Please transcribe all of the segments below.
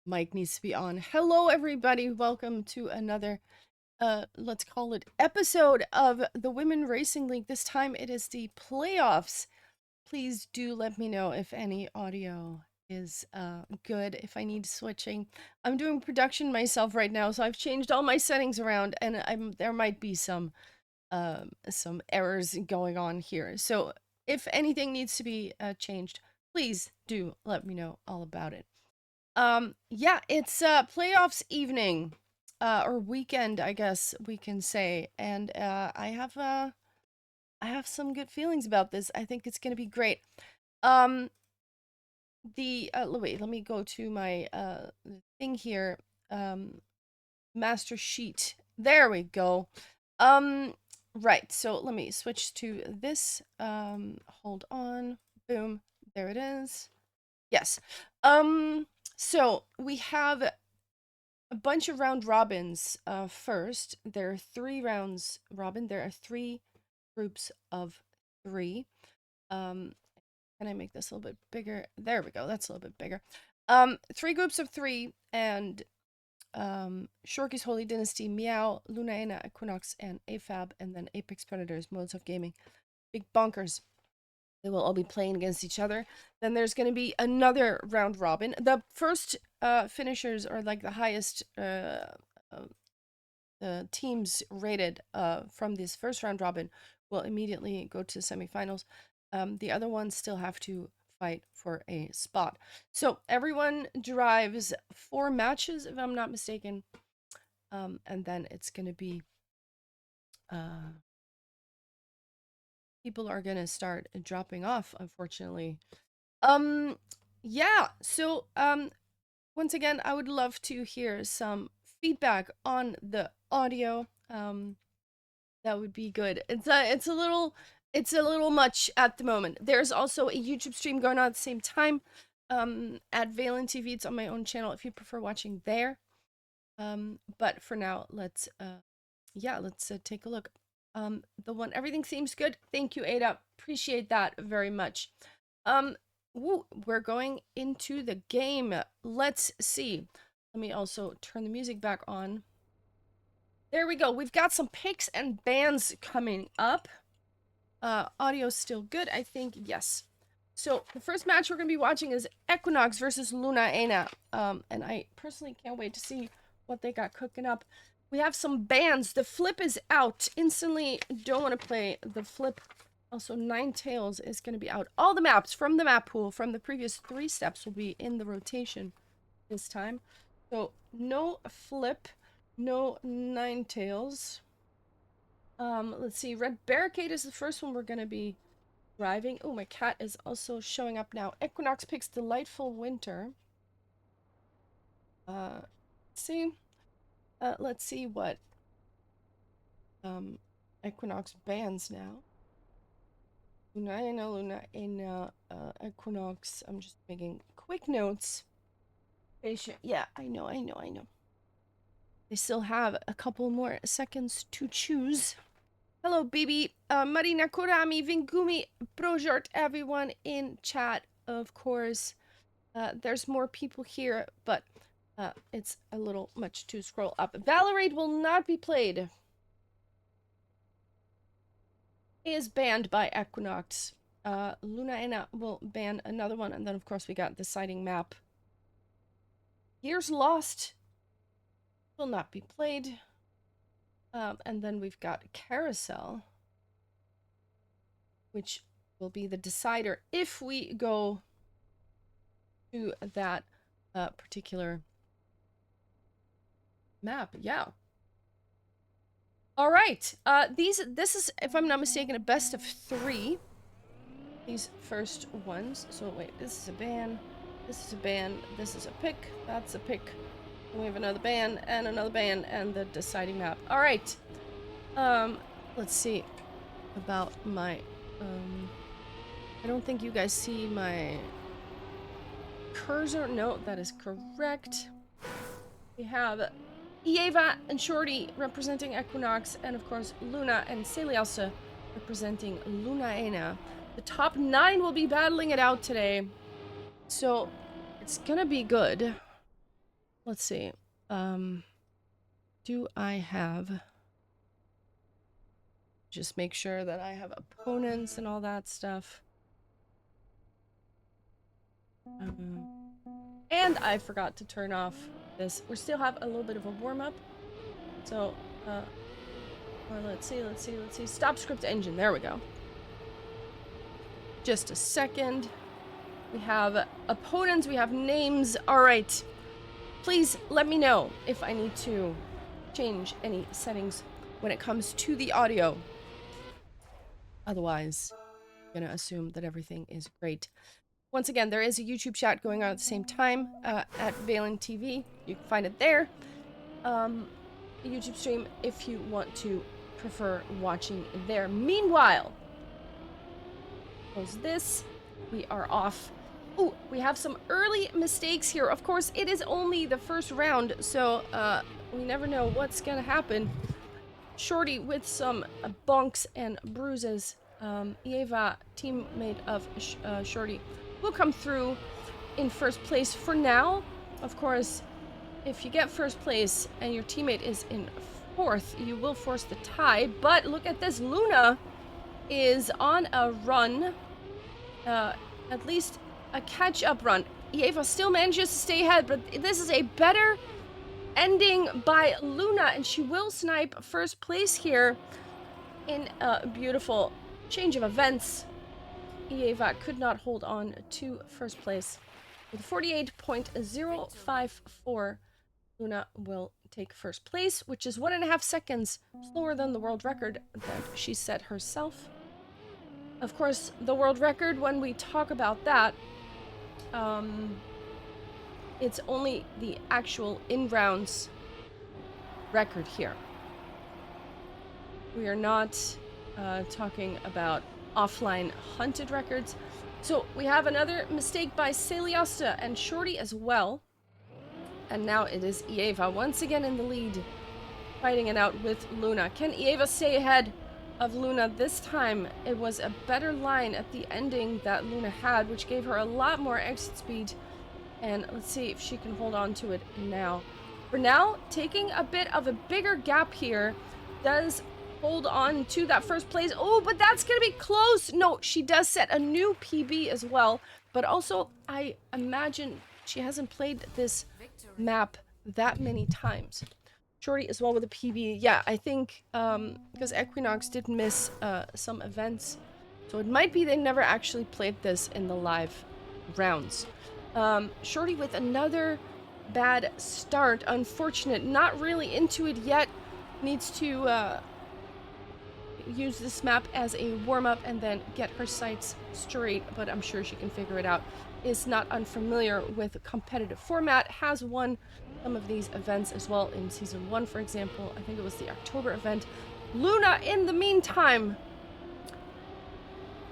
Mic needs to be on. Hello, everybody. Welcome to another, let's call it episode of the Women Racing League. This time it is the playoffs. Please do let me know if any audio is good, if I need switching. I'm doing production myself right now, so I've changed all my settings around, and there might be some errors going on here. So if anything needs to be changed, please do let me know all about it. Yeah, it's playoffs evening, or weekend, I guess we can say, and I have some good feelings about this. I think it's gonna be great. Um, wait, let me go to my thing here. Master sheet. There we go. Right. So let me switch to this. Hold on. Boom. There it is. Yes. So we have a bunch of round robins. First, there are 3 rounds robin. There are 3 groups of 3. Um, can I make this a little bit bigger? There we go. That's a little bit bigger. 3 groups of 3, and Shorky's Holy Dynasty, Meow, Lunaena, Equinox, and AFAB, and then Apex Predators, Modes of Gaming. Big bonkers. They will all be playing against each other. Then there's going to be another round robin. The first finishers, are like the highest teams rated from this first round robin, will immediately go to the semifinals. The other ones still have to fight for a spot. So everyone drives 4 matches, if I'm not mistaken. And then it's going to be people are going to start dropping off, unfortunately. Yeah, so once again, I would love to hear some feedback on the audio. That would be good. It's a little much at the moment. There's also a YouTube stream going on at the same time. At Valen TV, it's on my own channel if you prefer watching there. But for now, let's take a look. Everything seems good. Thank you, Ada. Appreciate that very much. We're going into the game. Let's see. Let me also turn the music back on. There we go. We've got some picks and bans coming up. Audio's still good, I think. Yes. So the first match we're going to be watching is Equinox versus Lunaena. And I personally can't wait to see what they got cooking up. We have some bans. The flip is out. Instantly don't want to play the flip. Also, Ninetales is going to be out. All the maps from the map pool from the previous 3 steps will be in the rotation this time. So no flip, no Ninetales. Let's see. Red Barricade is the first one we're going to be driving. Oh, my cat is also showing up now. Equinox picks Delightful Winter. Let's see. Let's see what Equinox bans now. Lunaena, Equinox. I'm just making quick notes. Yeah, I know. They still have a couple more seconds to choose. Hello, BB. Marina Kurami, Vingumi, Projort, everyone in chat, of course. There's more people here, but it's a little much to scroll up. Valorate will not be played. Is banned by Equinox. Lunaena will ban another one, and then of course we got the sighting map. Years Lost will not be played. And then we've got Carousel, which will be the decider if we go to that particular map. Yeah. All right. This is, if I'm not mistaken, a best of 3. These first ones. So wait, this is a ban. This is a ban. This is a pick. That's a pick. And we have another ban and the deciding map. All right. Let's see about my I don't think you guys see my cursor. No, that is correct. We have Eva and Shorty representing Equinox, and of course Luna and Celiasa representing Lunaena. The top 9 will be battling it out today, so it's gonna be good. let's see. Do I have... Just make sure that I have opponents and all that stuff. And I forgot to turn off this. We still have a little bit of a warm-up. So, or let's see. Stop script engine. There we go. Just a second. We have opponents. We have names. All right. Please let me know if I need to change any settings when it comes to the audio. Otherwise, I'm going to assume that everything is great. Once again, there is a YouTube chat going on at the same time at Valen TV. You can find it there. A YouTube stream if you want to prefer watching there. Meanwhile, close this. We are off. Oh, we have some early mistakes here. Of course, it is only the first round, so we never know what's gonna happen. Shorty with some bonks and bruises. Eva, teammate of Shorty, will come through in first place for now. Of course, if you get first place and your teammate is in fourth, you will force the tie. But look at this. Luna is on a run. At least a catch-up run. Eva still manages to stay ahead, but this is a better ending by Luna, and she will snipe first place here in a beautiful change of events. Eva could not hold on to first place. With 48.054, Luna will take first place, which is 1.5 seconds slower than the world record that she set herself. Of course, the world record, when we talk about that, it's only the actual in-rounds record here. We are not talking about offline hunted records. So we have another mistake by Celiosta and Shorty as well. And now it is Eva once again in the lead, fighting it out with Luna. Can Eva stay ahead of Luna this time? It was a better line at the ending that Luna had, which gave her a lot more exit speed. And let's see if she can hold on to it now. For now, taking a bit of a bigger gap here, does hold on to that first place. Oh, but that's gonna be close. No, she does set a new PB as well. But also, I imagine she hasn't played this map that many times. Shorty as well with a PB. Yeah, I think because Equinox did miss some events. So it might be they never actually played this in the live rounds. Shorty with another bad start. Unfortunate. Not really into it yet. Needs to use this map as a warm-up and then get her sights straight, but I'm sure she can figure it out. Is not unfamiliar with competitive format, has won some of these events as well in Season 1, for example. I think it was the October event. Luna, in the meantime,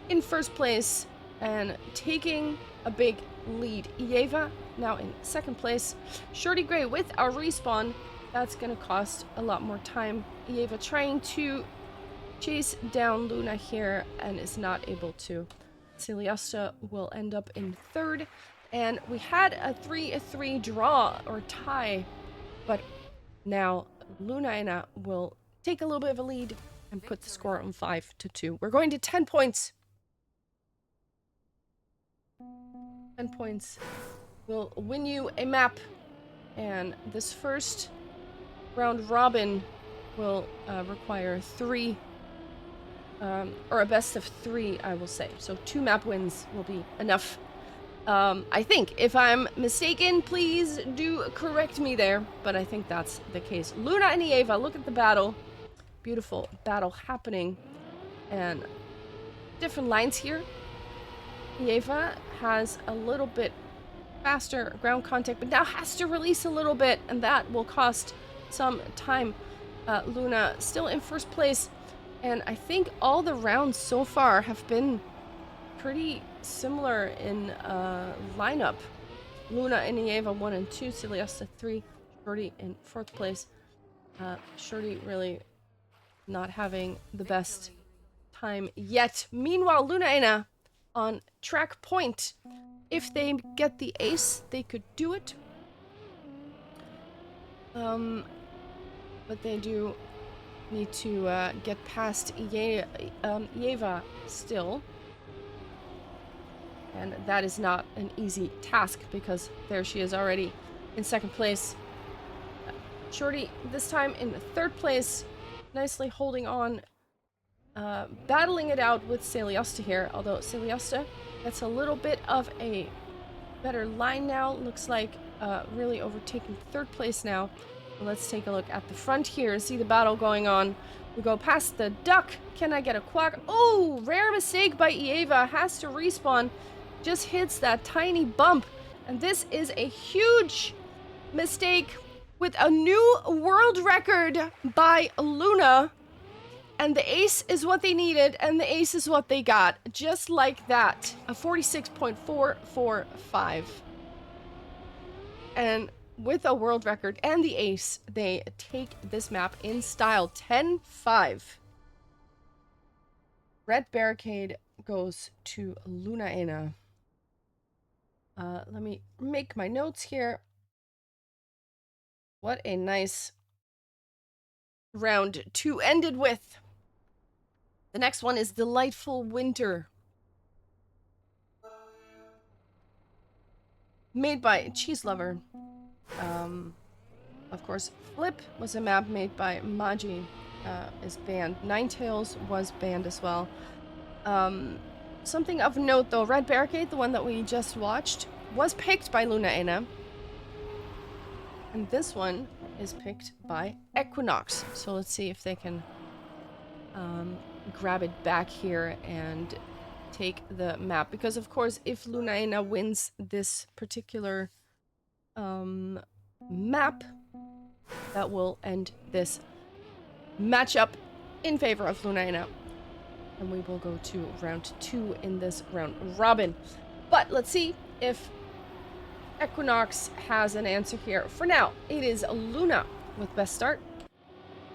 in first place and taking a big lead. Eva now in second place. Shorty Gray with our respawn. That's gonna cost a lot more time. Eva trying to chase down Luna here and is not able to. Celiosta will end up in third, and we had a 3-3 draw or tie, but now Luna will take a little bit of a lead and put the score on 5-2. We're going to 10 points. 10 points will win you a map, and this first round robin will require 3 or a best of 3, I will say. So 2 map wins will be enough. I think. If I'm mistaken, please do correct me there. But I think that's the case. Luna and Eva, look at the battle. Beautiful battle happening. And different lines here. Eva has a little bit faster ground contact, but now has to release a little bit. And that will cost some time. Luna still in first place. And I think all the rounds so far have been pretty similar in lineup. Luna and Eva 1 and 2, Celiosta 3, Shorty in 4th place. Shorty really not having the best time yet. Meanwhile, Luna and Ena on track point. If they get the ace, they could do it. But they do need to get past Eva still. And that is not an easy task because there she is already in second place. Shorty this time in third place, nicely holding on, battling it out with Celiosta here, although Celiosta gets a little bit of a better line now. Looks like really overtaking third place now. Let's take a look at the front here and see the battle going on. We go past the duck. Can I get a quack? Oh, rare mistake by Eva. Has to respawn. Just hits that tiny bump. And this is a huge mistake with a new world record by Luna. And the ace is what they needed, and the ace is what they got. Just like that. A 46.445. And with a world record and the ace, they take this map in style. 10-5. Red Barricade goes to Lunaena. Let me make my notes here. What a nice round 2 ended with. The next one is Delightful Winter. Made by Cheese Lover. Of course, Flip was a map made by Maji. Is banned. Ninetales was banned as well. Something of note though, Red Barricade, the one that we just watched, was picked by Lunaena. And this one is picked by Equinox. So let's see if they can grab it back here and take the map. Because of course, if Lunaena wins this particular map, that will end this matchup in favor of Lunaena. And we will go to round 2 in this round robin. But let's see if Equinox has an answer here. For now, it is Luna with best start.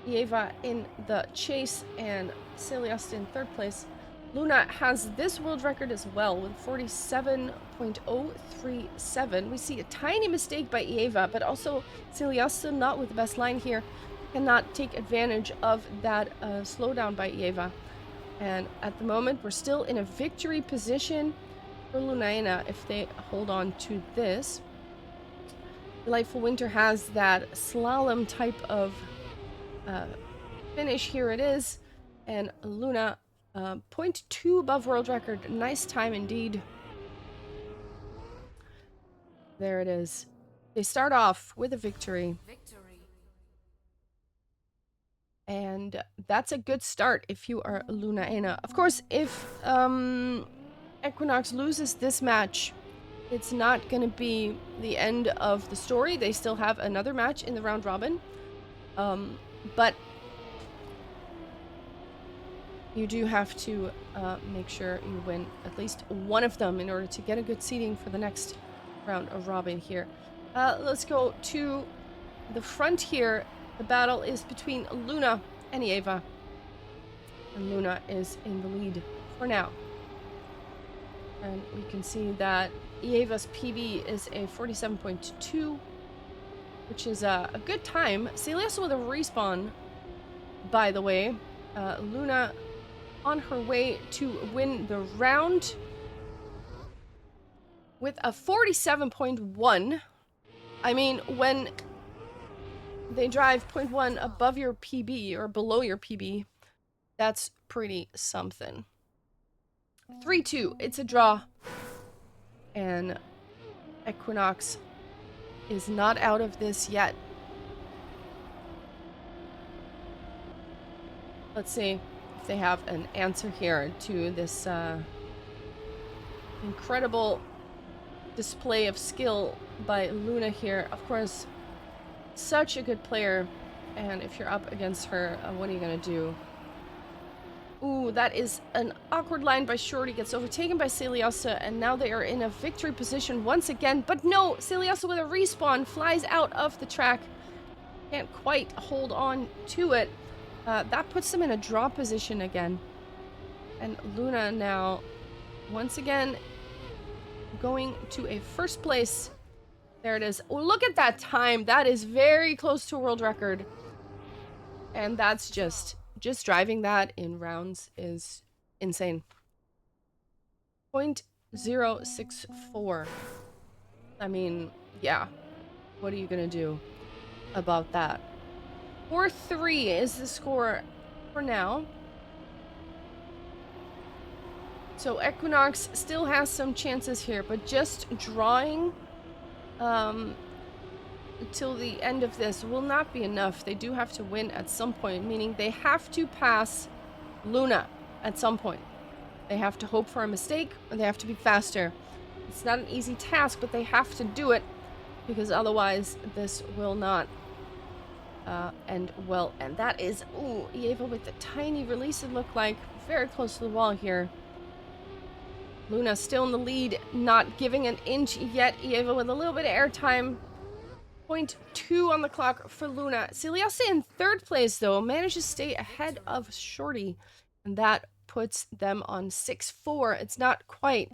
Eva in the chase and Celiosta in third place. Luna has this world record as well with 47.037. We see a tiny mistake by Eva, but also Celiosta not with the best line here. Cannot take advantage of that slowdown by Eva. And at the moment, we're still in a victory position for Lunaena if they hold on to this. Delightful Winter has that slalom type of finish. Here it is. And Luna, 0.2 above world record. Nice time indeed. There it is. They start off with a victory. And that's a good start if you are Lunaena. Of course, if Equinox loses this match, it's not going to be the end of the story. They still have another match in the round robin. But you do have to make sure you win at least one of them in order to get a good seeding for the next round of robin here. Let's go to the front here. The battle is between Luna and Eva. And Luna is in the lead for now. And we can see that Eva's PB is a 47.2, which is a good time. Celiosta with a respawn, by the way. Luna on her way to win the round with a 47.1. I mean, when they drive 0.1 above your PB or below your PB, that's pretty something. 3-2, it's a draw. And Equinox is not out of this yet. Let's see if they have an answer here to this incredible display of skill by Luna here. Of course, such a good player, and if you're up against her, what are you gonna do? Ooh, that is an awkward line by Shorty. Gets overtaken by Celiosta, and now they are in a victory position once again. But no, Celiosta with a respawn flies out of the track. Can't quite hold on to it. That puts them in a draw position again. And Luna now, once again, going to a first place. There it is. Oh, look at that time. That is very close to a world record. And that's just driving that in rounds is insane. 0.064. I mean, yeah. What are you gonna do about that? 4-3 is the score for now. So Equinox still has some chances here, but just drawing until the end of this will not be enough. They do have to win at some point, meaning they have to pass Luna at some point. They have to hope for a mistake, or they have to be faster. It's not an easy task, but they have to do it, because otherwise this will not end well. And that is, ooh, Eva with the tiny release, it looked like. Very close to the wall here. Luna still in the lead, not giving an inch yet. Eva with a little bit of airtime. 0.2 on the clock for Luna. Celiaste in third place, though, managed to stay ahead of Shorty, and that puts them on 6-4. It's not quite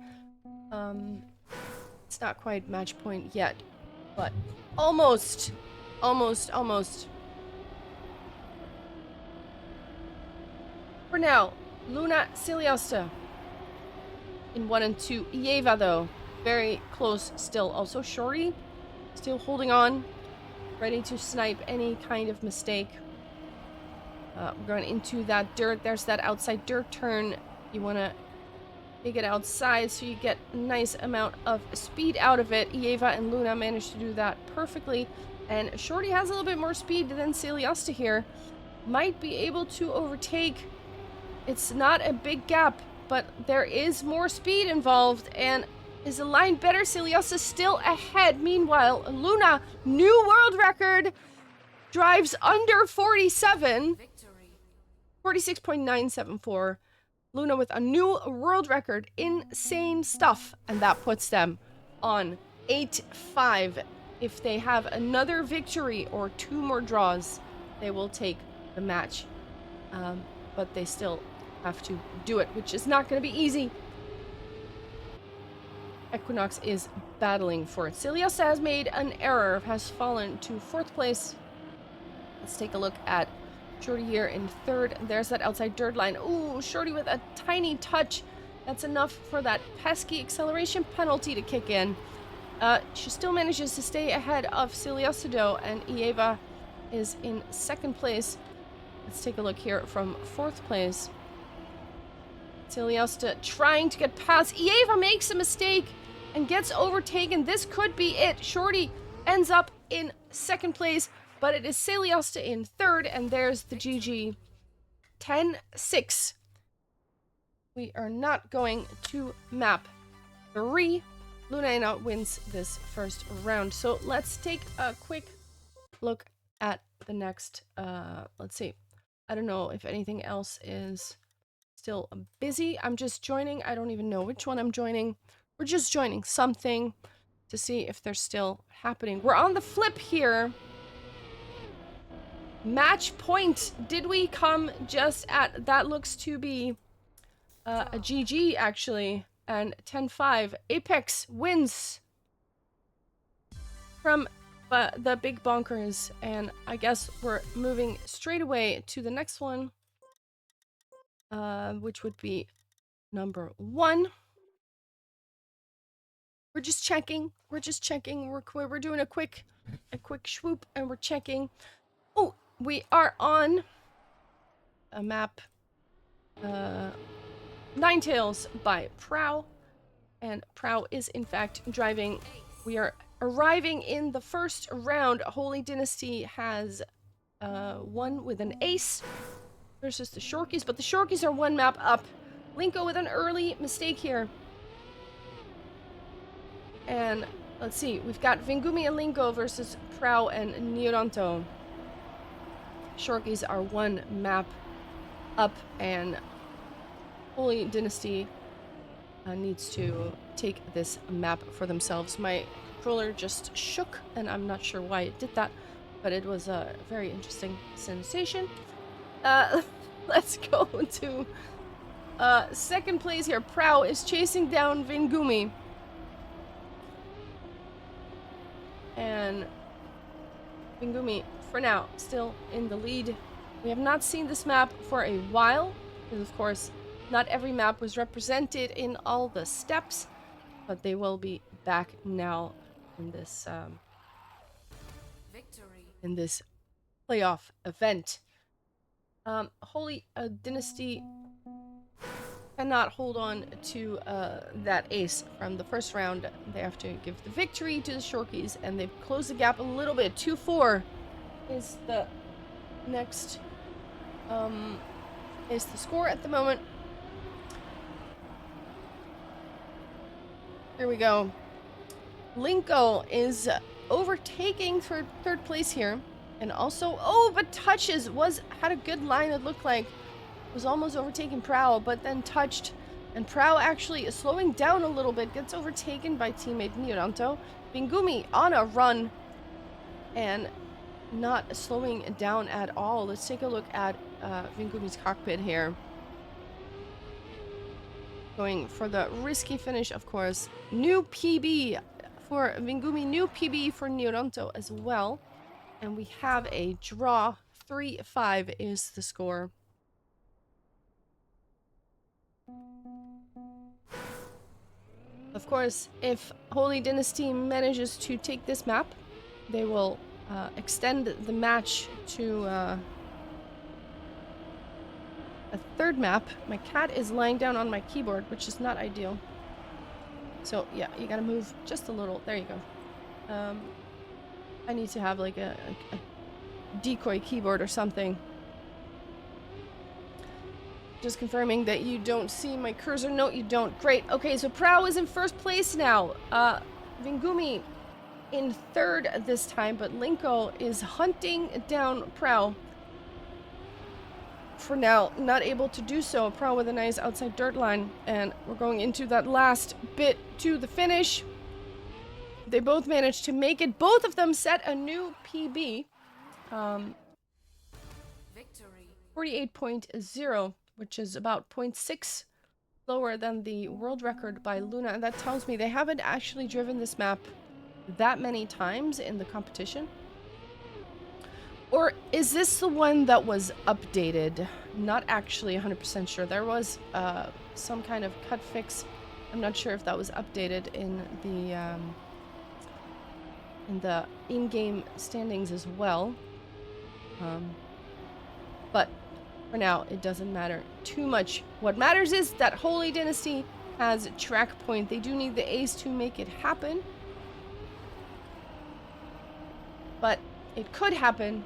match point yet, but almost. For now, Luna, Celiaste in 1 and 2. Eva, though, very close still. Also, Shorty still holding on, ready to snipe any kind of mistake. We're going into that dirt. There's that outside dirt turn. You want to take it outside so you get a nice amount of speed out of it. Eva and Luna managed to do that perfectly. And Shorty has a little bit more speed than Celiaste here. Might be able to overtake. It's not a big gap, but there is more speed involved, and is the line better? Celiaste still ahead. Meanwhile, Luna, new world record, drives under 47. 46.974. Luna with a new world record. Insane stuff. And that puts them on 8-5. If they have another victory or 2 more draws, they will take the match. But they still have to do it, which is not going to be easy. Equinox is battling for it. Celiaste has made an error, has fallen to 4th place. Let's take a look at Shorty here in 3rd. There's that outside dirt line. Ooh, Shorty with a tiny touch. That's enough for that pesky acceleration penalty to kick in. She still manages to stay ahead of Celiaste, and Eva is in 2nd place. Let's take a look here from 4th place. Celiaste trying to get past. Eva makes a mistake and gets overtaken. This could be it. Shorty ends up in 2nd place, but it is Celiaste in 3rd, and there's the GG. 10-6. We are not going to map 3. Luna wins this first round. So let's take a quick look at the next. Let's see. I don't know if anything else is still busy. I'm just joining. I don't even know which one I'm joining. We're just joining something to see if they're still happening. We're on the flip here. Match point. Did we come just at... That looks to be a GG, actually. And 10-5. Apex wins from the big bonkers. And I guess we're moving straight away to the next one. Which would be number 1. We're just checking. We're doing a quick swoop, and we're checking. Oh, we are on a map. Ninetales by Prow, and Prow is in fact driving. We are arriving in the first round. Holy Dynasty has won with an ace versus the Shorkies, but the Shorkies are 1 map up. Linko with an early mistake here. And let's see, we've got Vingumi and Linko versus Prow and Nioranto. Shorkies are 1 map up, and Holy Dynasty needs to take this map for themselves. My controller just shook, and I'm not sure why it did that, but it was a very interesting sensation. Let's go to 2nd place here. Prow is chasing down Vingumi. And Bingumi, for now, still in the lead. We have not seen this map for a while, because of course, not every map was represented in all the steps, but they will be back now in this in this playoff event. Holy Dynasty cannot hold on to that ace from the first round. They have to give the victory to the Shorkies, and they've closed the gap a little bit. 2-4 is the next is the score at the moment. Here we go. Linko is overtaking for third place here, and also but touches had a good line. It looked like was almost overtaking Prow, but then touched, and Prow actually is slowing down a little bit, gets overtaken by teammate Nioranto. Bingumi on a run and not slowing down at all. Let's take a look at Bingumi's cockpit here. Going for the risky finish, of course. New PB for Bingumi, new PB for Nioranto as well. And we have a draw. 3-5 is the score. Of course, if Holy Dynasty manages to take this map, they will extend the match to a third map. My cat is lying down on my keyboard, which is not ideal. So yeah, you gotta move just a little. There you go. I need to have like a decoy keyboard or something. Just confirming that you don't see my cursor. No, you don't. Great. Okay, so Prow is in first place now. Bingumi in third this time, but Linko is hunting down Prow. For now, not able to do so. Prow with a nice outside dirt line, and we're going into that last bit to the finish. They both managed to make it. Both of them set a new PB. 48.0, which is about 0.6 lower than the world record by Luna, and that tells me they haven't actually driven this map that many times in the competition. Or is this the one that was updated? Not actually 100% sure. There was some kind of cut fix. I'm not sure if that was updated in the in-game standings as well. But for now, it doesn't matter too much. What matters is that Holy Dynasty has track point. They do need the ace to make it happen. But it could happen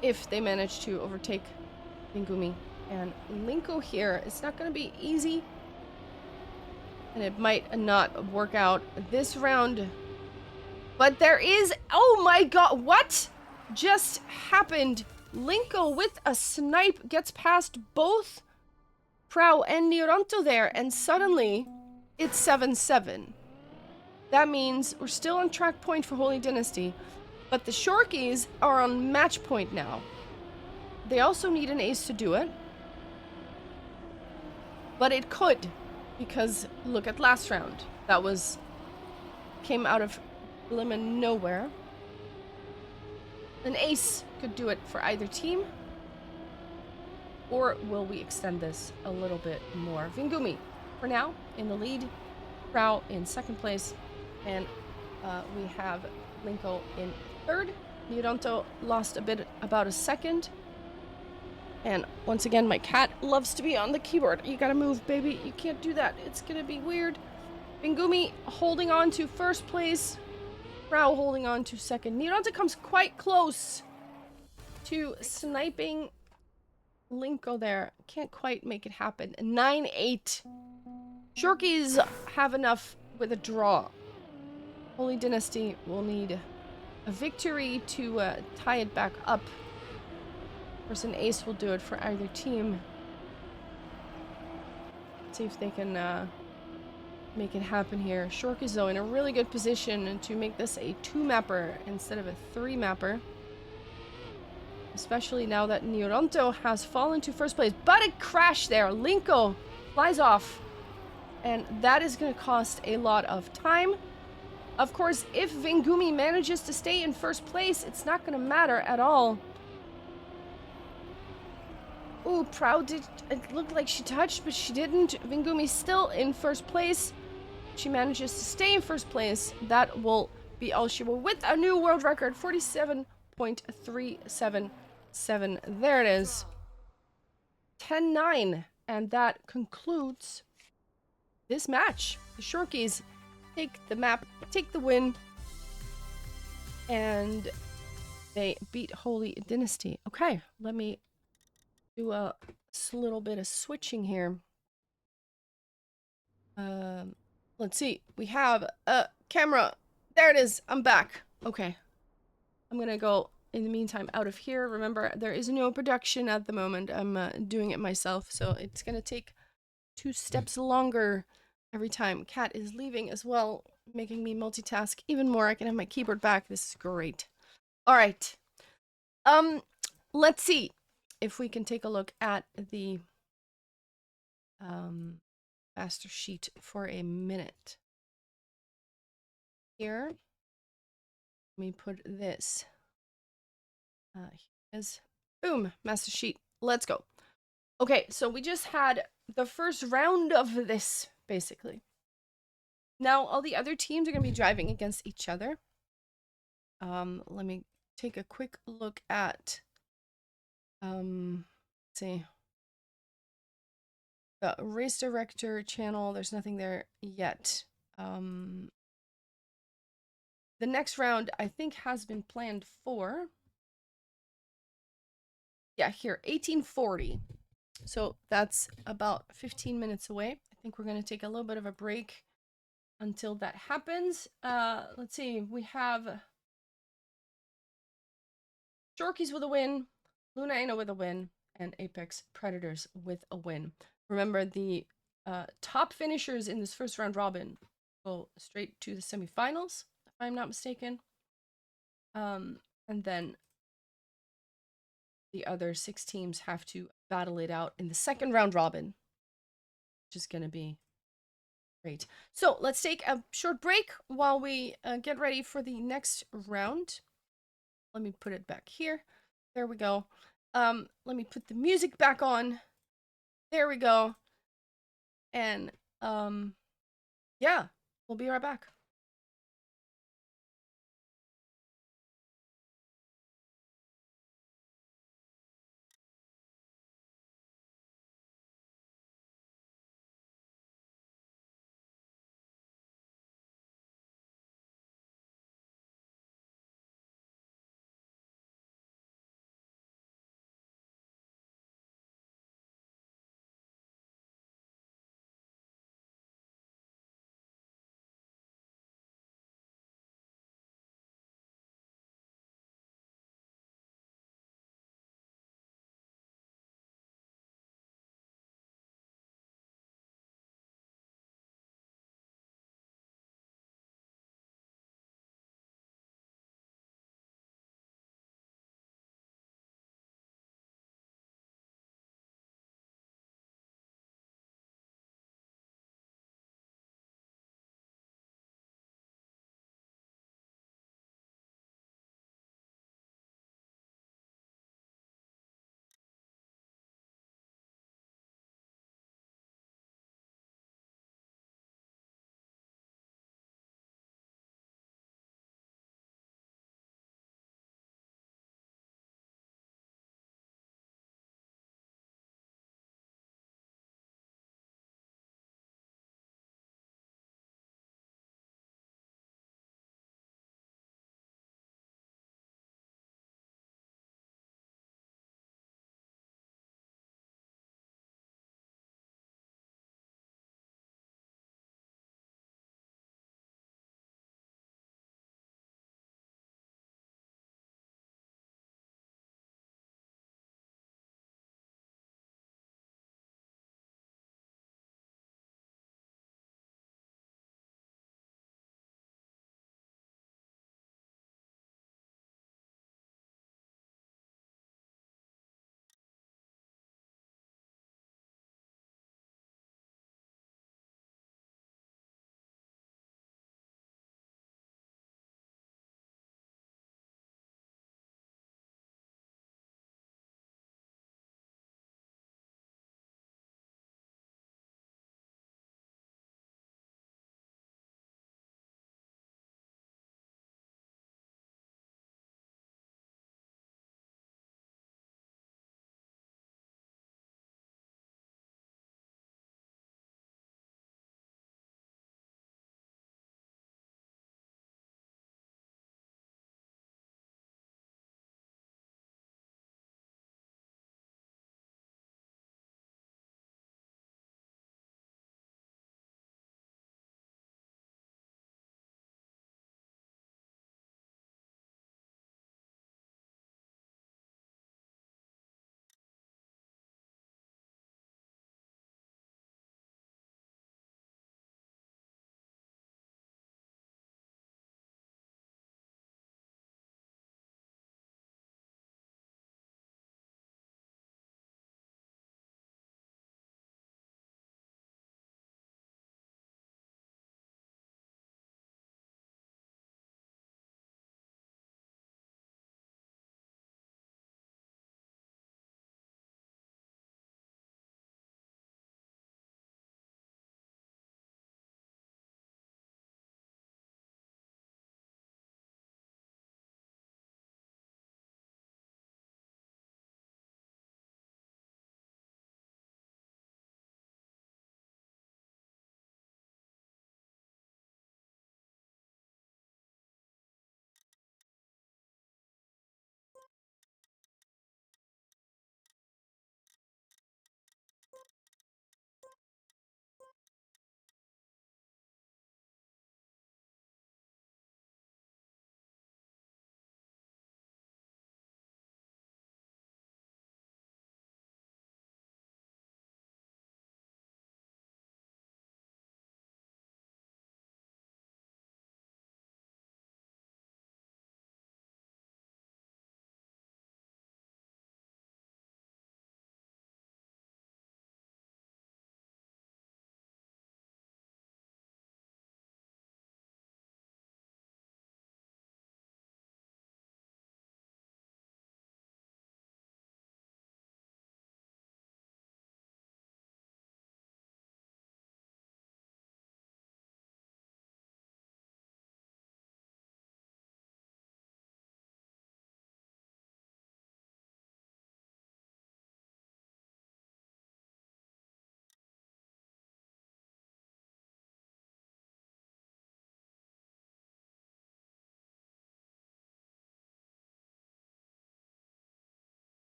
if they manage to overtake Bingumi and Linko here. It's not going to be easy, and it might not work out this round. But there is... Oh my god, what just happened? Linko with a snipe gets past both Prow and Nioranto there, and suddenly it's 7-7. That means we're still on track point for Holy Dynasty, but the Shorkies are on match point now. They also need an ace to do it, but it could, because look at last round. That came out of limit nowhere. An ace could do it for either team. Or will we extend this a little bit more? Bingumi, for now, in the lead. Prow in second place. And we have Linko in third. Nioranto lost about a second. And once again, my cat loves to be on the keyboard. You gotta move, baby. You can't do that. It's gonna be weird. Bingumi holding on to first place. Prow holding on to second. Nioranto comes quite close to sniping Linko there. Can't quite make it happen. 9-8. Shorkies have enough with a draw. Holy Dynasty will need a victory to tie it back up. Of course, an ace will do it for either team. Let's see if they can make it happen here. Shorkies, though, in a really good position to make this a 2-mapper instead of a 3-mapper. Especially now that Nioranto has fallen to first place. But it crashed there. Linko flies off. And that is going to cost a lot of time. Of course, if Vingumi manages to stay in first place, it's not going to matter at all. Ooh, Proud did. It looked like she touched, but she didn't. Vingumi's still in first place. She manages to stay in first place. That will be all she will with a new world record 47.377. There it is. 10-9. And that concludes this match. The Shorkies take the map, take the win, and they beat Holy Dynasty. Okay, let me do a little bit of switching here. Let's see. We have a camera. There it is. I'm back. Okay. I'm gonna go, in the meantime, out of here. Remember, there is no production at the moment. I'm doing it myself, so it's gonna take 2 steps longer every time. Cat is leaving as well, making me multitask even more. I can have my keyboard back. This is great. All right. Let's see if we can take a look at the master sheet for a minute. Here, let me put this. Here is, boom, master sheet. Let's go. Okay, so we just had the first round of this, basically. Now, all the other teams are going to be driving against each other. Let me take a quick look at, let's see. The race director channel, there's nothing there yet. The next round, I think, has been planned for, yeah, here, 1840. So that's about 15 minutes away. I think we're going to take a little bit of a break until that happens. Let's see. We have Shorkies with a win, Luna Aina with a win, and Apex Predators with a win. Remember, the top finishers in this first round robin go straight to the semifinals, if I'm not mistaken. And then the other 6 teams have to battle it out in the second round robin, which is going to be great. So let's take a short break while we get ready for the next round. Let me put it back here. There we go. Let me put the music back on. There we go. And yeah, we'll be right back.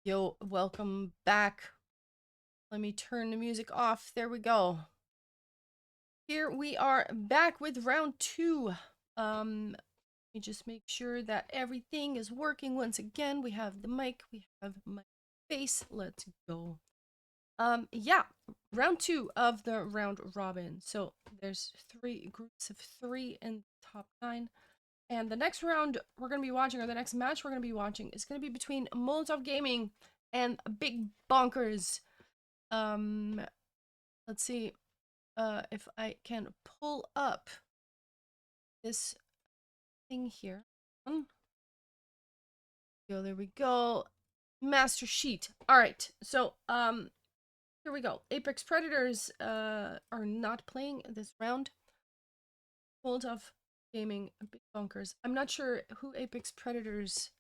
Yo, welcome back. Let me turn the music off. There we go. Here we are back with round 2. Let me just make sure that everything is working once again. We have the mic, we have my face. Let's go. Yeah, round 2 of the round robin. So there's 3 groups of 3 in the top 9. And the next round we're going to be watching, or the next match we're going to be watching, is going to be between Molotov Gaming and Big Bonkers. Let's see if I can pull up this thing here. There we go. Master sheet. All right. So, here we go. Apex Predators are not playing this round. Molotov Gaming, Big Bonkers. I'm not sure who Apex Predators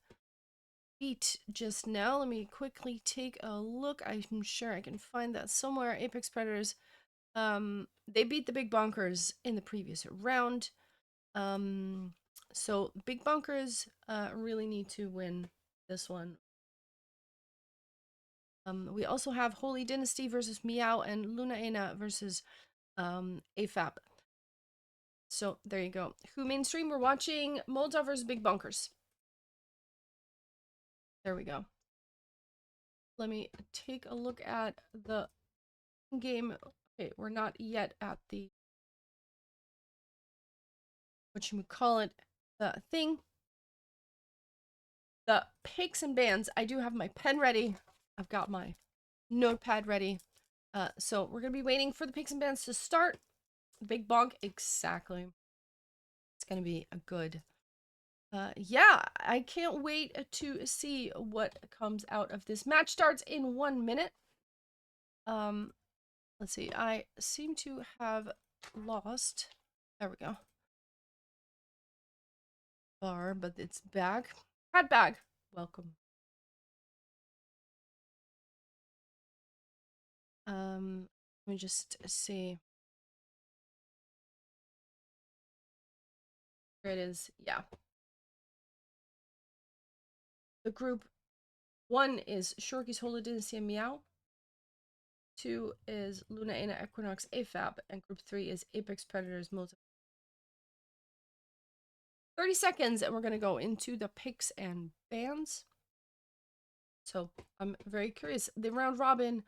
beat just now. Let me quickly take a look. I'm sure I can find that somewhere. Apex Predators, they beat the Big Bonkers in the previous round. So Big Bonkers really need to win this one. We also have Holy Dynasty versus Meow and Luna Ena versus AFAP. So there you go. Who mainstream? We're watching Molotov versus Big Bonkers. There we go. Let me take a look at the game. Okay, we're not yet at the whatchamacallit, the thing. The picks and bans. I do have my pen ready. I've got my notepad ready. So we're gonna be waiting for the picks and bans to start. Big bonk, exactly. It's gonna be a good. Yeah, I can't wait to see what comes out of this. Match starts in 1 minute. Let's see. I seem to have lost. There we go. Bar, but it's back. Hat bag. Welcome. Let me just see. Here it is. Yeah. The group 1 is Shorky's Holy Dynasty and Meow. 2 is Luna Ena Equinox AFAB, and group 3 is Apex Predators Molotov. 30 seconds, and we're gonna go into the picks and bans. So I'm very curious. The round robin,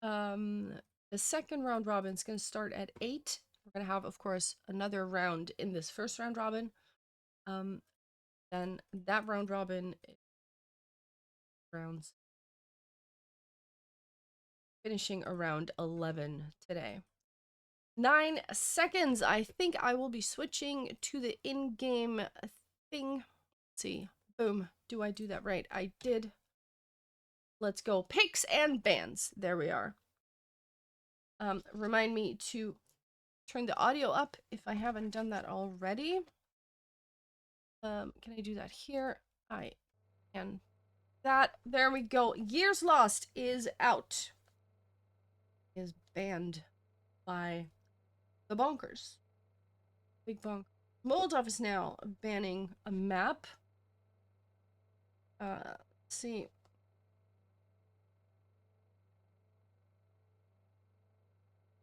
the second round robin is gonna start at 8. We're gonna have, of course, another round in this first round robin. Then that round robin rounds finishing around 11 today. 9 seconds. I think I will be switching to the in-game thing. Let's see. Boom. Do I do that right? I did. Let's go. Picks and bans. There we are. Remind me to turn the audio up if I haven't done that already. Can I do that here? I can. That. There we go. Years Lost is out. Is banned by the Bonkers. Big Bonk. Molotov is now banning a map. Let's see.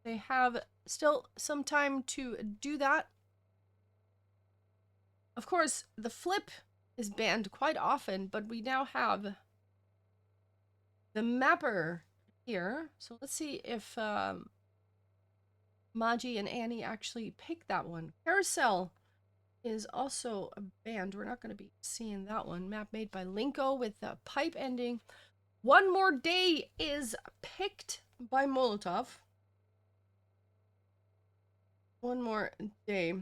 They have still some time to do that. Of course, the flip is banned quite often, but we now have the mapper here. So let's see if Maji and Annie actually pick that one. Carousel is also banned. We're not going to be seeing that one. Map made by Linko with the pipe ending. One More Day is picked by Molotov. One More Day.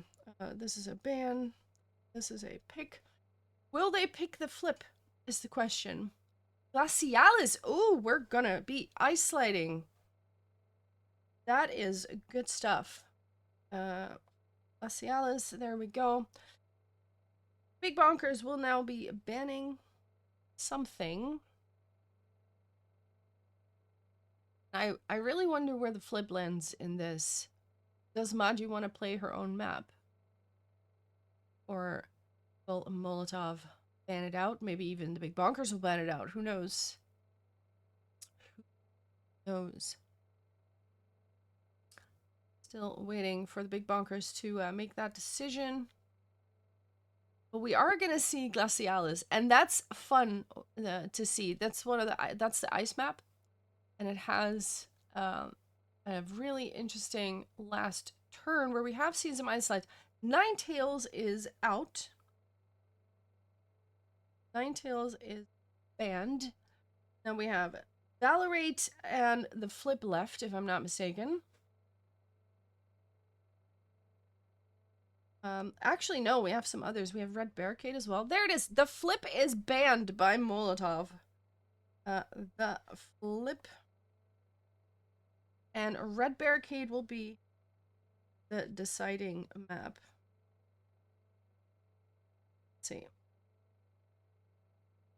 This is a ban. This is a pick. Will they pick the flip is the question. Glacialis. Oh, we're gonna be ice sliding. That is good stuff. Glacialis, there we go. Big Bonkers will now be banning something. I really wonder where the flip lands in this. Does Maji want to play her own map? Or will Molotov ban it out? Maybe even the Big Bonkers will ban it out. Who knows? knows? Still waiting for the big bonkers to make that decision. But we are gonna see Glacialis, and that's fun to see. That's that's the ice map, and it has a really interesting last turn where we have seen some ice slides. Ninetales is out. Ninetales is banned. Now we have Valorate and the Flip left, if I'm not mistaken. Actually, no, we have some others. We have Red Barricade as well. There it is. The Flip is banned by Molotov. The Flip and Red Barricade will be the deciding map. Let's see.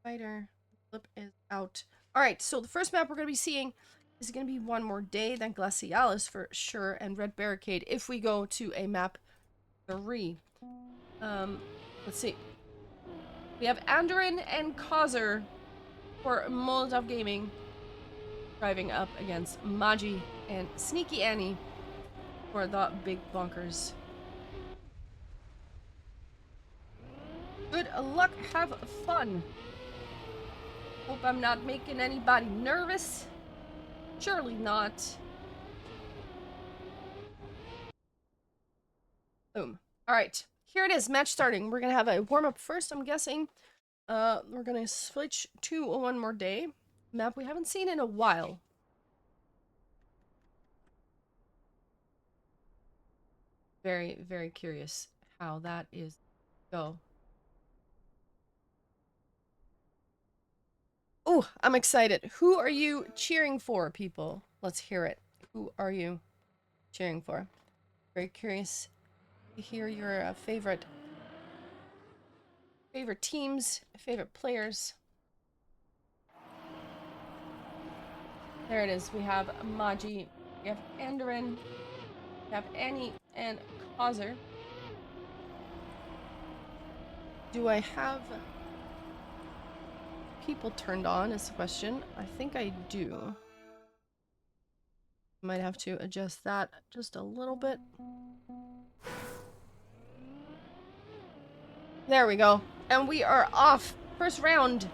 Fighter. Flip is out. All right, so the first map we're going to be seeing is going to be One More Day, then Glacialis for sure, and Red Barricade if we go to a map 3. Let's see. We have Andorin and Causer for Molotov Gaming driving up against Maji and Sneaky Annie for the big bonkers. Good luck, have fun. Hope I'm not making anybody nervous. Surely not. Boom. All right, here it is, match starting. We're gonna have a warm-up first, I'm guessing. We're gonna switch to One More Day. Map we haven't seen in a while. Very, very curious how that is go. Oh, I'm excited. Who are you cheering for, people? Let's hear it. Who are you cheering for? Very curious to hear your favorite teams, favorite players. There it is. We have Maji, we have Andorin, we have Annie and Causer. Do I have people turned on is the question. I think I do. Might have to adjust that just a little bit. There we go. And we are off. First round.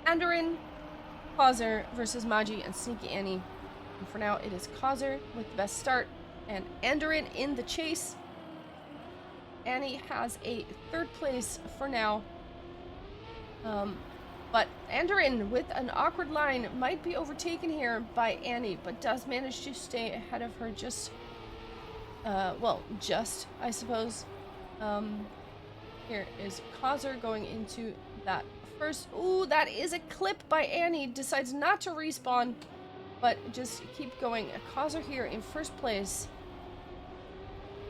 Andorin, Causer versus Maji and Sneaky Annie. And for now, it is Causer with the best start. And Andorin in the chase. Annie has a 3rd place for now. But Andorin, with an awkward line, might be overtaken here by Annie, but does manage to stay ahead of her just, well, just, I suppose. Here is Causer going into that first. Ooh, that is a clip by Annie. Decides not to respawn, but just keep going. Causer here in first place.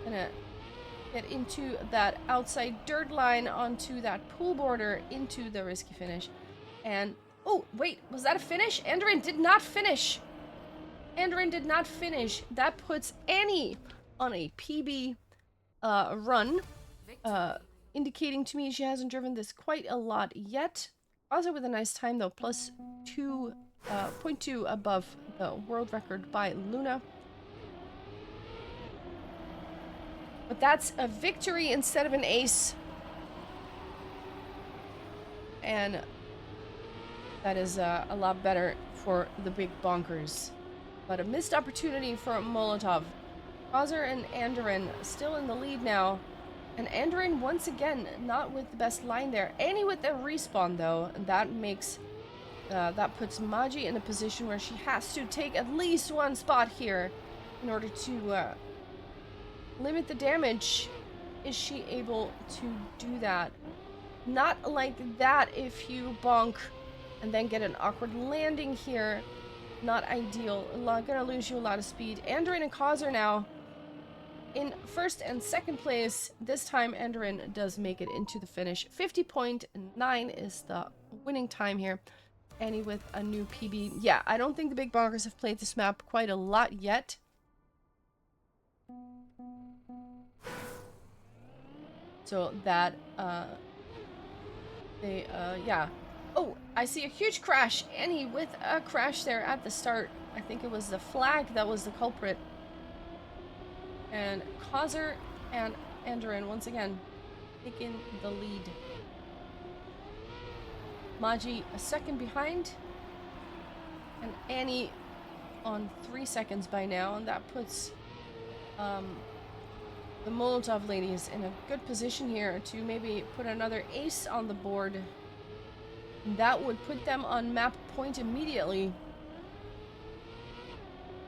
Gonna get into that outside dirt line onto that pool border into the risky finish. And, oh, wait, was that a finish? Andorin did not finish. Andorin did not finish. That puts Annie on a PB run, indicating to me she hasn't driven this quite a lot yet. Also with a nice time, though, plus 2.2 above the world record by Luna. But that's a victory instead of an ace. And that is a lot better for the big bonkers. But a missed opportunity for Molotov. Causer and Andorin still in the lead now. And Andorin, once again, not with the best line there. Annie with the respawn, though. That makes... that puts Maji in a position where she has to take at least one spot here in order to limit the damage. Is she able to do that? Not like that if you bonk and then get an awkward landing here. Not ideal. Gonna lose you a lot of speed. Andorin and Causer now in 1st and 2nd place. This time Andorin does make it into the finish. 50.9 is the winning time here. Annie with a new PB. Yeah, I don't think the big bonkers have played this map quite a lot yet. So that, yeah, Oh, I see a huge crash. Annie with a crash there at the start. I think it was the flag that was the culprit. And Causer and Andoran once again taking the lead. Maji a second behind. And Annie on 3 seconds by now. And that puts the Molotov ladies in a good position here to maybe put another ace on the board. That would put them on map point immediately.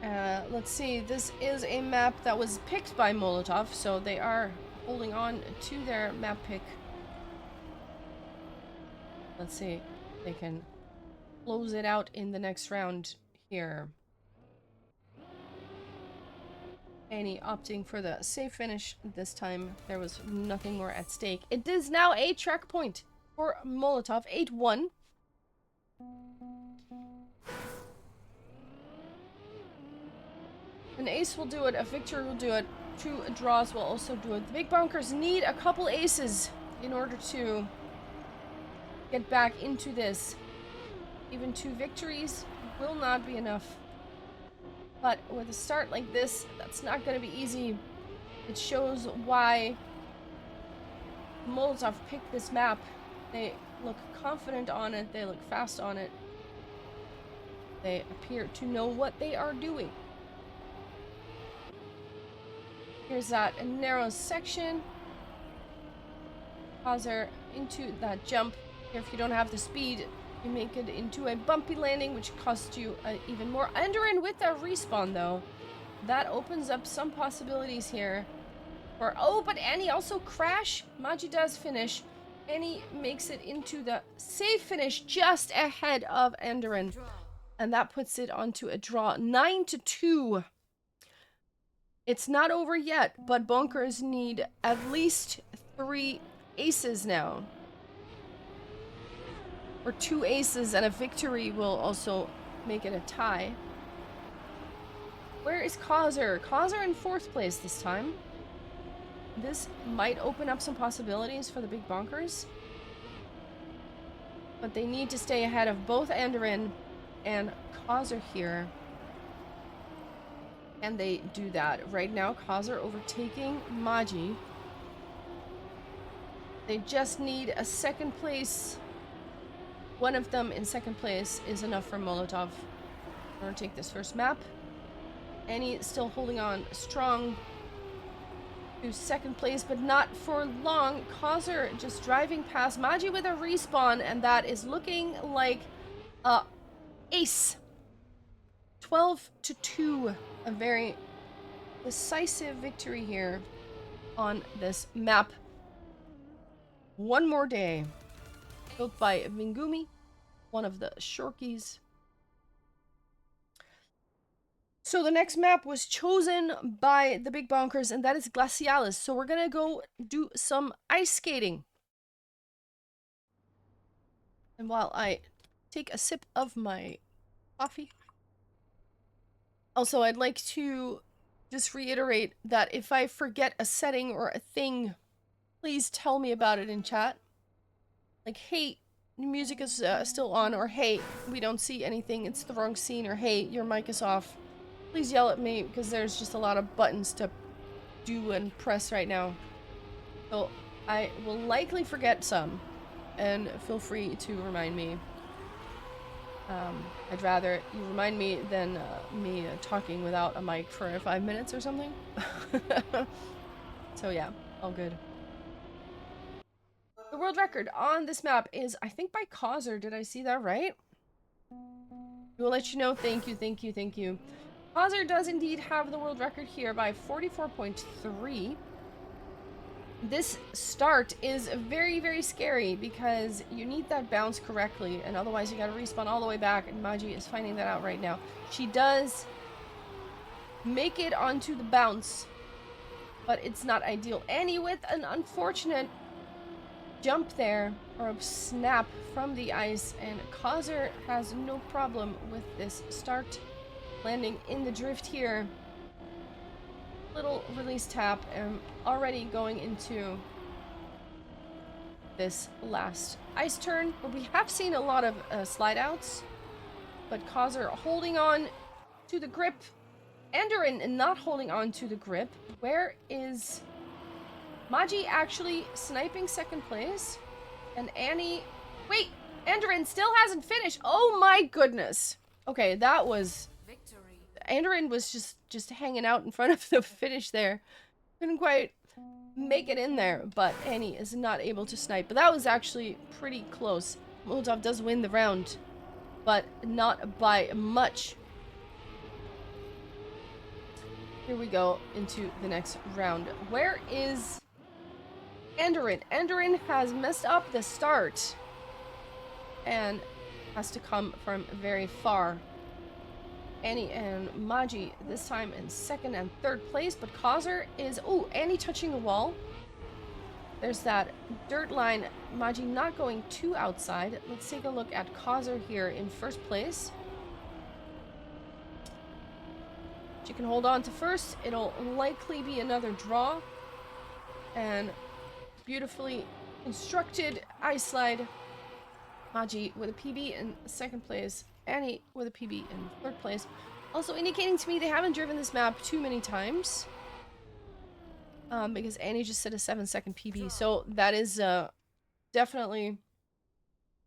Let's see, this is a map that was picked by Molotov, so they are holding on to their map pick. Let's see if they can close it out in the next round here. Annie opting for the safe finish this time. There was nothing more at stake. It is now a track point for Molotov, 8-1. An ace will do it, a victory will do it, 2 draws will also do it. The Big Bonkers need a couple aces in order to get back into this. Even 2 victories will not be enough. But with a start like this, that's not going to be easy. It shows why Molotov picked this map. They look confident on it, they look fast on it. They appear to know what they are doing. Here's that narrow section. Causer into that jump. If you don't have the speed, you make it into a bumpy landing, which costs you even more. Andoran with a respawn, though. That opens up some possibilities here. For but Annie also crash. Maji does finish. Annie makes it into the safe finish just ahead of Andoran. And that puts it onto a draw. 9-2. It's not over yet, but Bonkers need at least 3 aces now. Or 2 aces and a victory will also make it a tie. Where is Causer? Causer in 4th place this time. This might open up some possibilities for the Big Bonkers. But they need to stay ahead of both Andoran and Causer here. And they do that. Right now, Causer overtaking Maji. They just need a 2nd place. One of them in 2nd place is enough for Molotov. I'm going to take this first map. Annie still holding on strong to 2nd place, but not for long. Causer just driving past Maji with a respawn, and that is looking like a ace. 12-2. A very decisive victory here on this map. One more day. Built by Vingumi, one of the Shorkies. So the next map was chosen by the Big Bonkers, and that is Glacialis. So we're gonna go do some ice skating. And while I take a sip of my coffee. Also, I'd like to just reiterate that if I forget a setting or a thing, please tell me about it in chat. Like, hey, music is still on, or hey, we don't see anything, it's the wrong scene, or hey, your mic is off. Please yell at me, because there's just a lot of buttons to do and press right now. So, I will likely forget some, and feel free to remind me. I'd rather you remind me than me talking without a mic for 5 minutes or something. So yeah, all good. The world record on this map is, I think, by Causer. Did I see that right? We'll let you know. Thank you, thank you, thank you. Causer does indeed have the world record here by 44.3. This start is very, very scary because you need that bounce correctly, and otherwise you gotta respawn all the way back, and Maji is finding that out right now. She does make it onto the bounce, but it's not ideal. Annie with an unfortunate jump there, or a snap from the ice, and Causer has no problem with this start. Landing in the drift here. Little release tap, and already going into this last ice turn. But we have seen a lot of slide outs. But Kaiser holding on to the grip. Enderin not holding on to the grip. Where is Maji actually sniping second place? And Annie... Wait! Enderin still hasn't finished! Oh my goodness! Okay, that was... Victory. Enderin was just hanging out in front of the finish there. Couldn't quite make it in there, but Annie is not able to snipe. But that was actually pretty close. Molotov does win the round, but not by much. Here we go into the next round. Where is Enderin? Enderin has messed up the start and has to come from very far. Annie and Maji this time in second and third place, but Kaiser is... Oh, Annie touching the wall. There's that dirt line. Maji not going too outside. Let's take a look at Kaiser here in first place. She can hold on to first. It'll likely be another draw. And beautifully constructed ice slide. Maji with a PB in second place. Annie with a PB in third place. Also indicating to me they haven't driven this map too many times. Because Annie just set a 7-second PB. So that is definitely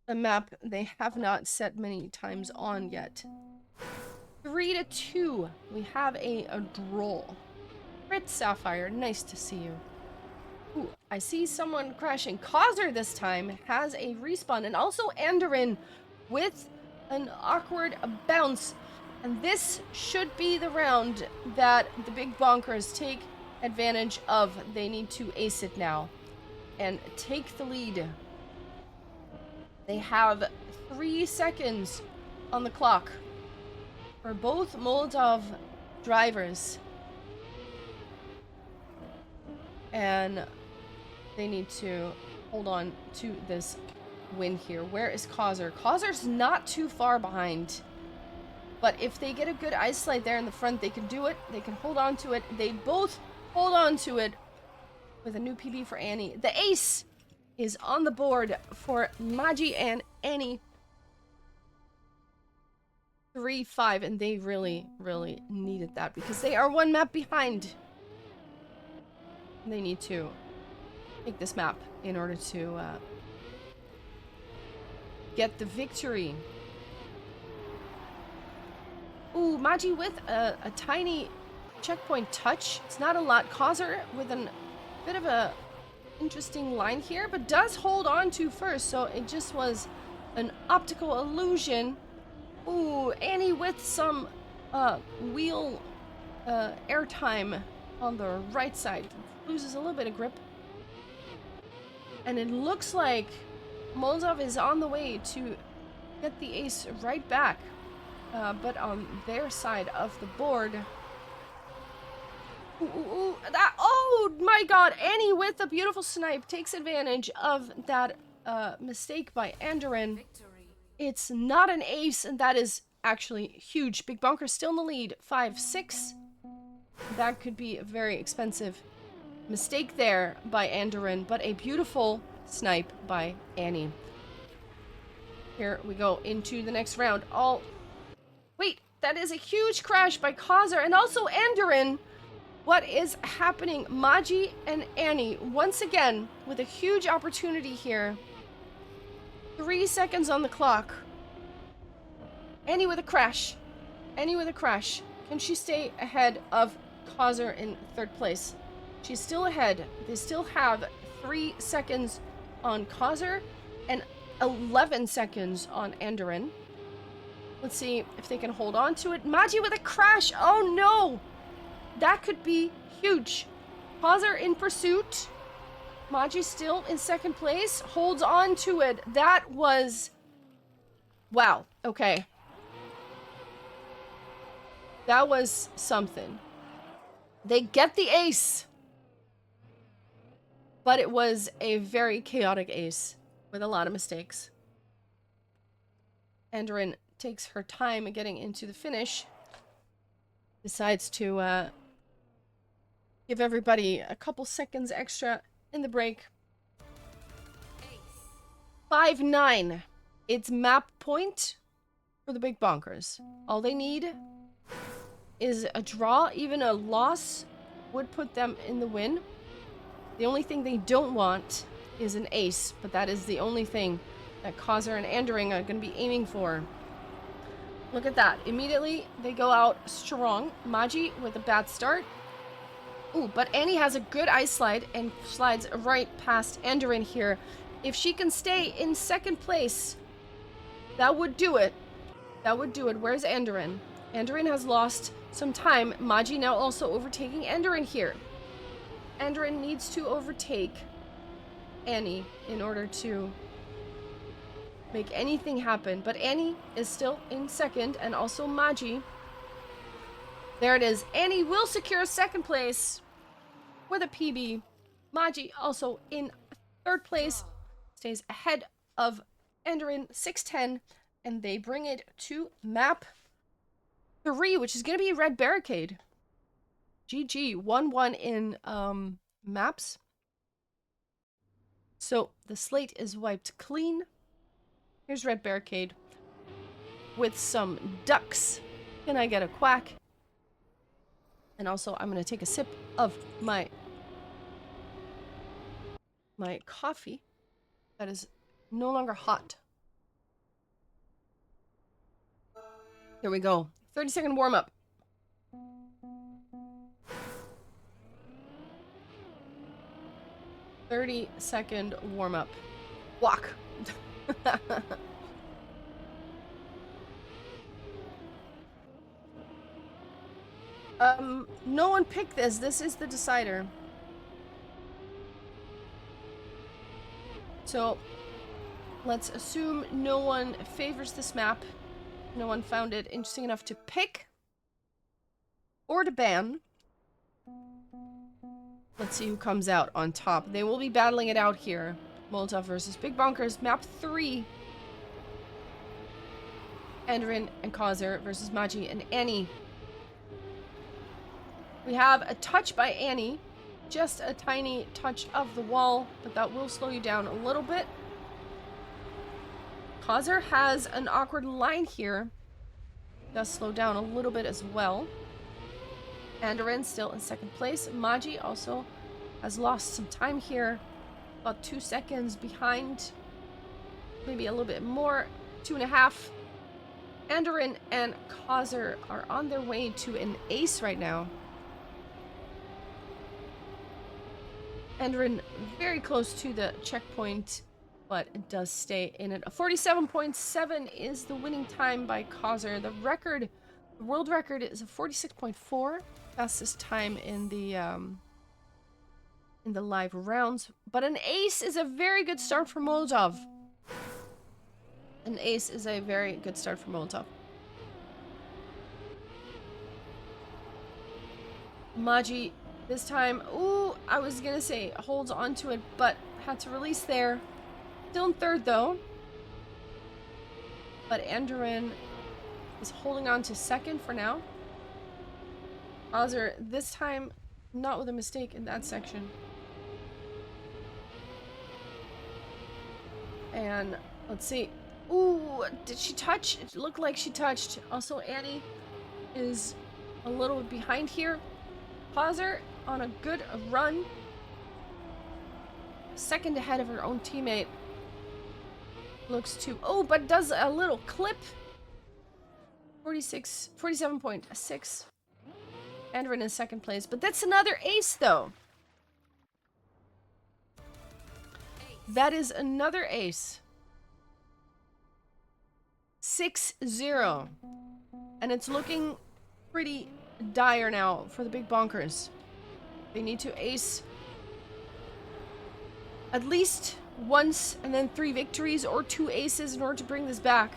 a map they have not set many times on yet. 3-2. We have a draw. Crit Sapphire, nice to see you. Ooh, I see someone crashing. Kaiser this time has a respawn. And also Enderin with an awkward bounce. And this should be the round that the big bonkers take advantage of. They need to ace it now and take the lead. They have 3 seconds on the clock for both Molotov drivers. And they need to hold on to this win here. Where is Kaiser? Kaiser's not too far behind. But if they get a good ice slide there in the front, they can do it. They can hold on to it. They both hold on to it with a new PB for Annie. The ace is on the board for Maji and Annie. 3-5, and they really, really needed that because they are one map behind. They need to take this map in order to get the victory. Ooh, Maji with a tiny checkpoint touch. It's not a lot. Kaiser with a bit of a interesting line here, but does hold on to first, so it just was an optical illusion. Ooh, Annie with some wheel airtime on the right side. Loses a little bit of grip. And it looks like Molotov is on the way to get the ace right back. But on their side of the board. Ooh, that, oh my god, Annie with a beautiful snipe takes advantage of that mistake by Enderin. Victory. It's not an ace, and that is actually huge. Big Bonker still in the lead, 5-6. That could be a very expensive mistake there by Enderin, but a beautiful snipe by Annie. Here we go into the next round. Wait, that is a huge crash by Kaiser and also Enderin. What is happening? Maji and Annie, once again, with a huge opportunity here. 3 seconds on the clock. Annie with a crash. Annie with a crash. Can she stay ahead of Kaiser in third place? She's still ahead. They still have 3 seconds on Kaiser and 11 seconds on Enderin. Let's see if they can hold on to it. Maji with a crash. Oh no! That could be huge. Kaiser in pursuit. Maji still in second place. Holds on to it. That was... Wow. Okay. That was something. They get the ace. But it was a very chaotic ace with a lot of mistakes. Enderin takes her time getting into the finish. Decides to give everybody a couple seconds extra in the break. 5-9. It's map point for the big bonkers. All they need is a draw. Even a loss would put them in the win. The only thing they don't want is an ace, but that is the only thing that Causer and Andering are going to be aiming for. Look at that. Immediately, they go out strong. Magi with a bad start. Ooh, but Annie has a good ice slide and slides right past Enderin here. If she can stay in second place, that would do it. That would do it. Where's Enderin? Enderin has lost some time. Magi now also overtaking Enderin here. Enderin needs to overtake Annie in order to make anything happen. But Annie is still in second, and also Magi. There it is. Annie will secure second place with a PB. Magi also in third place. Stays ahead of Enderin, 6-10. And they bring it to map 3, which is going to be Red Barricade. GG. 1-1 in maps. So the slate is wiped clean. Here's Red Barricade with some ducks. Can I get a quack? And also, I'm going to take a sip of my coffee that is no longer hot. Here we go. 30-second warm-up. Second warm-up. Walk. No one picked this. This is the decider. So, let's assume no one favors this map. No one found it interesting enough to pick or to ban. Let's see who comes out on top. They will be battling it out here. Molotov versus Big Bonkers, map 3. Enderin and Causer versus Magi and Annie. We have a touch by Annie. Just a tiny touch of the wall, but that will slow you down a little bit. Causer has an awkward line here. Does slow down a little bit as well. Enderin still in second place. Magi also has lost some time here. About 2 seconds behind. Maybe a little bit more. 2.5. Enderin and Causer are on their way to an ace right now. Enderin very close to the checkpoint, but it does stay in it. A 47.7 is the winning time by Causer. The world record is a 46.4. Fastest time in the live rounds. But an ace is a very good start for Molotov. An ace is a very good start for Molotov. Magi this time, ooh, I was gonna say holds on to it, but had to release there. Still in third though. But Enderin is holding on to second for now. Causer this time not with a mistake in that section. And let's see. Ooh, did she touch? It looked like she touched. Also, Annie is a little behind here. Causer on a good run. Second ahead of her own teammate. Looks to... Oh, but does a little clip. 47.6. Enderin in second place. But that's another ace, though. That is another ace. 6-0. And it's looking pretty dire now for the Big Bonkers. They need to ace at least once and then 3 victories or 2 aces in order to bring this back.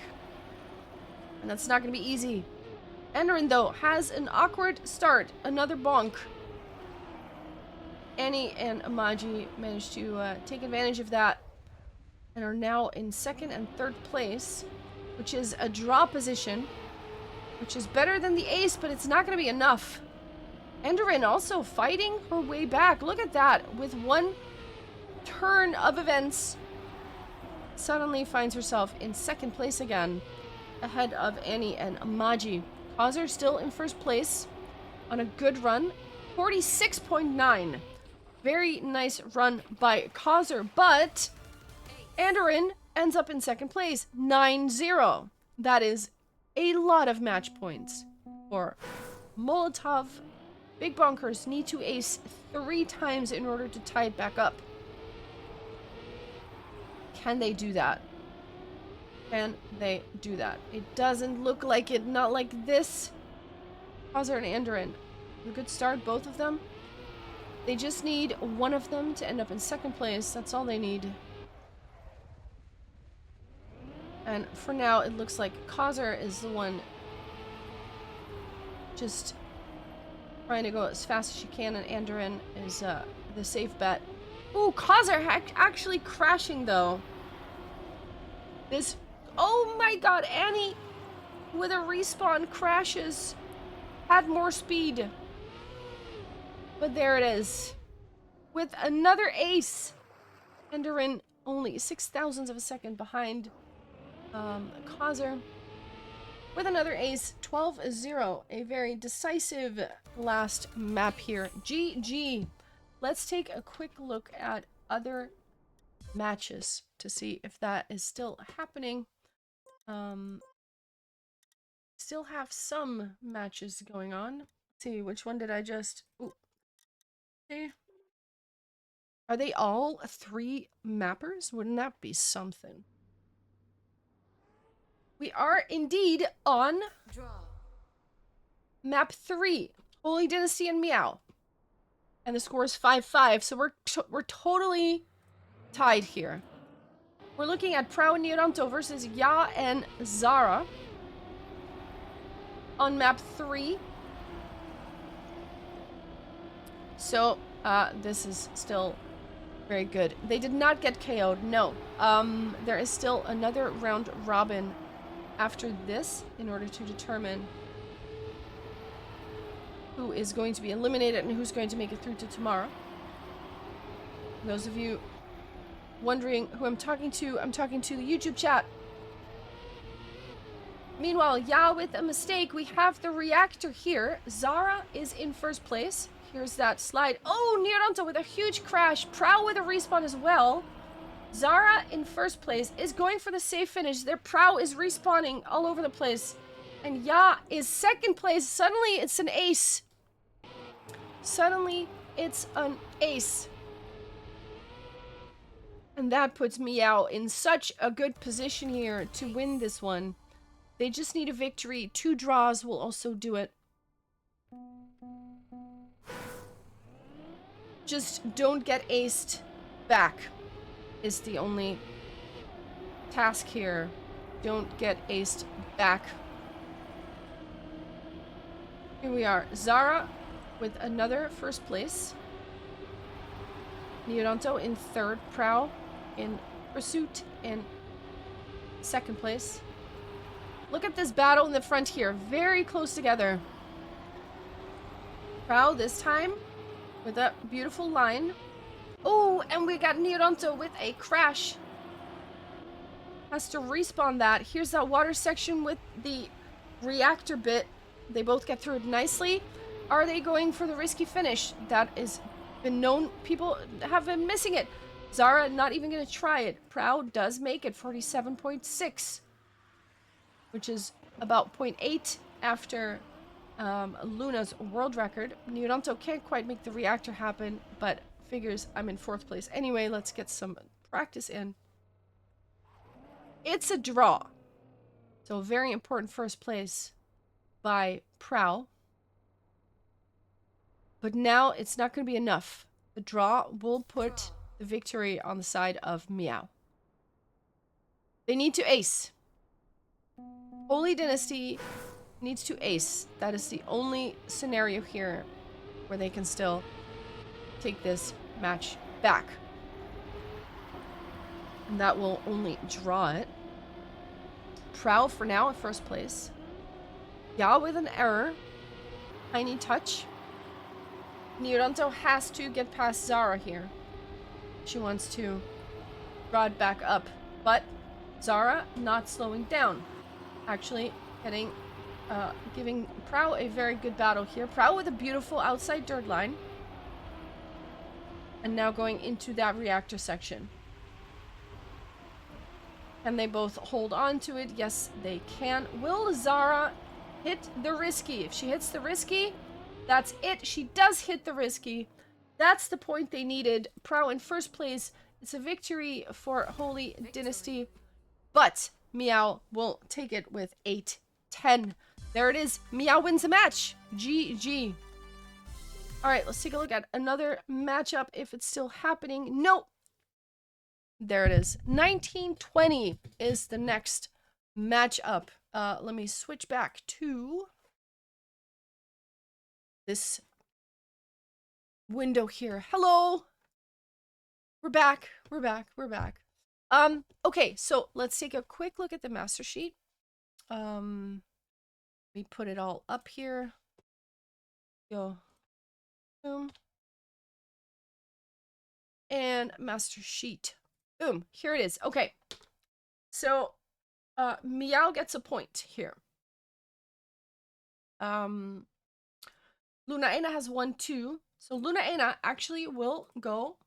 And that's not going to be easy. Enderin, though, has an awkward start. Another bonk. Annie and Magi managed to take advantage of that and are now in second and third place, which is a draw position, which is better than the ace, but it's not going to be enough. Enderin also fighting her way back. Look at that. With one turn of events, suddenly finds herself in second place again, ahead of Annie and Amaji. Kazer still in first place on a good run, 46.9. Very nice run by Kazer, but Andorin ends up in second place, 9-0. That is a lot of match points for Molotov. Big Bonkers need to ace 3 times in order to tie it back up. Can they do that? Can they do that? It doesn't look like it. Not like this. Kazer and Andorin. A good start, both of them. They just need one of them to end up in second place. That's all they need. And for now, it looks like Kazer is the one just trying to go as fast as she can, and Andorin is the safe bet. Ooh, Kazer actually crashing, though. This... Oh my god, Annie with a respawn crashes. Had more speed. But there it is. With another ace. Andorin only 0.06 of a second behind Kazer. With another ace, 12-0. A very decisive last map here. GG. Let's take a quick look at other matches to see if that is still happening. Still have some matches going on. Let's see, which one did I just... Ooh. See? Are they all 3 mappers? Wouldn't that be something? We are indeed on map 3, Holy Dynasty and Meow. And the score is 5-5, so we're totally tied here. We're looking at Prow and Nioranto versus Ya and Zara on map 3. So, this is still very good. They did not get KO'd, no. There is still another round robin after this in order to determine who is going to be eliminated and who's going to make it through to tomorrow. Those of you wondering who I'm talking to the YouTube chat. Meanwhile, Ya with a mistake. We have the reactor here. Zara is in first place. Here's that slide. Oh, Nioranto with a huge crash. Prow with a respawn as well. Zara in first place is going for the safe finish. Their Prow is respawning all over the place. And Ya is second place. Suddenly it's an ace. Suddenly it's an ace. And that puts Meow in such a good position here to win this one. They just need a victory. 2 draws will also do it. Just don't get aced back is the only task here. Don't get aced back. Here we are. Zara with another first place. Nioranto in third. Prow in pursuit in second place. Look at this battle in the front here. Very close together. Prow this time with a beautiful line. Oh, and we got Nioranto with a crash. Has to respawn that. Here's that water section with the reactor bit. They both get through it nicely. Are they going for the risky finish? That is been known. People have been missing it. Zara not even going to try it. Prow does make it, 47.6. Which is about 0.8 after Luna's world record. Nioranto can't quite make the reactor happen, but figures I'm in fourth place. Anyway, let's get some practice in. It's a draw. So a very important first place by Prow. But now it's not going to be enough. The draw will put the victory on the side of Meow. They need to ace. Holy Dynasty needs to ace. That is the only scenario here where they can still take this match back. And that will only draw it. Prow for now at first place. Ya with an error. Tiny touch. Nioranto has to get past Zara here. She wants to draw it back up But Zara not slowing down. Actually giving Prow a very good battle here. Prow with a beautiful outside dirt line. And now going into that reactor section. Can they both hold on to it? Yes, they can. Will Zara hit the risky? If she hits the risky, that's it. She does hit the risky. That's the point they needed. Prow in first place. It's a victory for Holy Dynasty. But Meow will take it with 8-10. There it is. Meow wins the match. GG. All right, let's take a look at another matchup if it's still happening. Nope. There it is. 1920 is the next matchup. Let me switch back to this window here. Hello. We're back. We're back. We're back. Okay, so let's take a quick look at the master sheet. We put it all up here. Go. Boom. And master sheet. Boom. Here it is. Okay. So, Meow gets a point here. Lunaena has 1-2. So Lunaena actually will go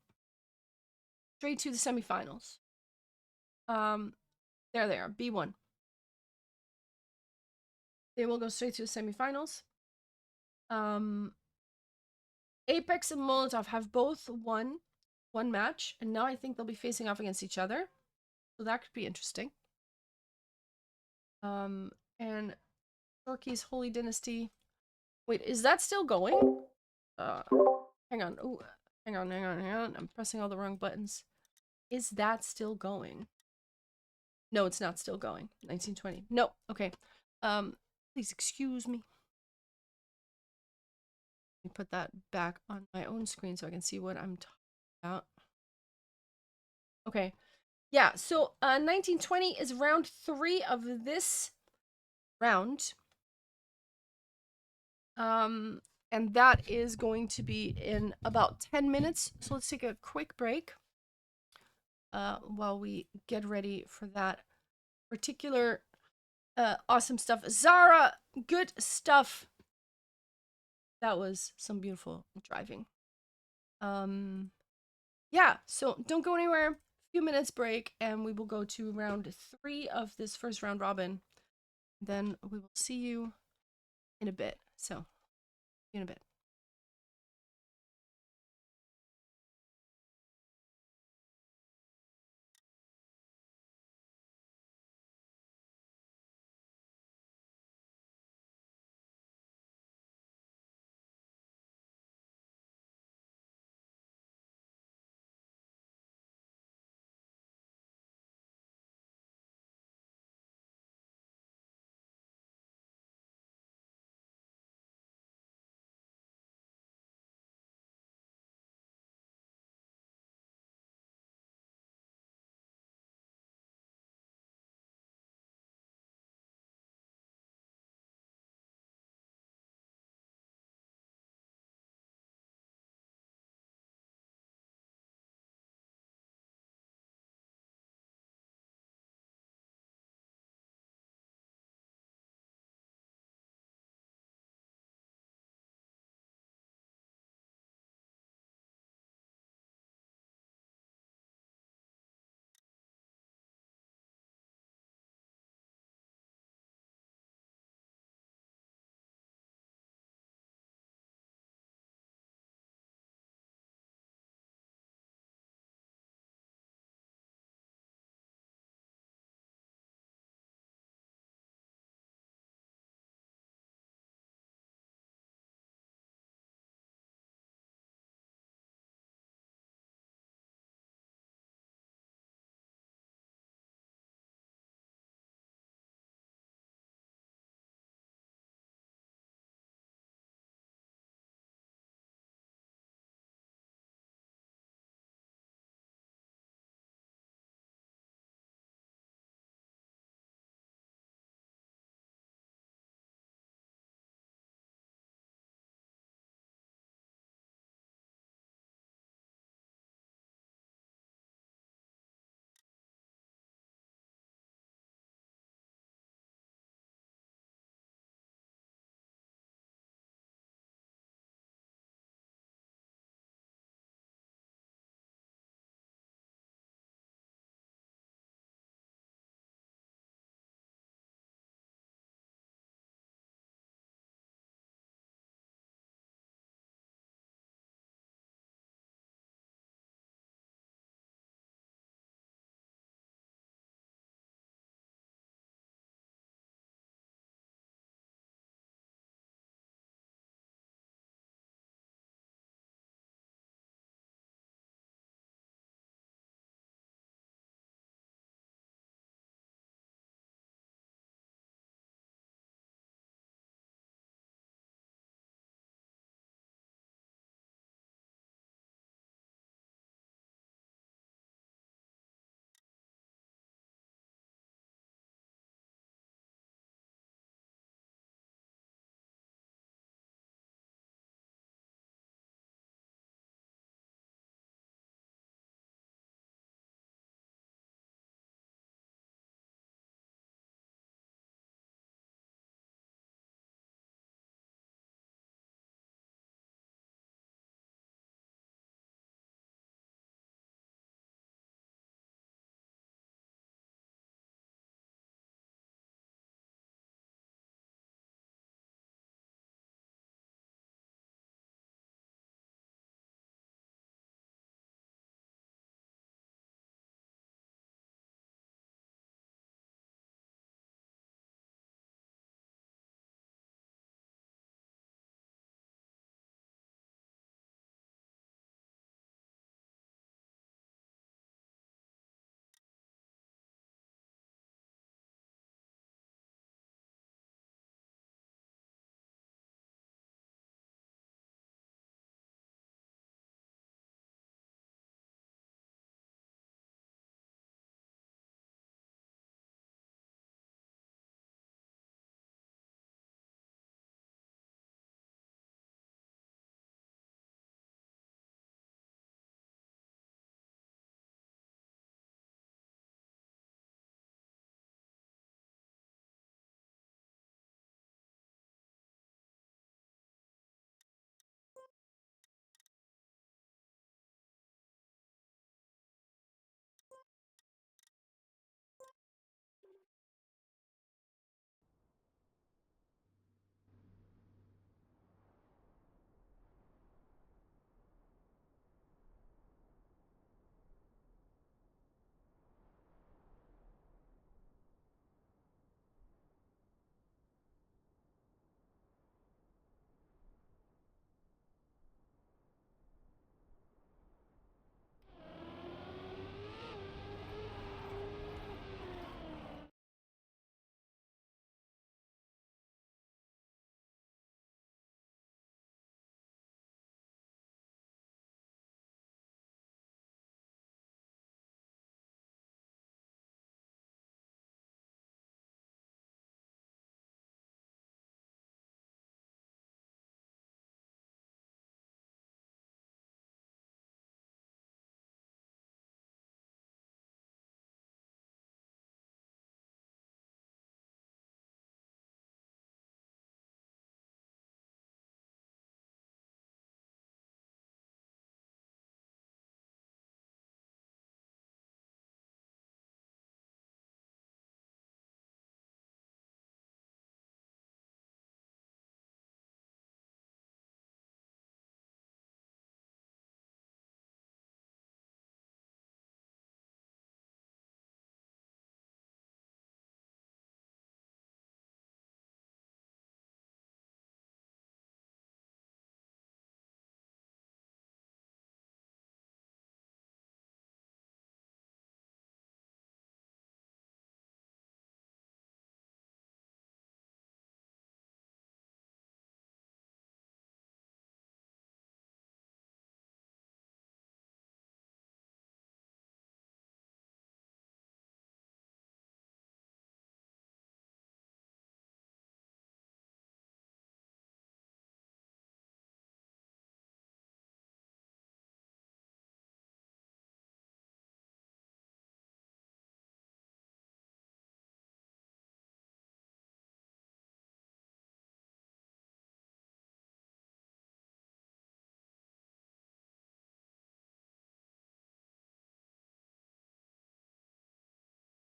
straight to the semifinals. There they are. B1. They will go straight to the semifinals. Apex and Molotov have both won one match, and now I think they'll be facing off against each other. So that could be interesting. And Shorky's Holy Dynasty. Wait, is that still going? Hang on. Ooh, hang on. I'm pressing all the wrong buttons. Is that still going? No, it's not still going. 1920. No. Okay. Please excuse me. Let me put that back on my own screen so I can see what I'm talking about. Okay. Yeah, so 1920 is round 3 of this round. And that is going to be in about 10 minutes. So let's take a quick break while we get ready for that particular awesome stuff. Zara, good stuff. That was some beautiful driving. Yeah, so don't go anywhere. Few minutes break, and we will go to round 3 of this first round robin. Then we will see you in a bit. So, in a bit.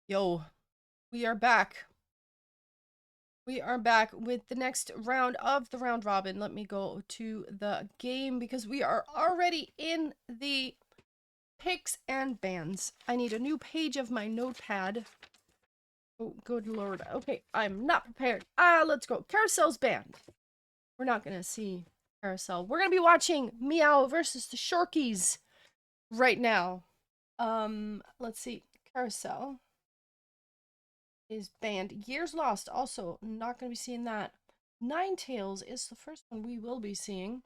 Yo, we are back. We are back with the next round of the round robin. Let me go to the game because we are already in the picks and bans. I need a new page of my notepad. Oh, good lord. Okay, I'm not prepared. Let's go. Carousel's banned. We're not gonna see Carousel. We're gonna be watching Meow versus the Shorkies right now. Let's see. Carousel is banned. Years Lost, also not going to be seeing that. Ninetales is the first one we will be seeing.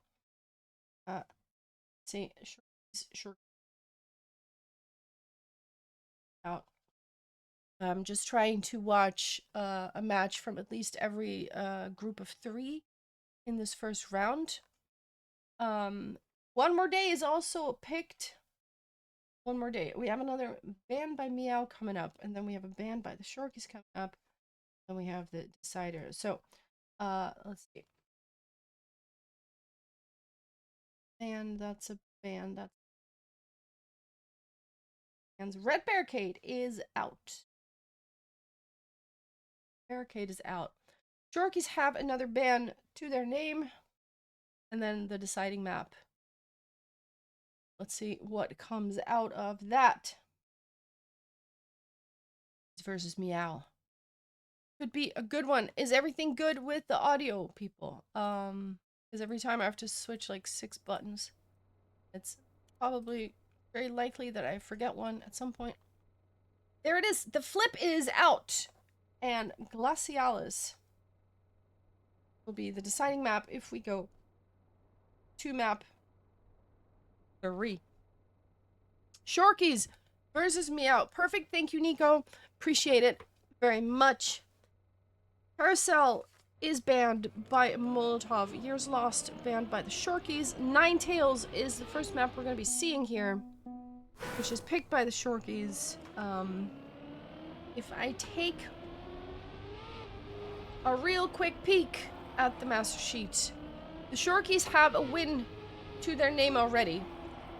See, sure out. I'm just trying to watch a match from at least every group of 3 in this first round. One More Day is also picked. One More Day. We have another ban by Meow coming up, and then we have a ban by the Shorkies coming up, and we have the decider. So, let's see. And that's a ban. That's and Red Barricade is out. Barricade is out. Shorkies have another ban to their name, and then the deciding map. Let's see what comes out of that. Versus Meow. Could be a good one. Is everything good with the audio, people? Because every time I have to switch like 6 buttons. It's probably very likely that I forget one at some point. There it is. The flip is out. And Glacialis will be the deciding map if we go to map 3. Shorkies versus Meow. Perfect. Thank you, Nico. Appreciate it very much. Carousel is banned by Molotov. Years Lost banned by the Shorkies. Ninetales is the first map we're going to be seeing here, which is picked by the Shorkies. If I take a real quick peek at the master sheet, the Shorkies have a win to their name already.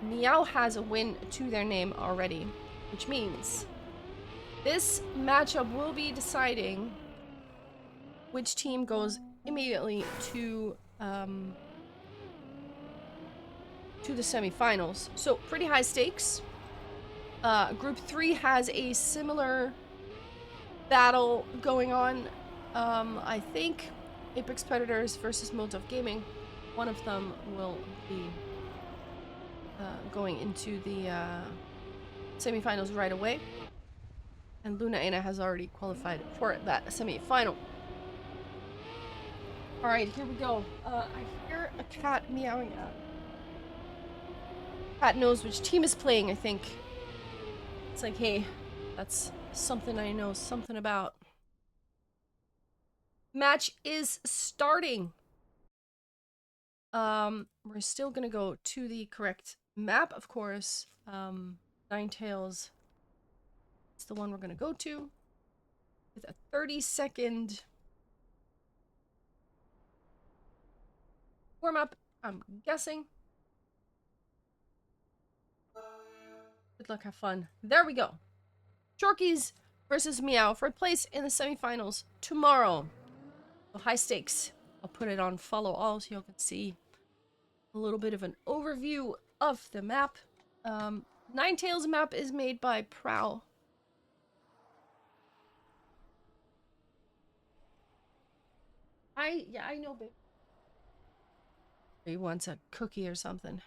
Meow has a win to their name already, which means this matchup will be deciding which team goes immediately to the semifinals. So pretty high stakes. Group 3 has a similar battle going on. I think Apex Predators versus Molotov Gaming. One of them will be going into the semifinals right away. And Luna Ana has already qualified for that semifinal. Alright, here we go. I hear a cat meowing out. Cat knows which team is playing, I think. It's like, hey, that's something I know something about. Match is starting. We're still gonna go to the correct map, of course. Ninetales is the one we're gonna go to with a 30-second warm-up, I'm guessing. Good luck, have fun. There we go. Shorkies versus Meow for a place in the semifinals tomorrow. So high stakes. I'll put it on follow all so you can see a little bit of an overview of the map. Ninetales map is made by Prowl. I know, babe. He wants a cookie or something.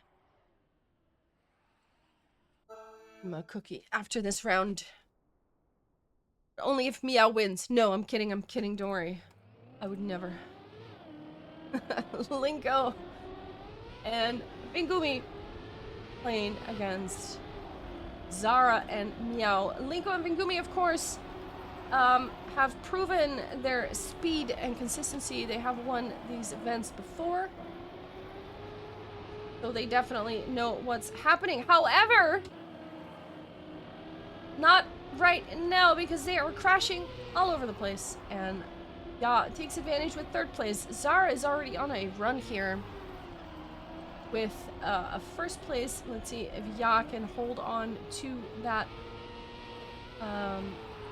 Give him a cookie after this round. Only if Meow wins. No, I'm kidding, don't worry. I would never. Linko and Bingumi playing against Zara and Meow. Linko and Bingumi, of course, have proven their speed and consistency. They have won these events before, so they definitely know what's happening. However, not right now because they are crashing all over the place, and Ya takes advantage with 3rd place. Zara is already on a run here with a 1st place. Let's see if Ya can hold on to that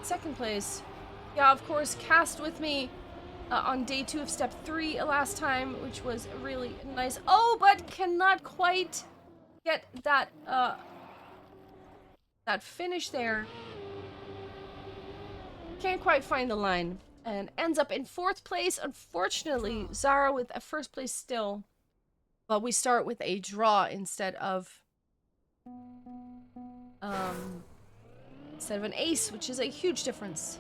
second place. Yeah, of course, cast with me on day 2 of step 3 last time, which was really nice. Oh, but cannot quite get that that finish there. Can't quite find the line and ends up in 4th place. Unfortunately, Zara with a 1st place still, but we start with a draw instead of an ace, which is a huge difference.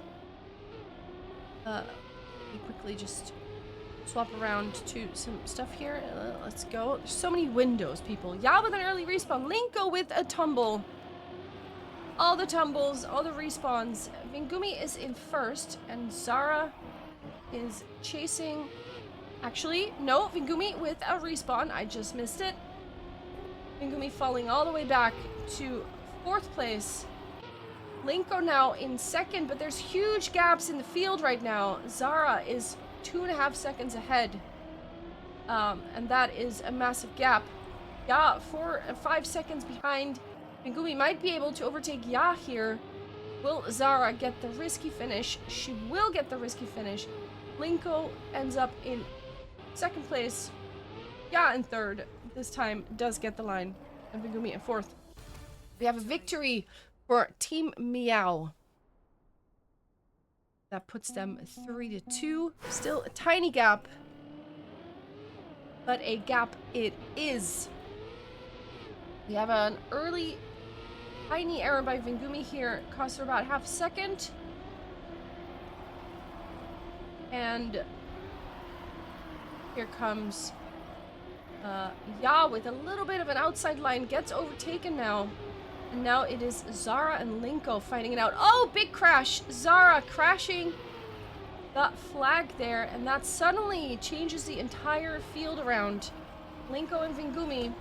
We quickly just swap around to some stuff here. Let's go. There's so many windows, people. Yeah, with an early respawn. Linko with a tumble. All the tumbles, all the respawns. Vingumi is in 1st, and Zara is chasing. Actually, no, Vingumi with a respawn. I just missed it. Vingumi falling all the way back to 4th place. Linko now in 2nd, but there's huge gaps in the field right now. Zara is 2.5 seconds ahead. And that is a massive gap. Ya, 4 or 5 seconds behind. Vingumi might be able to overtake Ya here. Will Zara get the risky finish? She will get the risky finish. Linko ends up in 2nd place. Ya in 3rd. This time does get the line. And Vingumi in 4th. We have a victory for Team Meow. That puts them 3-2. Still a tiny gap. But a gap it is. We have an early tiny error by Vingumi here. Costs her about half a second. And here comes Ya with a little bit of an outside line. Gets overtaken now. And now it is Zara and Linko fighting it out. Oh, big crash. Zara crashing that flag there. And that suddenly changes the entire field around. Linko and Vingumi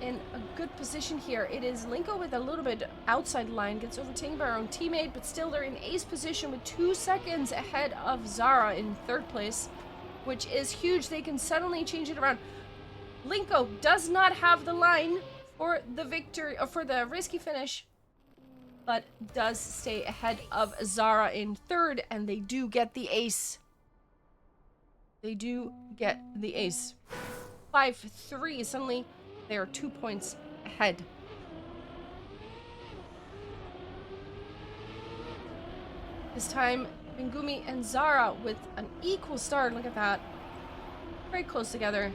in a good position here. It is Linko with a little bit outside line. Gets overtaken by her own teammate. But still they're in ace position with 2 seconds ahead of Zara in 3rd place. Which is huge. They can suddenly change it around. Linko does not have the line for the victory, or for the risky finish, but does stay ahead of Zara in 3rd, and they do get the ace. They do get the ace. 5-3, suddenly they are 2 points ahead. This time, Vingumi and Zara with an equal start. Look at that. Very close together.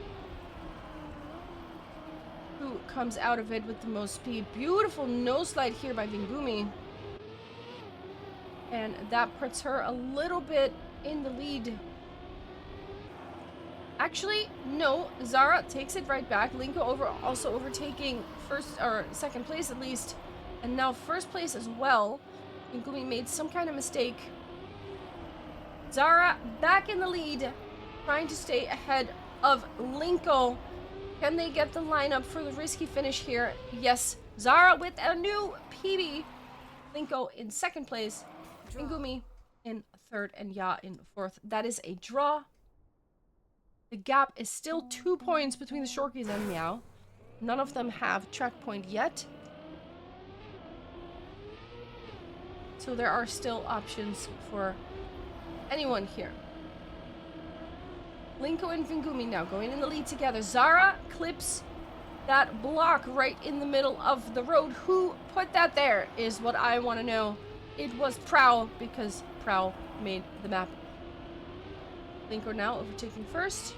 Who comes out of it with the most speed? Beautiful nose slide here by Vingumi. And that puts her a little bit in the lead. Actually, no. Zara takes it right back. Linko also overtaking 1st or 2nd place at least. And now 1st place as well. Vingumi made some kind of mistake. Zara back in the lead. Trying to stay ahead of Linko. Can they get the lineup for the risky finish here? Yes. Zara with a new PB. Linko in 2nd place. Vingumi in 3rd and Ya in 4th. That is a draw. The gap is still 2 points between the Shorkies and Meow. None of them have track point yet. So there are still options for anyone here. Linko and Vingumi now going in the lead together. Zara clips that block right in the middle of the road. Who put that there is what I want to know. It was Prow, because Prow made the map. Linko now overtaking 1st.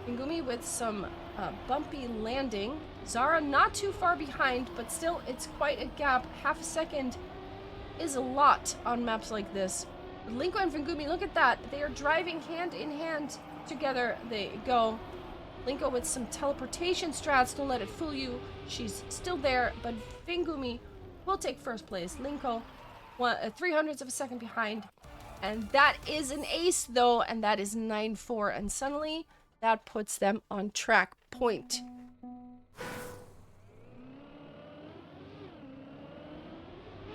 Vingumi with some bumpy landing. Zara not too far behind, but still it's quite a gap. Half a second is a lot on maps like this. Linko and Vingumi, look at that. They are driving hand in hand together. They go. Linko with some teleportation strats. Don't let it fool you. She's still there, but Vingumi will take 1st place. Linko, 300ths of a second behind. And that is an ace, though, and that is 9-4. And suddenly, that puts them on track point.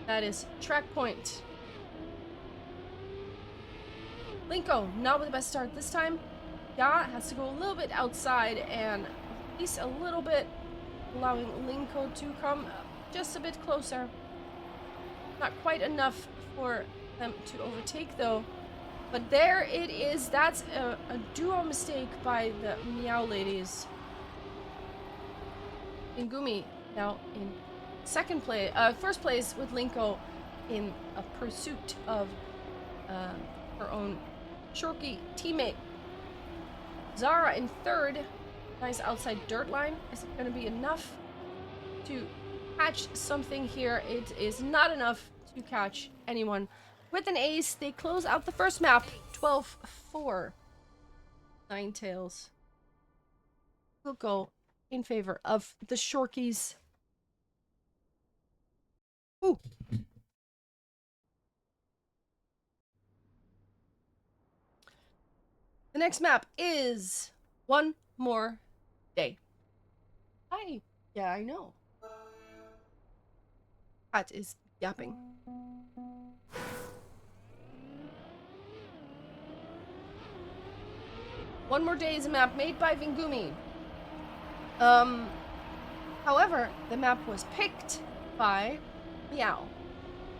That is track point. Linko, not with the best start this time. Ya has to go a little bit outside and at least a little bit, allowing Linko to come just a bit closer. Not quite enough for them to overtake, though. But there it is. That's a duo mistake by the Meow ladies. Ingumi now in first place with Linko in a pursuit of her own Shorky teammate. Zara in third. Nice outside dirt line. Is it going to be enough to catch something here? It is not enough to catch anyone. With an ace, they close out the first map. 12-4. Ninetales will go in favor of the Shorkies. Ooh. The next map is One More Day. Hi. Yeah, I know. Cat is yapping. One More Day is a map made by Vingumi. However, the map was picked by Meow.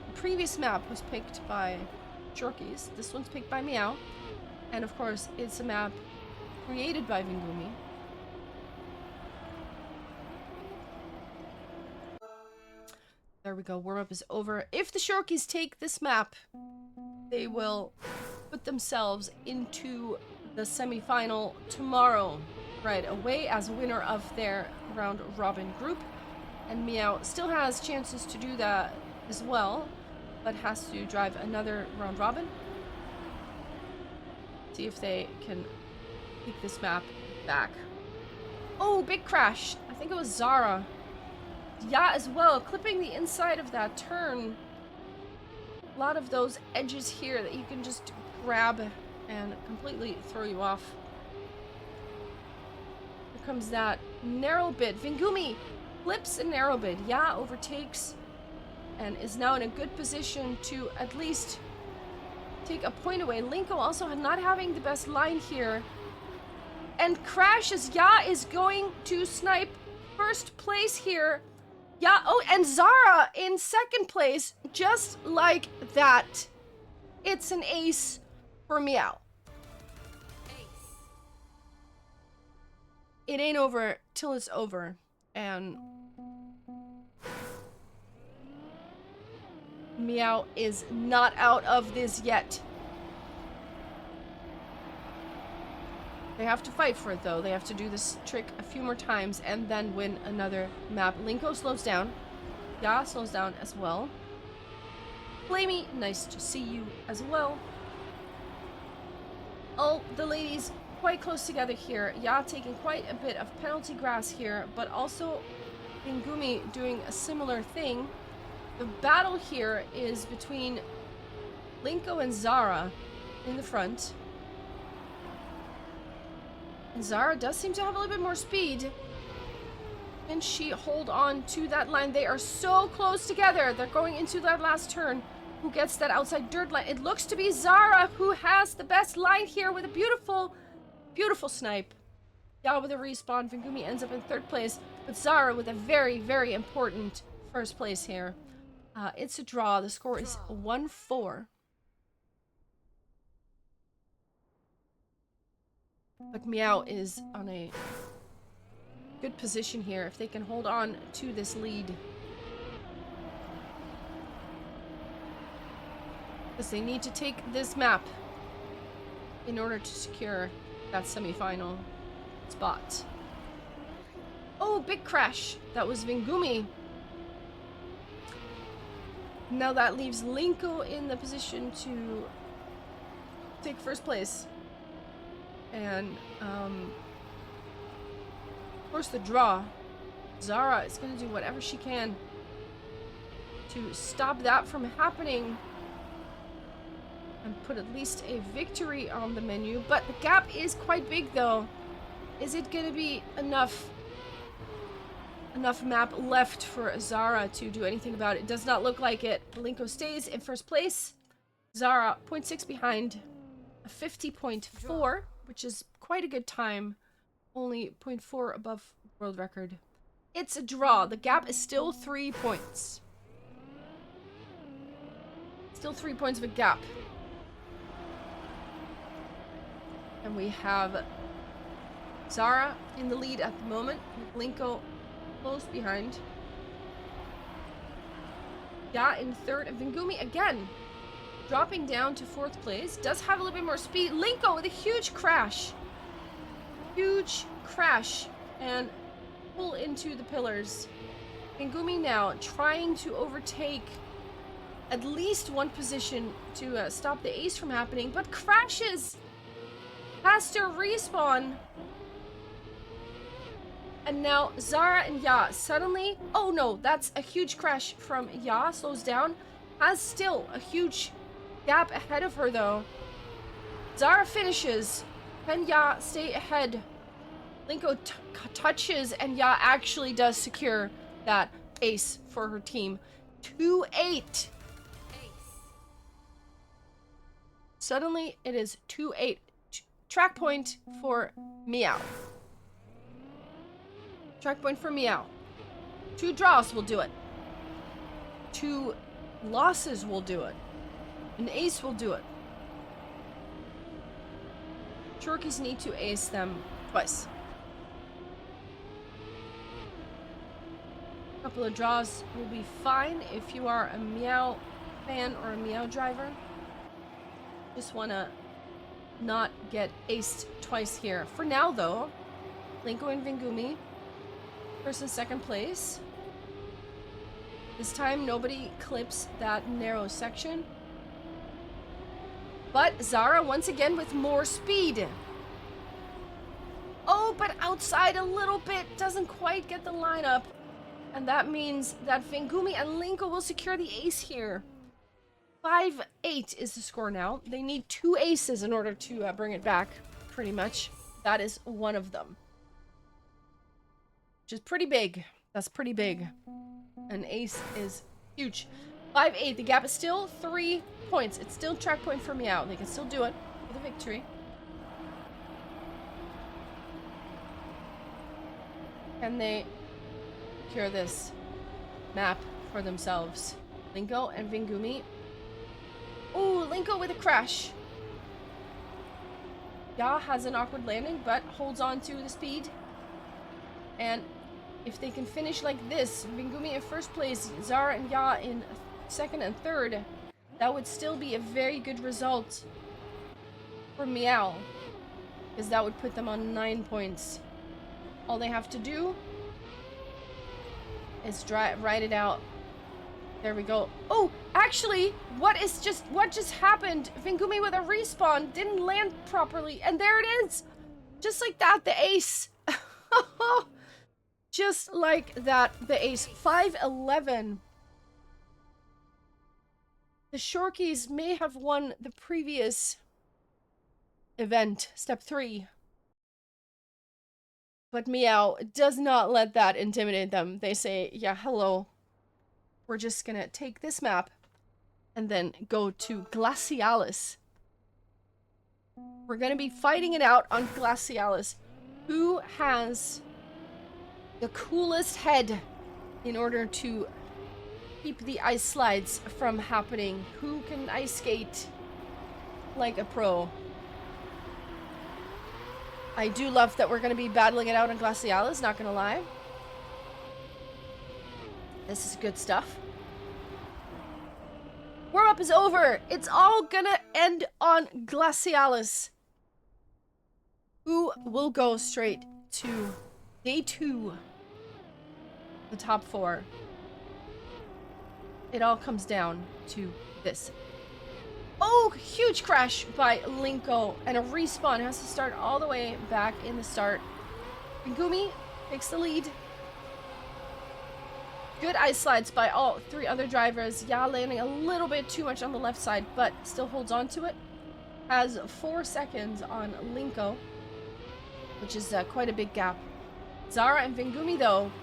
The previous map was picked by Shorkies. This one's picked by Meow. And of course, it's a map created by Vingumi. There we go. Warm-up is over. If the Shorkies take this map, they will put themselves into the semi-final tomorrow, right away, as winner of their round-robin group. And Meow still has chances to do that as well, but has to drive another round-robin. See if they can take this map back. Oh, big crash. I think it was Zara. Yeah, as well, clipping the inside of that turn. A lot of those edges here that you can just grab and completely throw you off. Here comes that narrow bit. Vingumi flips a narrow bit. Yeah, overtakes and is now in a good position to at least take a point away. Linko also not having the best line here. And crashes. Ya is going to snipe first place here. Yeah, oh, and Zara in second place, just like that. It's an ace for Meow. Ace. It ain't over till it's over. And Meow is not out of this yet. They have to fight for it, though. They have to do this trick a few more times and then win another map. Linko slows down. Ya slows down as well. Flamey, nice to see you as well. Oh, the ladies quite close together here. Ya taking quite a bit of penalty grass here, but also Vingumi doing a similar thing. The battle here is between Linko and Zara in the front. And Zara does seem to have a little bit more speed. Can she hold on to that line? They are so close together. They're going into that last turn. Who gets that outside dirt line? It looks to be Zara who has the best line here with a beautiful, beautiful snipe. Yeah, with a respawn. Vingumi ends up in third place. But Zara with a very, very important first place here. It's a draw. The score is 1-4. But Meow is on a good position here if they can hold on to this lead. Because they need to take this map in order to secure that semi-final spot. Oh, big crash. That was Vingumi. Now that leaves Linko in the position to take first place. And, of course, the draw. Zara is going to do whatever she can to stop that from happening and put at least a victory on the menu. But the gap is quite big, though. Is it going to be enough map left for Zara to do anything about it? Does not look like it. Linko stays in first place. Zara 0.6 behind, a 50.4. Which is quite a good time. Only 0.4 above world record. It's a draw. The gap is still 3 points. Still 3 points of a gap. And we have Zara in the lead at the moment, with Linko close behind. Yeah, in third, and Vingumi again dropping down to 4th place. Does have a little bit more speed. Linko with a huge crash. Huge crash and pull into the pillars. Vingumi now trying to overtake at least one position to stop the ace from happening, but crashes. Has to respawn. And now Zara and Ya suddenly... Oh no, that's a huge crash from Ya. Slows down. Has still a huge gap ahead of her though. Zara finishes. Can Ya stay ahead? Linko touches and Ya actually does secure that ace for her team. 2-8. Suddenly it is 2-8. Track point for Meow. Track point for Meow. 2 draws will do it. 2 losses will do it. An ace will do it. Shorkies need to ace them twice. A couple of draws will be fine if you are a Meow fan or a Meow driver. Just wanna not get aced twice here. For now though, Linko and Vingumi, first and second place. This time nobody clips that narrow section. But Zara once again with more speed. Oh, but outside a little bit, doesn't quite get the lineup. And that means that Vingumi and Linko will secure the ace here. 5-8 is the score now. They need 2 aces in order to bring it back, pretty much. That is one of them. Which is pretty big. That's pretty big. An ace is huge. 5-8. The gap is still 3 points. It's still track point for Meow. They can still do it with a victory. Can they secure this map for themselves? Linko and Vingumi. Ooh, Linko with a crash. Ya has an awkward landing, but holds on to the speed. And if they can finish like this, Vingumi in first place, Zara and Ya in second and third, that would still be a very good result for Meow. Because that would put them on 9 points. All they have to do is ride it out. There we go. Oh, actually, what just happened? Vingumi with a respawn didn't land properly, and there it is. Just like that, the ace. Just like that, the ace. 5-11. The Shorkies may have won the previous event, step 3. But Meow does not let that intimidate them. They say, yeah, hello. We're just gonna take this map and then go to Glacialis. We're gonna be fighting it out on Glacialis. Who has the coolest head in order to keep the ice slides from happening? Who can ice skate like a pro? I do love that we're gonna be battling it out on Glacialis, not gonna lie. This is good stuff. Warm-up is over. It's all gonna end on Glacialis. Who will go straight to day 2? The top 4. It all comes down to this. Oh, huge crash by Linko. And a respawn. Has to start all the way back in the start. Vingumi takes the lead. Good ice slides by all 3 other drivers. Ya landing a little bit too much on the left side, but still holds on to it. Has 4 seconds on Linko, which is quite a big gap. Zara and Vingumi, though,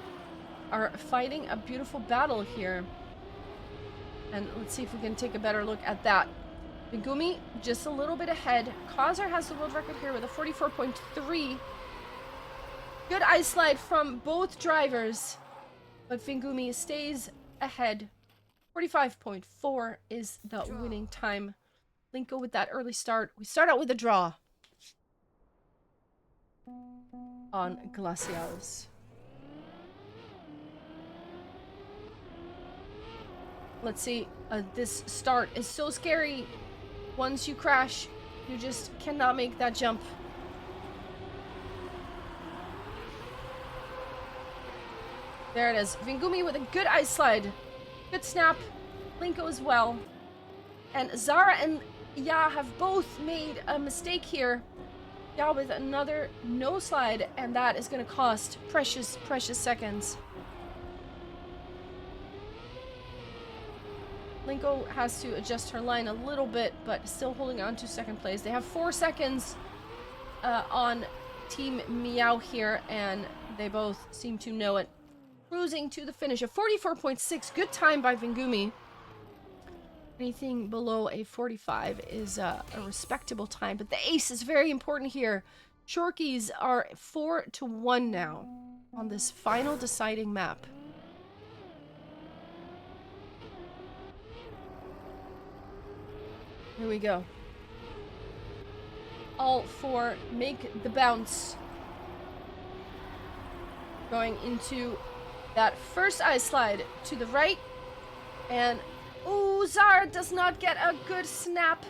are fighting a beautiful battle here. And let's see if we can take a better look at that. Vingumi just a little bit ahead. Kazar has the world record here with a 44.3. Good ice slide from both drivers. But Vingumi stays ahead 45.4 is the winning time. Linko with that early start. We start out with a draw on Glacialis. Let's see. This start is so scary. Once you crash, you just cannot make that jump. There it is. Vingumi with a good ice slide. Good snap. Linko as well. And Zara and Ya have both made a mistake here. Ya with another no slide, and that is going to cost precious, precious seconds. Linko has to adjust her line a little bit, but still holding on to second place. They have 4 seconds on Team Meow here, and they both seem to know it. Cruising to the finish. A 44.6. Good time by Vingumi. Anything below a 45 is a respectable time, but the ace is very important here. Shorkies are 4-1 now on this final deciding map. Here we go. All 4 make the bounce. Going into that first ice slide to the right. And, ooh, Zara does not get a good snap.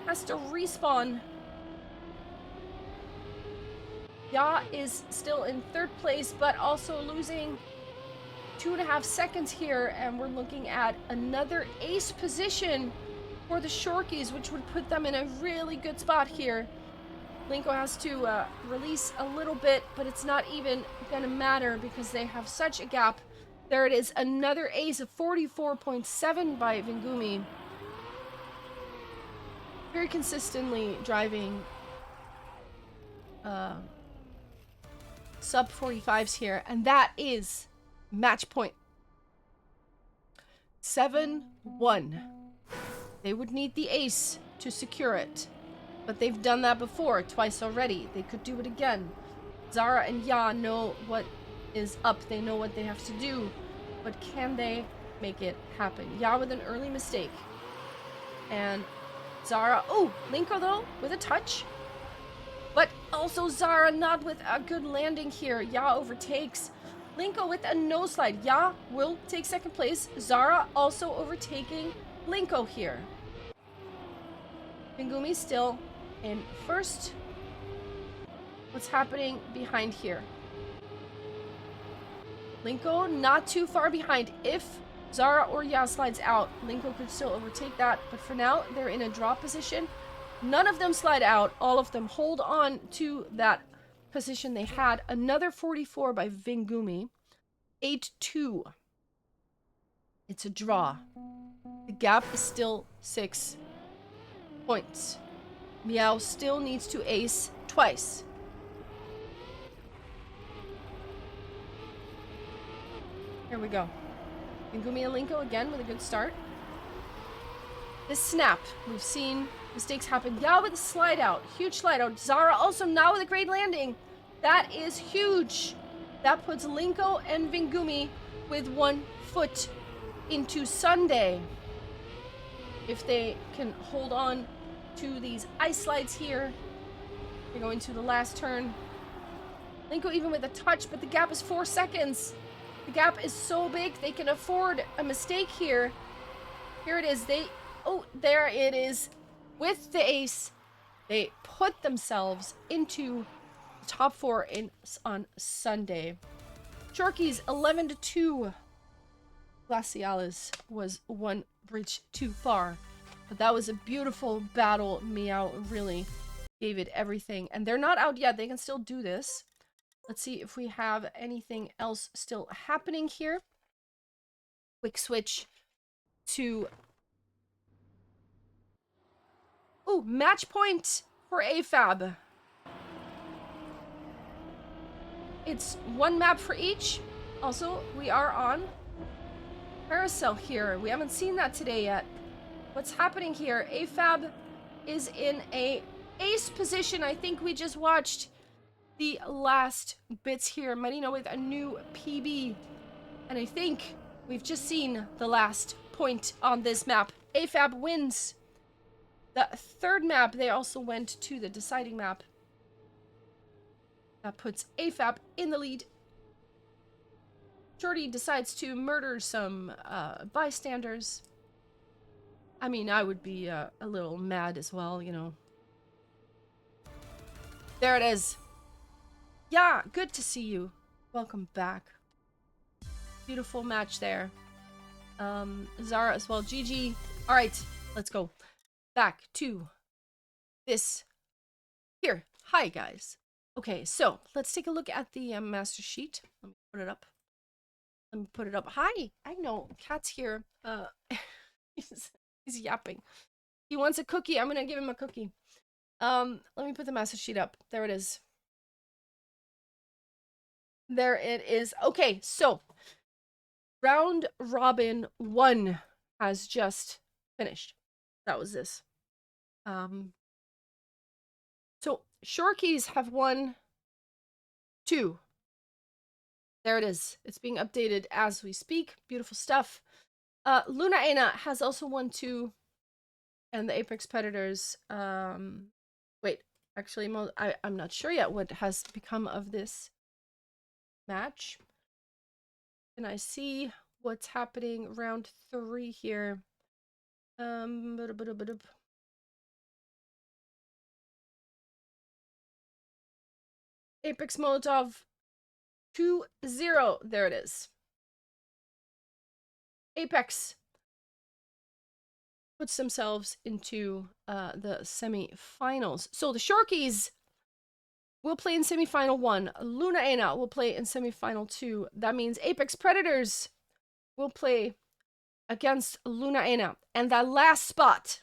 Has to respawn. Ya is still in 3rd place, but also losing 2.5 seconds here. And we're looking at another ace position for the Shorkies, which would put them in a really good spot here. Linko has to release a little bit, but it's not even gonna matter because they have such a gap. There it is, another ace of 44.7 by Vingumi. Very consistently driving sub 45s here, and that is match point. 7-1. They would need the ace to secure it. But they've done that before, twice already. They could do it again. Zara and Ya know what is up. They know what they have to do. But can they make it happen? Ya with an early mistake. And Zara... Oh, Linko, though, with a touch. But also Zara not with a good landing here. Ya overtakes. Linko with a no slide. Ya will take 2nd place. Zara also overtaking Linko here. Vingumi still in 1st. What's happening behind here? Linko not too far behind. If Zara or Ya slides out, Linko could still overtake that. But for now, they're in a draw position. None of them slide out. All of them hold on to that position they had. Another 44 by Vingumi. 8-2. It's a draw. The gap is still 6 points. Meow still needs to ace twice. Here we go. Vingumi and Linko again with a good start. This snap. We've seen mistakes happen. Ya with a slide out. Huge slide out. Zara also now with a great landing. That is huge. That puts Linko and Vingumi with 1 foot into Sunday. If they can hold on to these ice slides here. We're going to the last turn. Linko even with a touch, but the gap is 4 seconds. The gap is so big, they can afford a mistake here. Here it is. Oh, there it is. With the ace, they put themselves into the top 4 on Sunday. Shorkies 11-2. Glacialis was 1 bridge too far. But that was a beautiful battle. Meow really gave it everything. And they're not out yet. They can still do this. Let's see if we have anything else still happening here. Quick switch to... Oh, match point for AFAB. It's 1 map for each. Also, we are on Carousel here. We haven't seen that today yet. What's happening here? AFAB is in a ace position. I think we just watched the last bits here. Marino with a new PB. And I think We've just seen the last point on this map. AFAB wins. The third map, they also went to the deciding map. That puts AFAB in the lead. Shorty decides to murder some bystanders. I mean, I would be a little mad as well, you know. There it is. Yeah, good to see you. Welcome back. Beautiful match there. Zara as well. GG. All right, let's go back to this. Here. Hi, guys. Okay, so let's take a look at the master sheet. Let me put it up. Let me put it up. Hi. I know. Cat's here. He's yapping. He wants a cookie. I'm gonna give him a cookie. Let me put the master sheet up. There it is. There it is. Okay, so round robin 1 has just finished. That was this. So Shorkies have won 2. There it is. It's being updated as we speak. Beautiful stuff. Luna Aina has also won 2. And the Apex Predators, wait, actually, I'm not sure yet what has become of this match. Can I see what's happening round 3 here? Apex Molotov 2-0. There it is. Apex puts themselves into the semi-finals. So the Shorkies will play in semi-final 1. Luna Aina will play in semi-final 2. That means Apex Predators will play against Luna Aina. And that last spot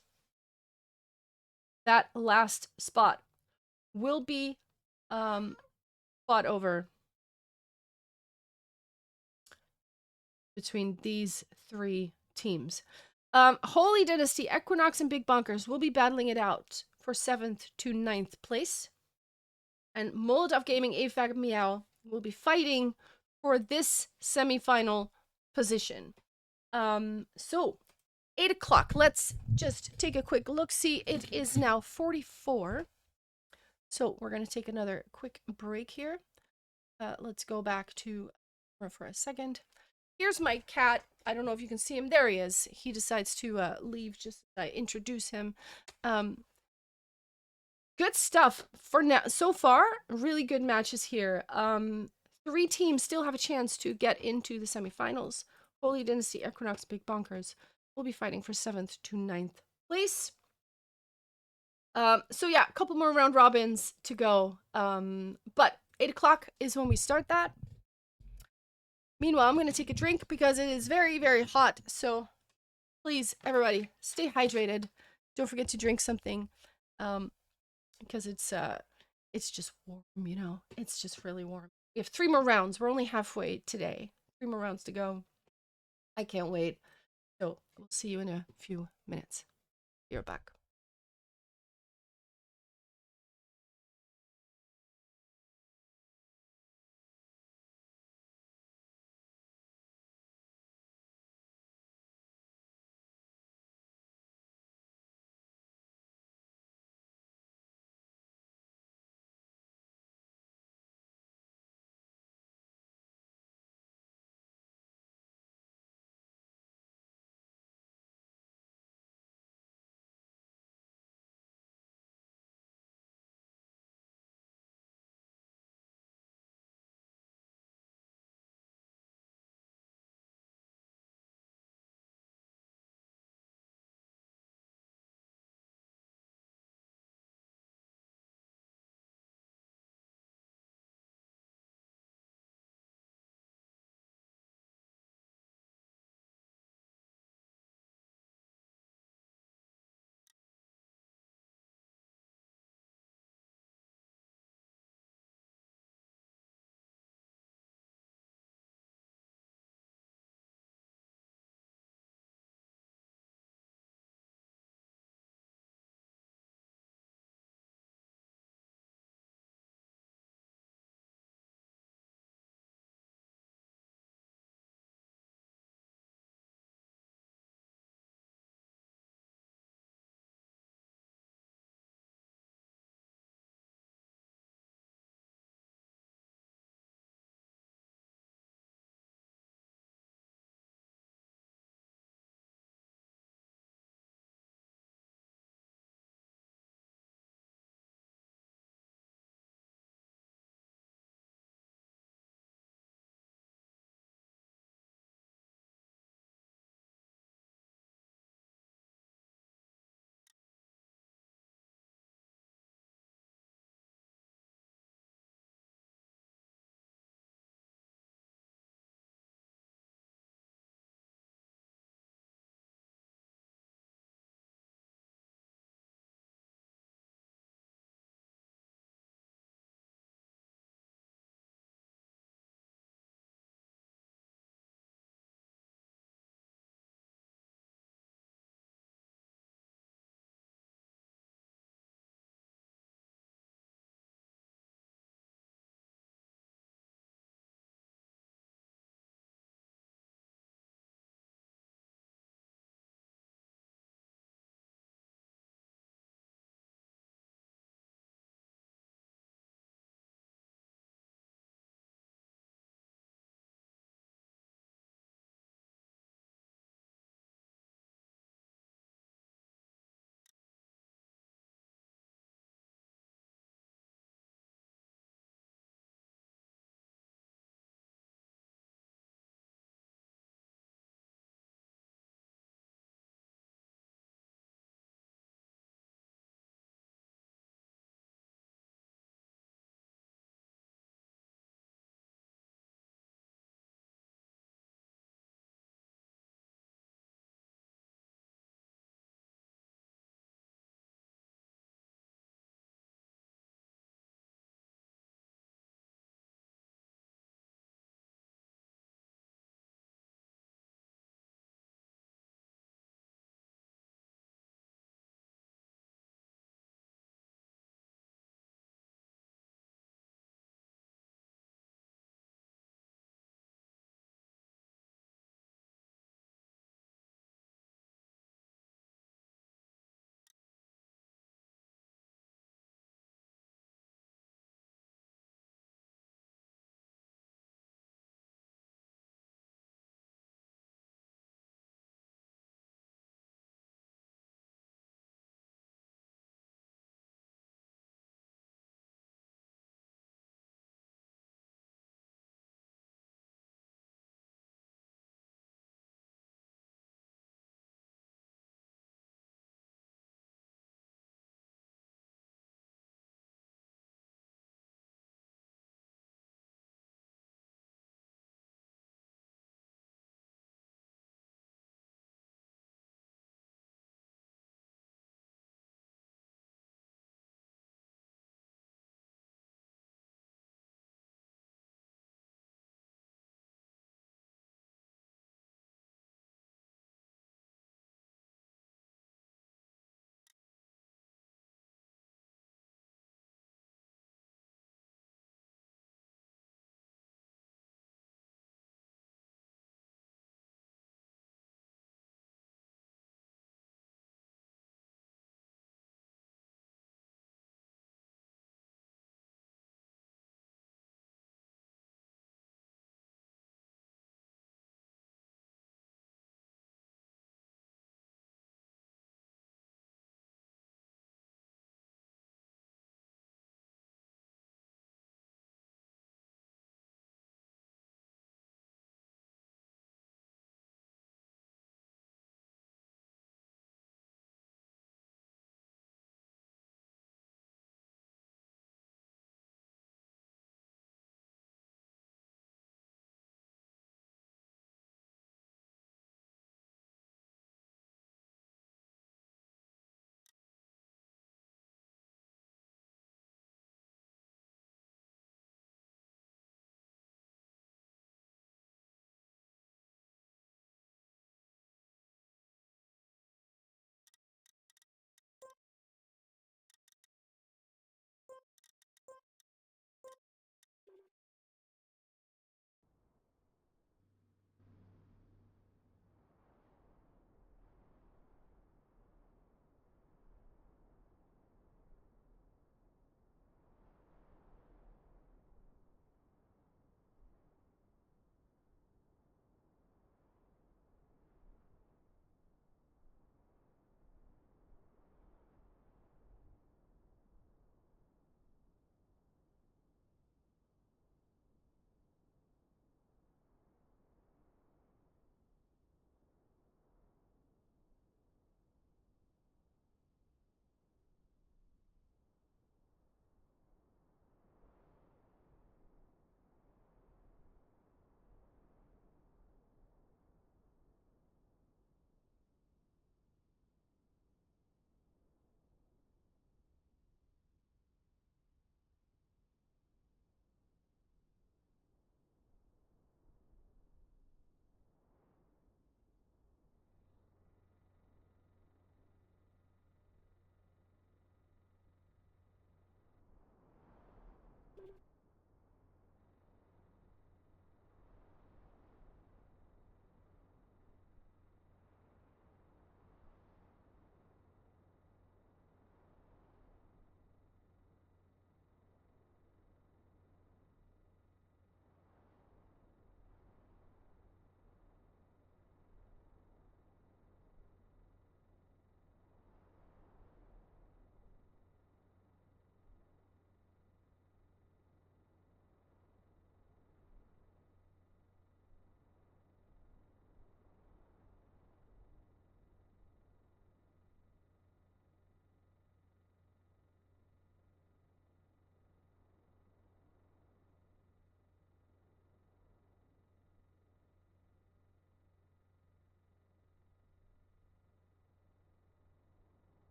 will be fought over between these 3 teams. Holy Dynasty, Equinox, and Big Bunkers will be battling it out for 7th to 9th place. And Molotov Gaming, AFAG, Meow will be fighting for this semi-final position. So 8 o'clock. Let's just take a quick look. See, it is now 44. So we're going to take another quick break here. Let's go back to for a second. Here's my cat. I don't know if you can see him. There he is. He decides to leave just as I introduce him. Good stuff for now. So far, really good matches here. 3 teams still have a chance to get into the semifinals. Holy Dynasty, Equinox, Big Bonkers will be fighting for 7th to 9th place. So yeah, a couple more round robins to go. But 8 o'clock is when we start that. Meanwhile, I'm going to take a drink because it is very, very hot. So please, everybody, stay hydrated. Don't forget to drink something. Because it's just warm, you know? It's just really warm. We have 3 more rounds. We're only halfway today. 3 more rounds to go. I can't wait. So we'll see you in a few minutes. You're back.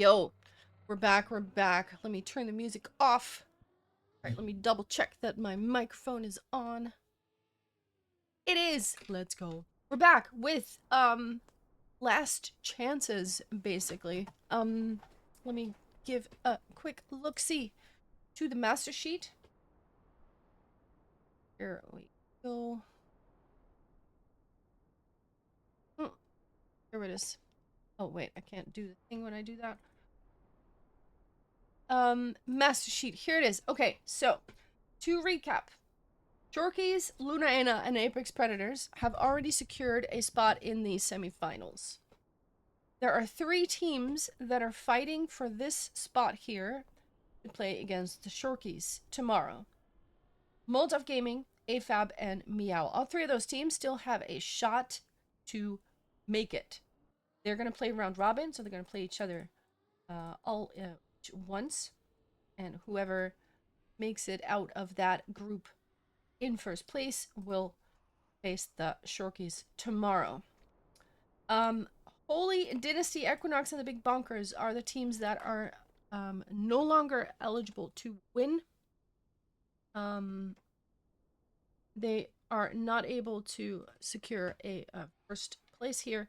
Yo, we're back, we're back. Let me turn the music off. All right, let me double check that my microphone is on. It is. Let's go. We're back with last chances basically. Let me give a quick look-see to the master sheet. Here we go. Here it is. Oh wait, I can't do the thing when I do that. Master sheet. Here it is. Okay, so to recap, Shorkies, Lunaena, and Apex Predators have already secured a spot in the semifinals. There are 3 teams that are fighting for this spot here to play against the Shorkies tomorrow. Molotov Gaming, AFAB, and Meow. All 3 of those teams still have a shot to make it. They're going to play round robin, so they're going to play each other all once. And whoever makes it out of that group in first place will face the Shorkies tomorrow. Holy, Dynasty, Equinox, and the Big Bonkers are the teams that are no longer eligible to win. They are not able to secure a first place here.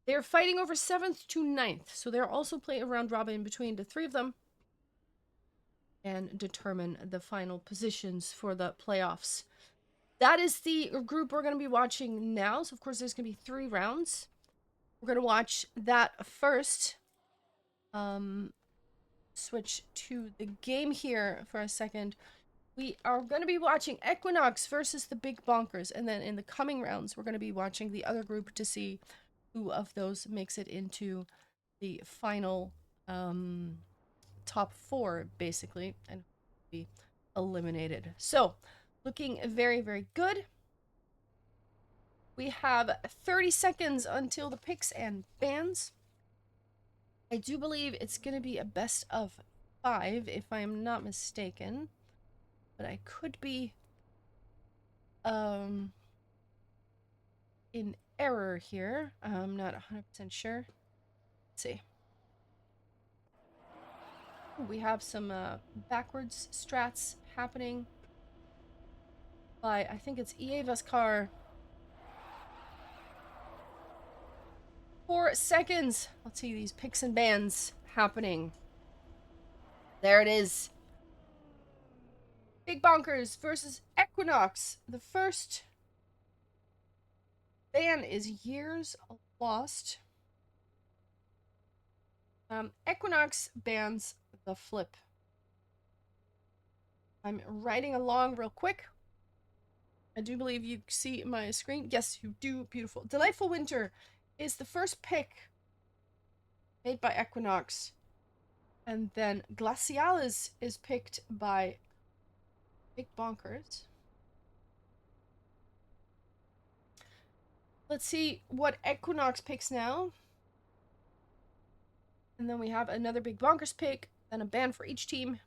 They're fighting over 7th to 9th, so they'll also play a round robin between the 3 of them and determine the final positions for the playoffs. That is the group we're going to be watching now. So, of course, there's going to be 3 rounds. We're going to watch that first. Switch to the game here for a second. We are going to be watching Equinox versus the Big Bonkers. And then in the coming rounds, we're going to be watching the other group to see who of those makes it into the final top 4, basically, and be eliminated. So, looking very, very good. We have 30 seconds until the picks and bans. I do believe it's going to be a best of 5, if I am not mistaken. But I could be in error here. I'm not 100% sure. Let's see. We have some backwards strats happening by, I think it's EA Vescar. 4 seconds. Let's see these picks and bans happening. There it is. Big Bonkers versus Equinox. The first ban is Years Lost. Equinox bans the flip. I'm writing along real quick. I do believe you see my screen. Yes, you do. Beautiful. Delightful Winter is the first pick made by Equinox. And then Glacialis is picked by Big Bonkers. Let's see what Equinox picks now. And then we have another Big Bonkers pick, then a ban for each team,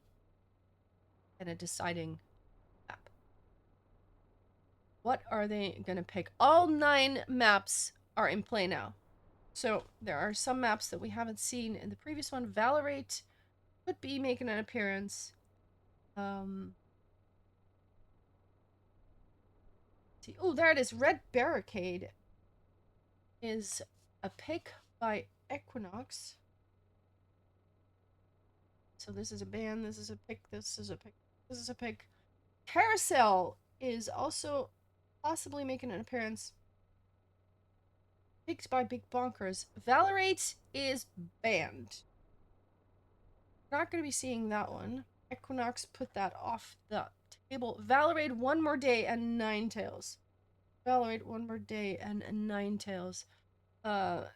and a deciding map. What are they going to pick? All 9 maps are in play now. So there are some maps that we haven't seen in the previous one. Valorate could be making an appearance. Oh, there it is. Red Barricade is a pick by Equinox. So this is a ban, this is a pick, this is a pick, this is a pick. Carousel is also possibly making an appearance. Picked by Big Bonkers. Valorate is banned. Not going to be seeing that one. Equinox put that off the table. Valorate one more day and 9 tails. Valorate one more day and 9 tails. So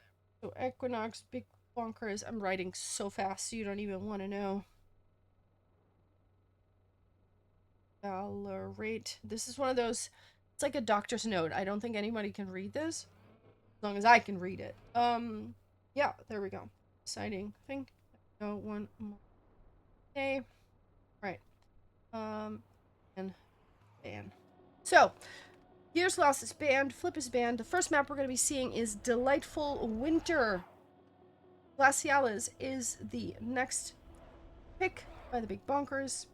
Equinox, Big Bonkers. I'm writing so fast you don't even want to know. Valorate. This is one of those, it's like a doctor's note. I don't think anybody can read this. As long as I can read it. Yeah, there we go. Deciding thing. Go one more. Okay. Right. And ban. So, Years Lost is banned. Flip is banned. The first map we're going to be seeing is Delightful Winter. Glacialas is the next pick by the big bonkers.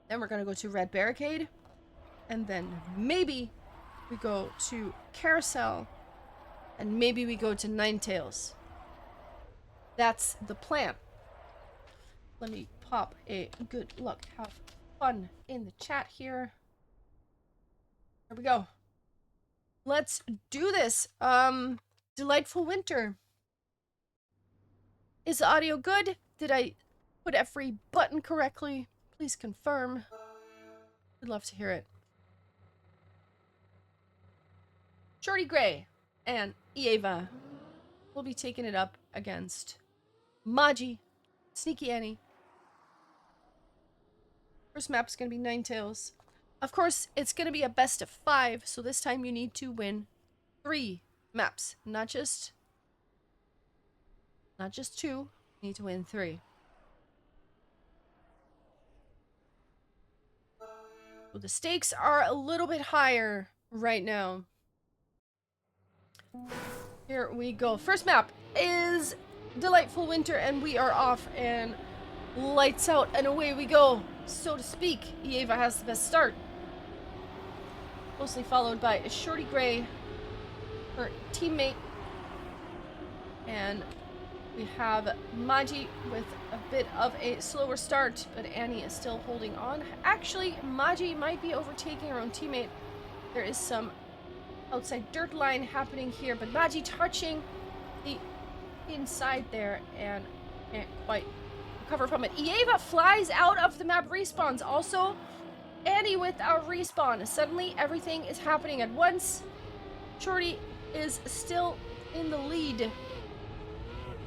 Then we're gonna go to Red Barricade. And then maybe we go to Carousel. And maybe we go to Ninetales. That's the plan. Let me pop a good luck, have fun in the chat here. There we go. Let's do this. Delightful Winter. Is the audio good? Did I put every button correctly? Please confirm. I'd love to hear it. Shorty Gray and Eva will be taking it up against Maji, Sneaky Annie. First map's gonna be Ninetales. Of course, it's gonna be a best of 5, so this time you need to win 3 maps, not just 2. You need to win 3. So the stakes are a little bit higher right now. Here we go. First map is Delightful Winter, and we are off and lights out and away we go, so to speak. Eva has the best start. Closely followed by Shorty Gray, her teammate. And we have Maji with a bit of a slower start, but Annie is still holding on. Actually, Maji might be overtaking her own teammate. There is some outside dirt line happening here, but Maji touching the inside there and can't quite recover from it. Eva flies out of the map, respawns. Also, Annie with our respawn. Suddenly, everything is happening at once. Shorty is still in the lead.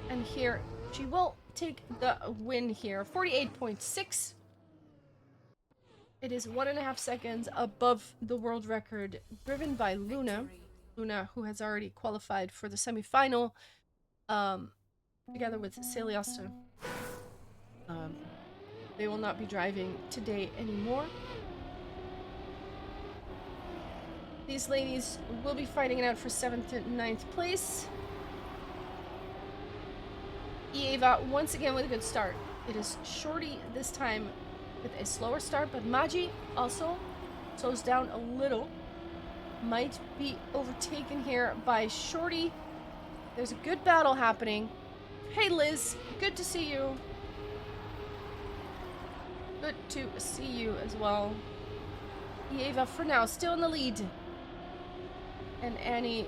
And here, she will take the win here. 48.6. It is 1.5 seconds above the world record, driven by Luna. Luna, who has already qualified for the semi-final, together with Celiosta. They will not be driving today anymore. These ladies will be fighting it out for 7th and 9th place. Eva once again with a good start. It is Shorty this time with a slower start, but Maji also slows down a little. Might be overtaken here by Shorty. There's a good battle happening. Hey Liz, good to see you. Good to see you as well. Eva for now still in the lead. And Annie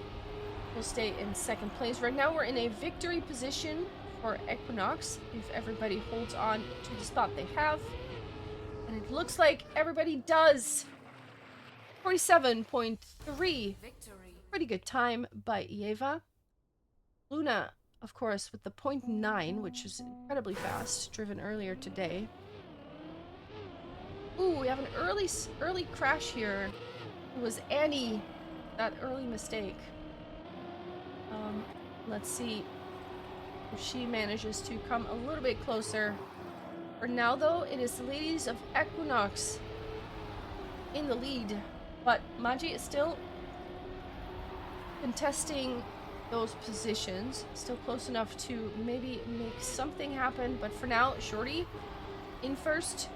will stay in 2nd place. Right now we're in a victory position for Equinox, if everybody holds on to the spot they have. And it looks like everybody does. 47.3. Victory. Pretty good time by Eva. Luna, of course, with the 0.9, which is incredibly fast, driven earlier today. Ooh, we have an early crash here. It was Annie, that early mistake. Let's see if she manages to come a little bit closer. For now, though, it is the ladies of Equinox in the lead, but Maji is still contesting those positions, still close enough to maybe make something happen, but for now, Shorty in first,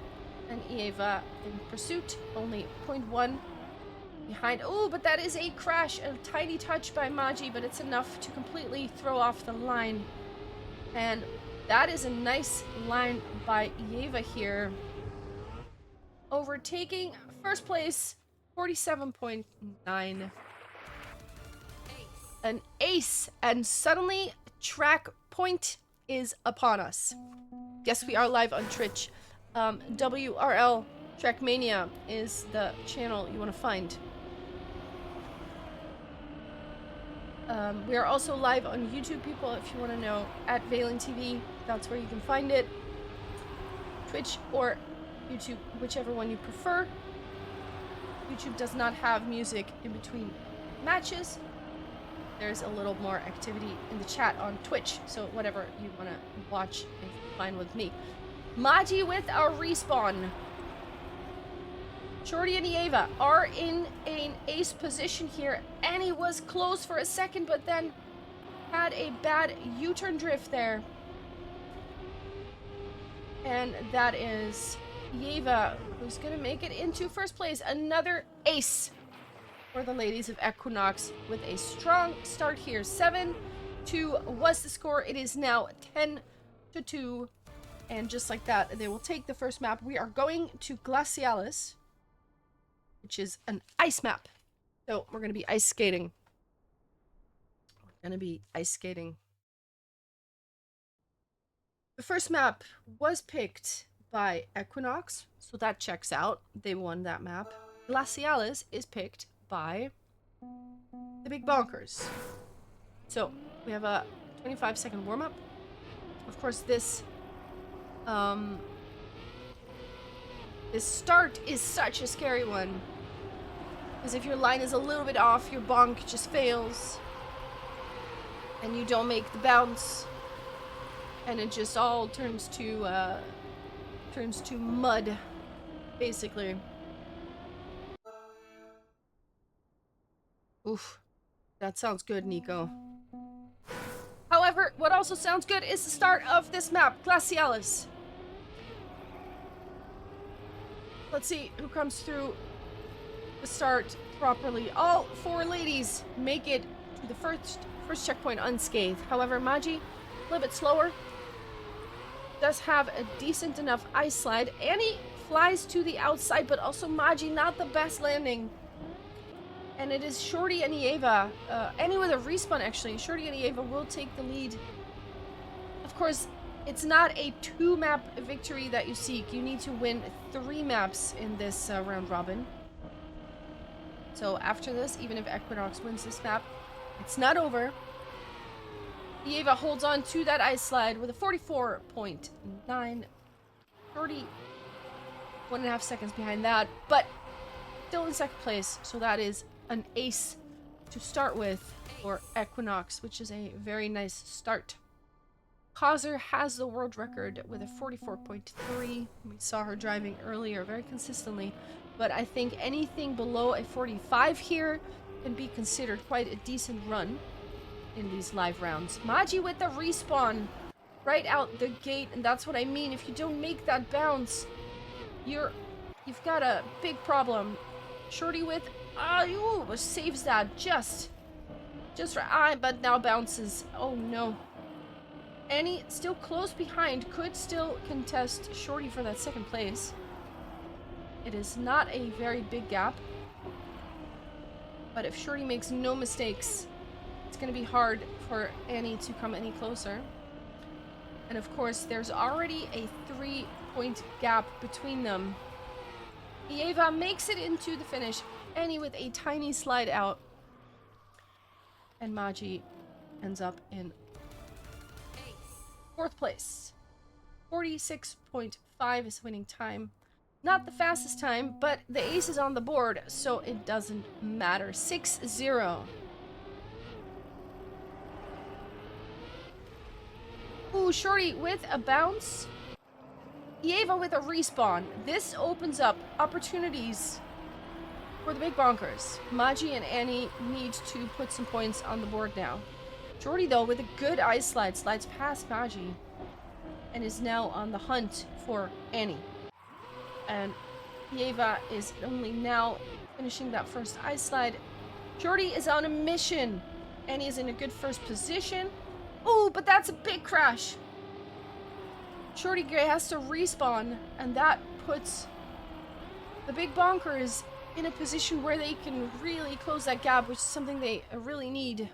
and Eva in pursuit, only 0.1 behind. Oh, but that is a crash, a tiny touch by Maji, but it's enough to completely throw off the line. And that is a nice line by Eva here. Overtaking first place, 47.9. An ace, and suddenly track point is upon us. Yes, we are live on Twitch. WRL Trackmania is the channel you want to find. We are also live on YouTube, people, if you want to know, at Valen TV. That's where you can find it. Twitch or YouTube, whichever one you prefer. YouTube does not have music in between matches. There's a little more activity in the chat on Twitch, so whatever you want to watch is fine with me. Maji with our respawn. Shorty and Eva are in an ace position here. Annie was close for a second, but then had a bad U-turn drift there. And that is Yeva, who's gonna make it into first place. Another ace for the ladies of Equinox with a strong start here. 7-2 was the score. It is now 10-2. And just like that, they will take the first map. We are going to Glacialis, which is an ice map. So we're going to be ice skating. The first map was picked by Equinox, so that checks out. They won that map. Glacialis is picked by the Big Bonkers. So we have a 25-second warm-up. Of course, this start is such a scary one. Because if your line is a little bit off, your bonk just fails. And you don't make the bounce. And it just all turns to mud, basically. Oof. That sounds good, Nico. However, what also sounds good is the start of this map, Glacialis. Let's see who comes through the start properly. All 4 ladies make it to the first checkpoint unscathed. However, Magi, a little bit slower, does have a decent enough ice slide. Annie flies to the outside, but also Magi, not the best landing. And it is Shorty and Yeva. Annie with a respawn, actually. Shorty and Yeva will take the lead. Of course, it's not a 2-map victory that you seek. You need to win 3 maps in this round robin. So after this, even if Equinox wins this map, it's not over. Yeva holds on to that ice slide with a 44.9. Shorty, 1.5 seconds behind that, but still in second place. So that is an ace to start with for Equinox, which is a very nice start. Causer has the world record with a 44.3. We saw her driving earlier very consistently, but I think anything below a 45 here can be considered quite a decent run in these live rounds. Magi with the respawn right out the gate, and that's what I mean. If you don't make that bounce, you've got a big problem. Shorty with saves that just for but now bounces. Oh no. Annie still close behind, could still contest Shorty for that second place. It is not a very big gap, but if Shorty makes no mistakes, it's going to be hard for Annie to come any closer. And of course, there's already a 3-point gap between them. Yeva makes it into the finish. Annie with a tiny slide out. And Magi ends up in 4th place. 46.5 is winning time. Not the fastest time, but the ace is on the board, so it doesn't matter. 6-0. Ooh, Shorty with a bounce. Yeva with a respawn. This opens up opportunities for the Big Bonkers. Magi and Annie need to put some points on the board now. Shorty, though, with a good ice slide, slides past Magi and is now on the hunt for Annie. And Yeva is only now finishing that first ice slide. Shorty is on a mission. Annie is in a good first position. Oh, but that's a big crash. Shorty Gray has to respawn, and that puts the Big Bonkers in a position where they can really close that gap, which is something they really need.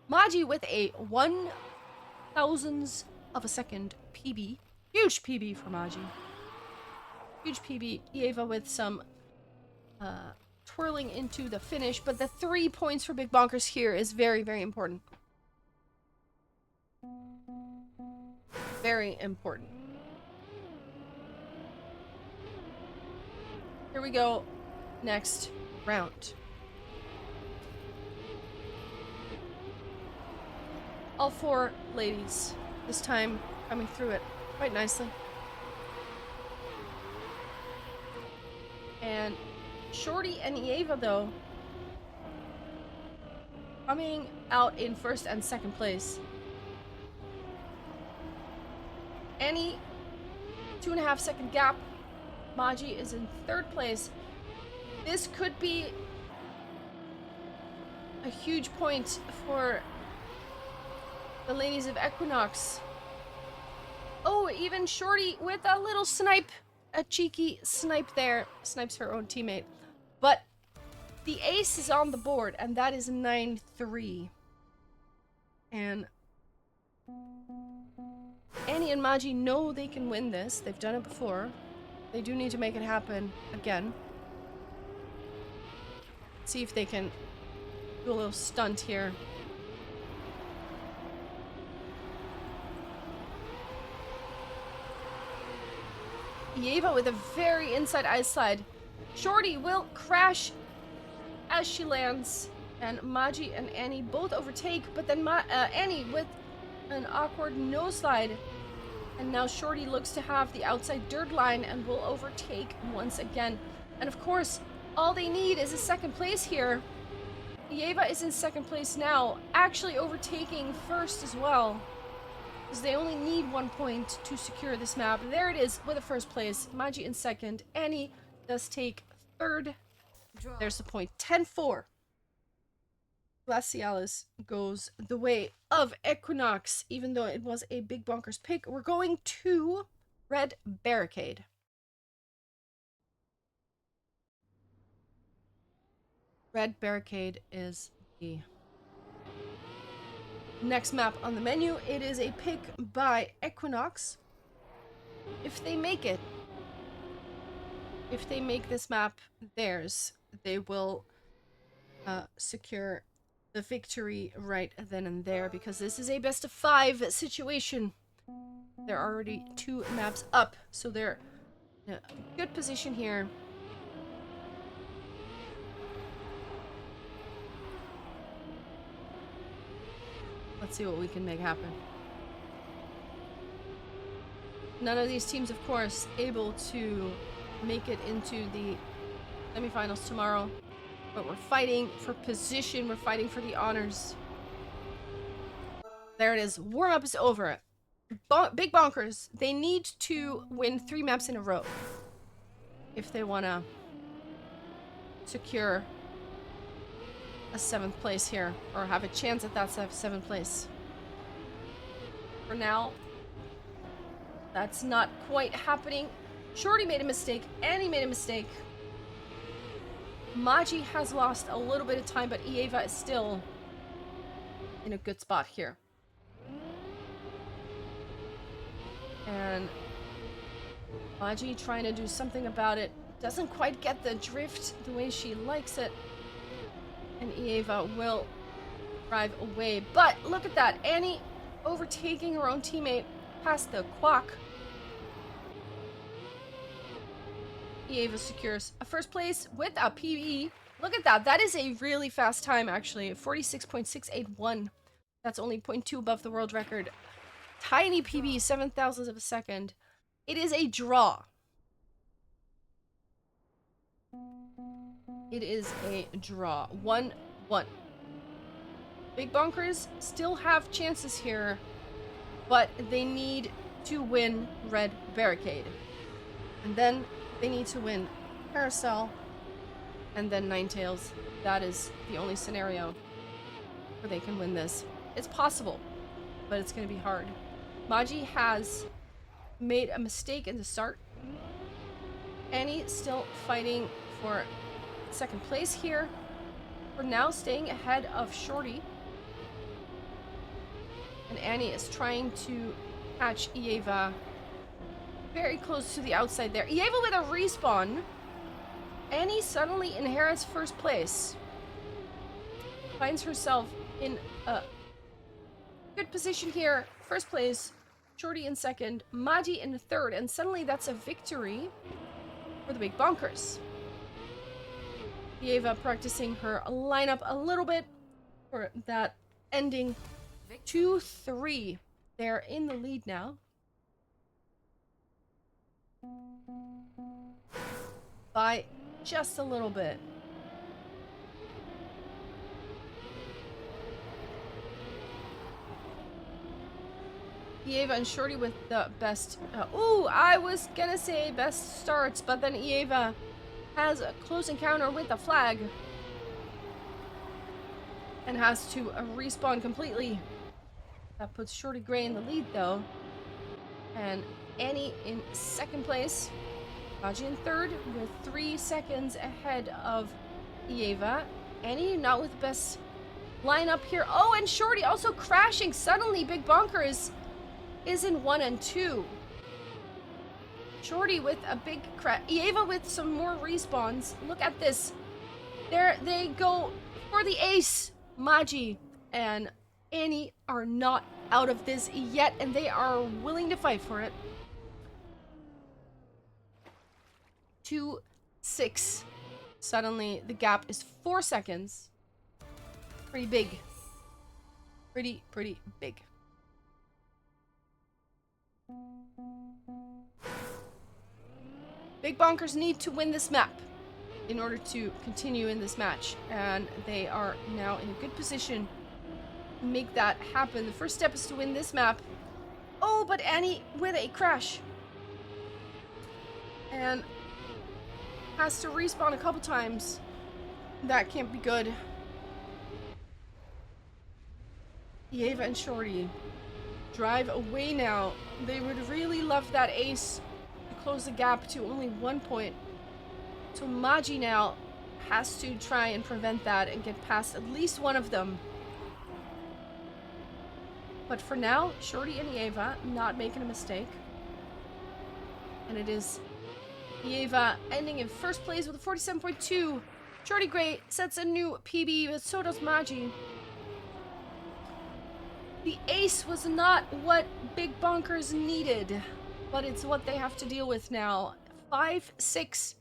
Magi with a 1/1000th of a second PB. Huge PB for Magi. Huge PB. Yeva with some twirling into the finish, but the 3 points for Big Bonkers here is very, very important. Very important. Here we go. Next round. All 4 ladies this time coming through it quite nicely. And Shorty and Yeva, though, coming out in first and second place. Any 2.5 second gap. Maji is in third place. This could be a huge point for the ladies of Equinox. Oh, even Shorty with a little snipe. A cheeky snipe there. Snipes her own teammate. But the ace is on the board, and that is 9-3. And Annie and Maji know they can win this. They've done it before. They do need to make it happen again. See if they can do a little stunt here. Yeva with a very inside eye slide. Shorty will crash as she lands. And Maji and Annie both overtake, but then Annie with an awkward nose slide. And now Shorty looks to have the outside dirt line and will overtake once again. And of course, all they need is a second place here. Yeva is in second place now, actually overtaking first as well. Because they only need 1 point to secure this map. There it is with the first place. Maji in second. Annie does take third. There's the point. 10-4. Glacialis goes the way of Equinox, even though it was a big bonkers pick. We're going to Red Barricade. Red Barricade is the next map on the menu. It is a pick by Equinox. If they make it, if they make this map theirs, they will secure the victory right then and there, because this is a best of 5 situation. They're already 2 maps up, so they're in a good position here. Let's see what we can make happen. None of these teams, of course, able to make it into the semifinals tomorrow. But we're fighting for position. We're fighting for the honors. There it is. Warm-up is over. Big Bonkers. They need to win 3 maps in a row if they want to secure a 7th place here, or have a chance at that 7th place. For now, that's not quite happening. Shorty made a mistake. Annie made a mistake. Maji has lost a little bit of time, but Yeva is still in a good spot here. And Maji trying to do something about it. Doesn't quite get the drift the way she likes it. And Yeva will drive away. But look at that. Annie overtaking her own teammate past the quack. Yeva secures a first place with a PB. Look at that. That is a really fast time, actually. 46.681. That's only 0.2 above the world record. Tiny PB, 7 thousandths of a second. It is a draw. It is a draw. 1-1. Big Bonkers still have chances here, but they need to win Red Barricade. And then they need to win Carousel and then Ninetales. That is the only scenario where they can win this. It's possible, but it's going to be hard. Maji has made a mistake in the start. Annie still fighting for 2nd place here. We're now staying ahead of Shorty. And Annie is trying to catch Yeva very close to the outside there. Yeva with a respawn. Annie suddenly inherits 1st place. Finds herself in a good position here. 1st place. Shorty in 2nd. Maji in 3rd. And suddenly that's a victory for the Big Bonkers. Yeva practicing her lineup a little bit for that ending 2-3. They're in the lead now. By just a little bit. Eva and Shorty with the best. Ooh, I was gonna say best starts, but then Eva has a close encounter with the flag and has to respawn completely. That puts Shorty Gray in the lead though, and Annie in second place. Baji in third with 3 seconds ahead of Eva. Annie not with the best lineup here. Oh, and Shorty also crashing. Suddenly, Big Bonker is in 1 and 2. Shorty with a big crash. Eva with some more respawns. Look at this. There they go for the ace. Maji and Annie are not out of this yet, and they are willing to fight for it. 2-6. Suddenly, the gap is 4 seconds. Pretty big. Pretty big. Big Bonkers need to win this map in order to continue in this match, and they are now in a good position to make that happen. The first step is to win this map. Oh, but Annie with a crash. And has to respawn a couple times. That can't be good. Eva and Shorty drive away now. They would really love that ace to close the gap to only 1 point. So Maji now has to try and prevent that and get past at least one of them. But for now, Shorty and Eva not making a mistake. And it is Eva ending in first place with a 47.2. Shorty Gray sets a new PB, but so does Maji. The ace was not what Big Bonkers needed, but it's what they have to deal with now. 5-6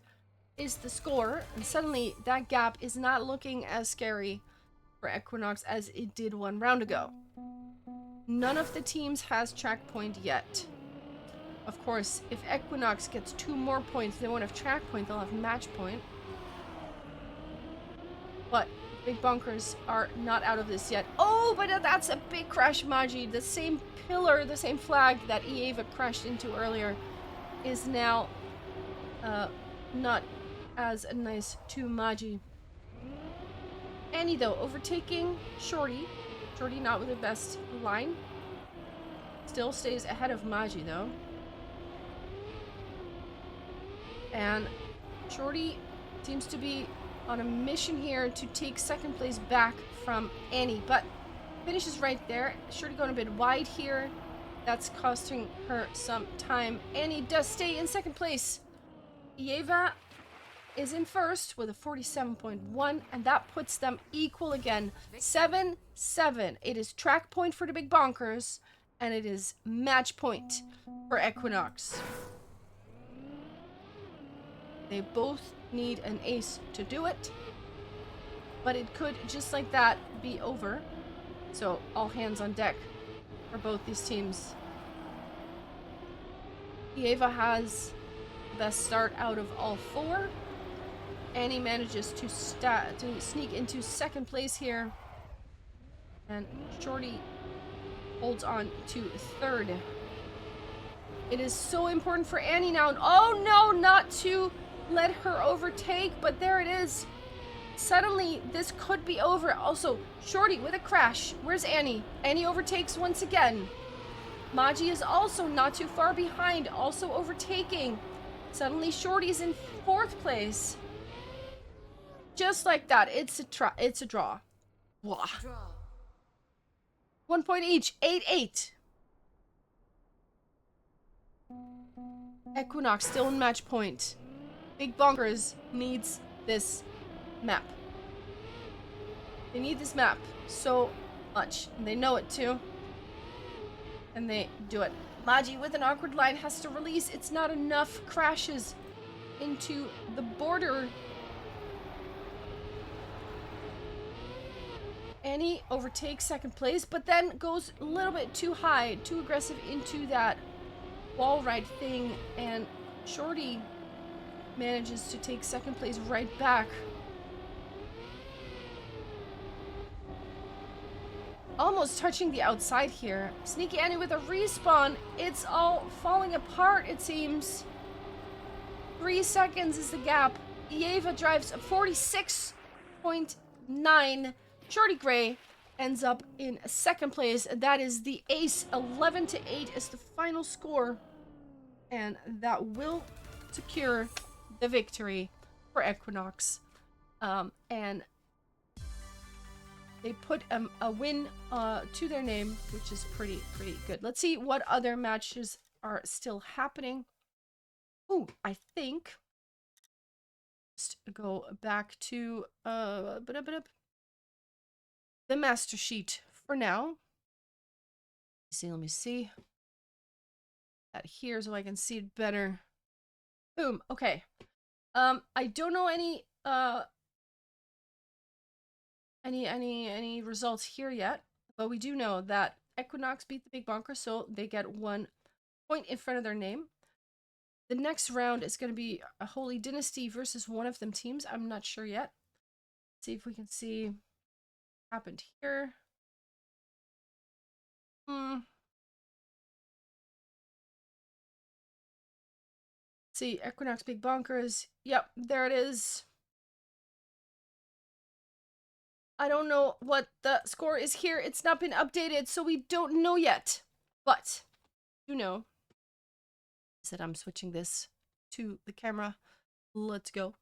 is the score, and suddenly that gap is not looking as scary for Equinox as it did 1 round ago. None of the teams has track point yet. Of course, if Equinox gets 2 more points, they won't have track point, they'll have match point. But Big Bonkers are not out of this yet. Oh, but that's a big crash, Maji. The same pillar, the same flag that Eva crashed into earlier is now not as nice to Maji. Annie, though, overtaking Shorty. Shorty not with the best line. Still stays ahead of Maji, though. And Shorty seems to be on a mission here to take second place back from Annie, but finishes right there. Shorty going a bit wide here. That's costing her some time. Annie does stay in second place. Eva is in first with a 47.1, and that puts them equal again. 7-7. It is track point for the Big Bonkers, and it is match point for Equinox. They both need an ace to do it, but it could just like that be over. So all hands on deck for both these teams. Eva has the best start out of all 4. Annie manages to sneak into second place here, and Shorty holds on to third. It is so important for Annie now. Oh no, not to let her overtake, but there it is. Suddenly, this could be over. Also, Shorty with a crash. Where's Annie? Annie overtakes once again. Maji is also not too far behind, also overtaking. Suddenly, Shorty's in 4th place. Just like that, it's a draw. Wah. 1 point each, 8-8. Equinox still in match point. Big Bonkers needs this map. They need this map so much. And they know it too. And they do it. Maji with an awkward line has to release. It's not enough. Crashes into the border. Annie overtakes second place, but then goes a little bit too high, too aggressive into that wall ride thing, and Shorty manages to take second place right back. almost touching the outside here. Sneaky Annie with a respawn. It's all falling apart, it seems. 3 seconds is the gap. Eva drives 46.9. Shorty Gray ends up in second place. That is the ace. 11-8 is the final score. And that will secure the victory for Equinox. And they put a win to their name, which is pretty good. Let's see what other matches are still happening. Oh, I think just go back to the master sheet for now. Let me see that here so I can see it better. Boom. Okay. I don't know any results here yet, but we do know that Equinox beat the Big Bonker, so they get 1 point in front of their name. The next round is going to be a Holy Dynasty versus one of them teams. I'm not sure yet. Let's see if we can see what happened here. See, Equinox Big Bonkers. Yep, there it is. I don't know what the score is here. It's not been updated, so we don't know yet. But you know is that I'm switching this to the camera. Let's go.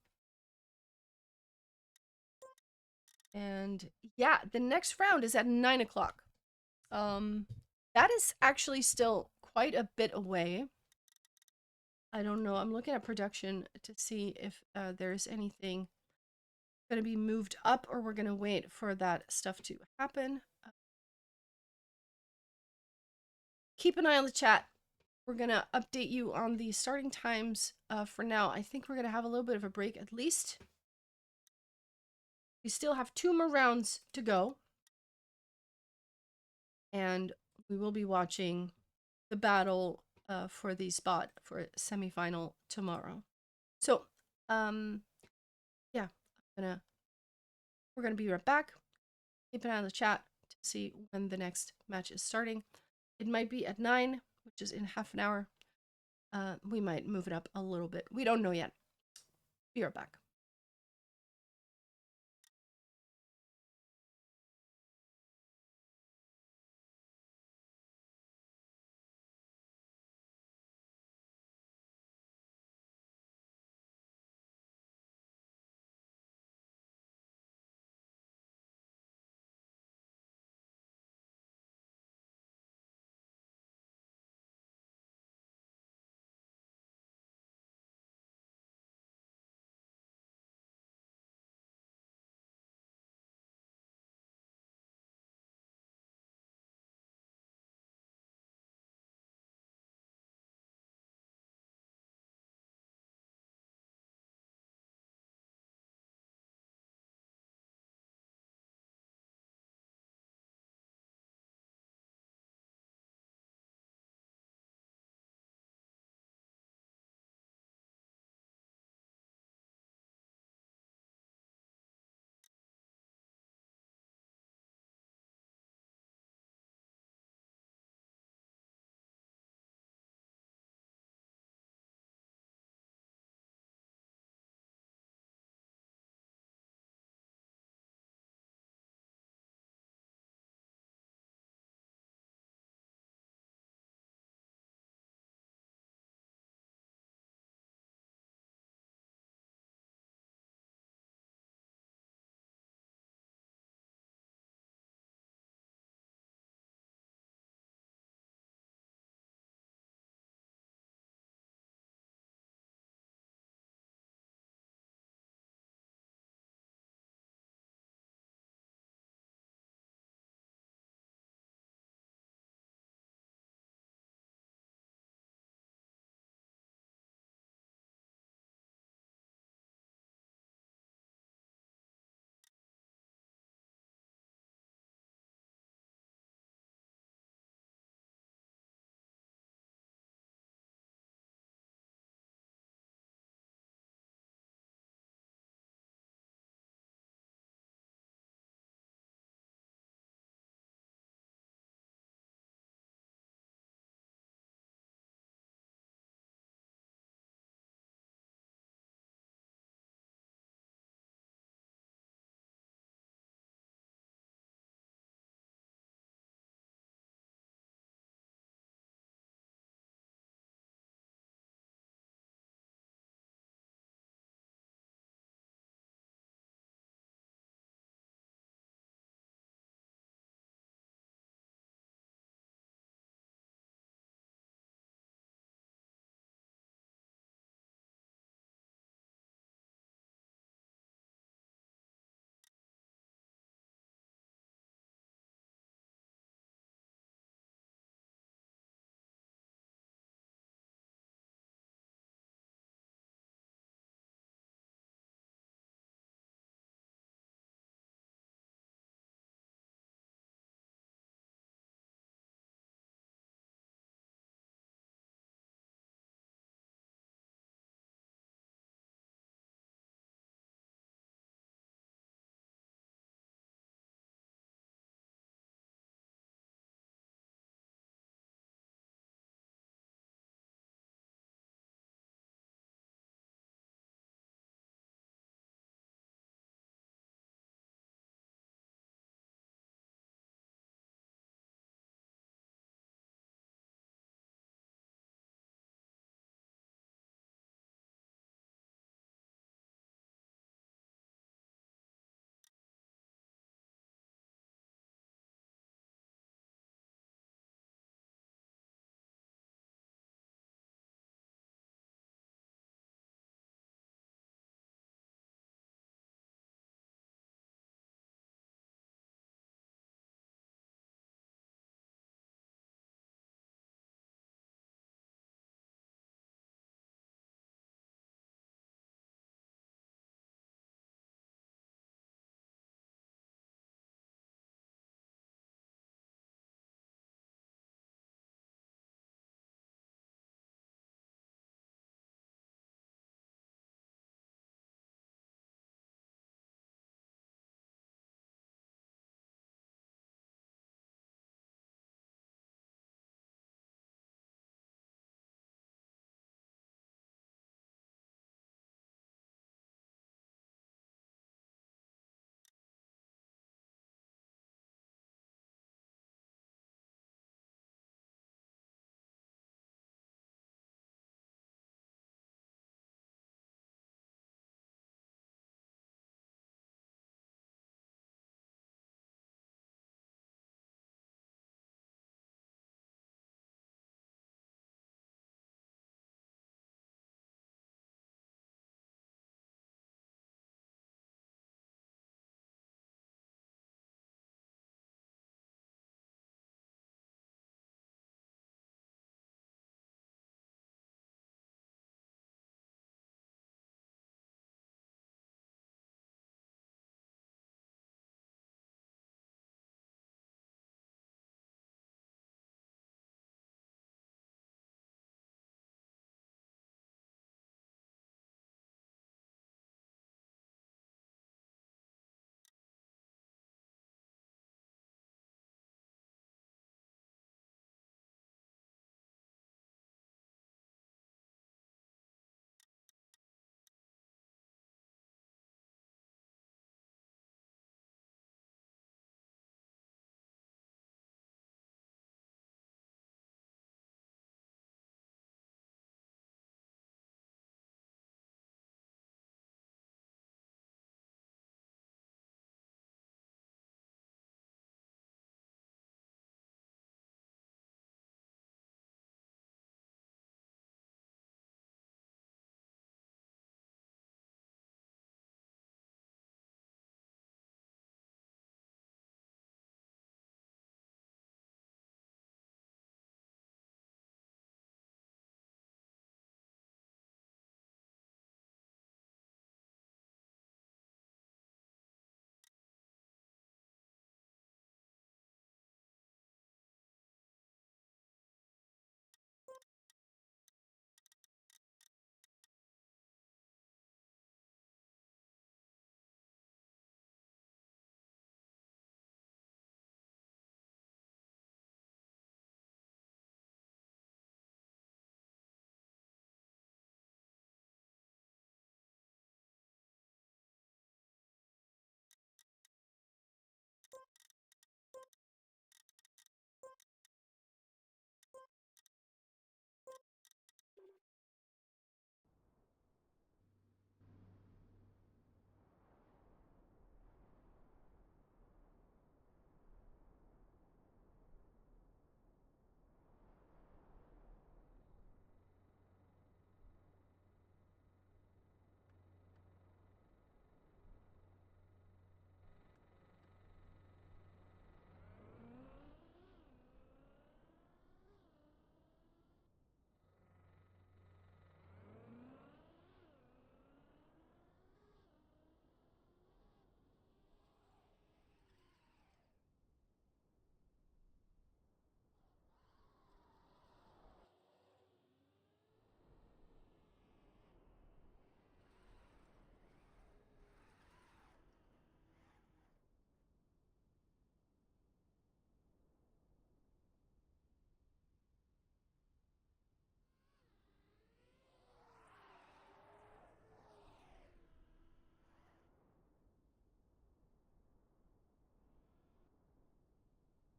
And yeah, the next round is at 9 o'clock. That is actually still quite a bit away. I don't know. I'm looking at production to see if there's anything going to be moved up, or we're going to wait for that stuff to happen. Keep an eye on the chat. We're going to update you on the starting times for now. I think we're going to have a little bit of a break at least. We still have 2 more rounds to go. And we will be watching the battle for the spot for semifinal tomorrow. So, yeah, we're gonna be right back. Keep an eye on the chat to see when the next match is starting. It might be at 9, which is in half an hour. We might move it up a little bit. We don't know yet. Be right back.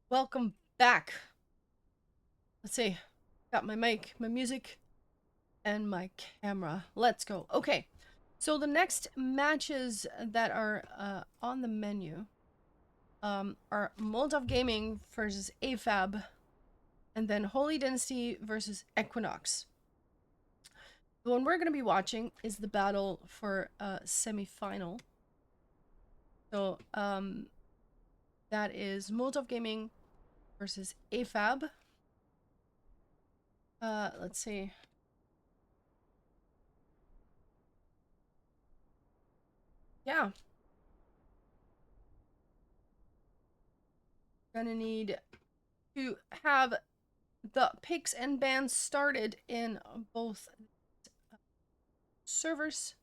Welcome back. Let's see. Got my mic, my music, and my camera. Let's go. Okay. So the next matches that are on the menu are Molotov Gaming versus AFAB, and then Holy Dynasty versus Equinox. The one we're going to be watching is the battle for semi-final. So that is Molotov Gaming versus AFAB. Let's see. Yeah. Gonna need to have the picks and bans started in both servers.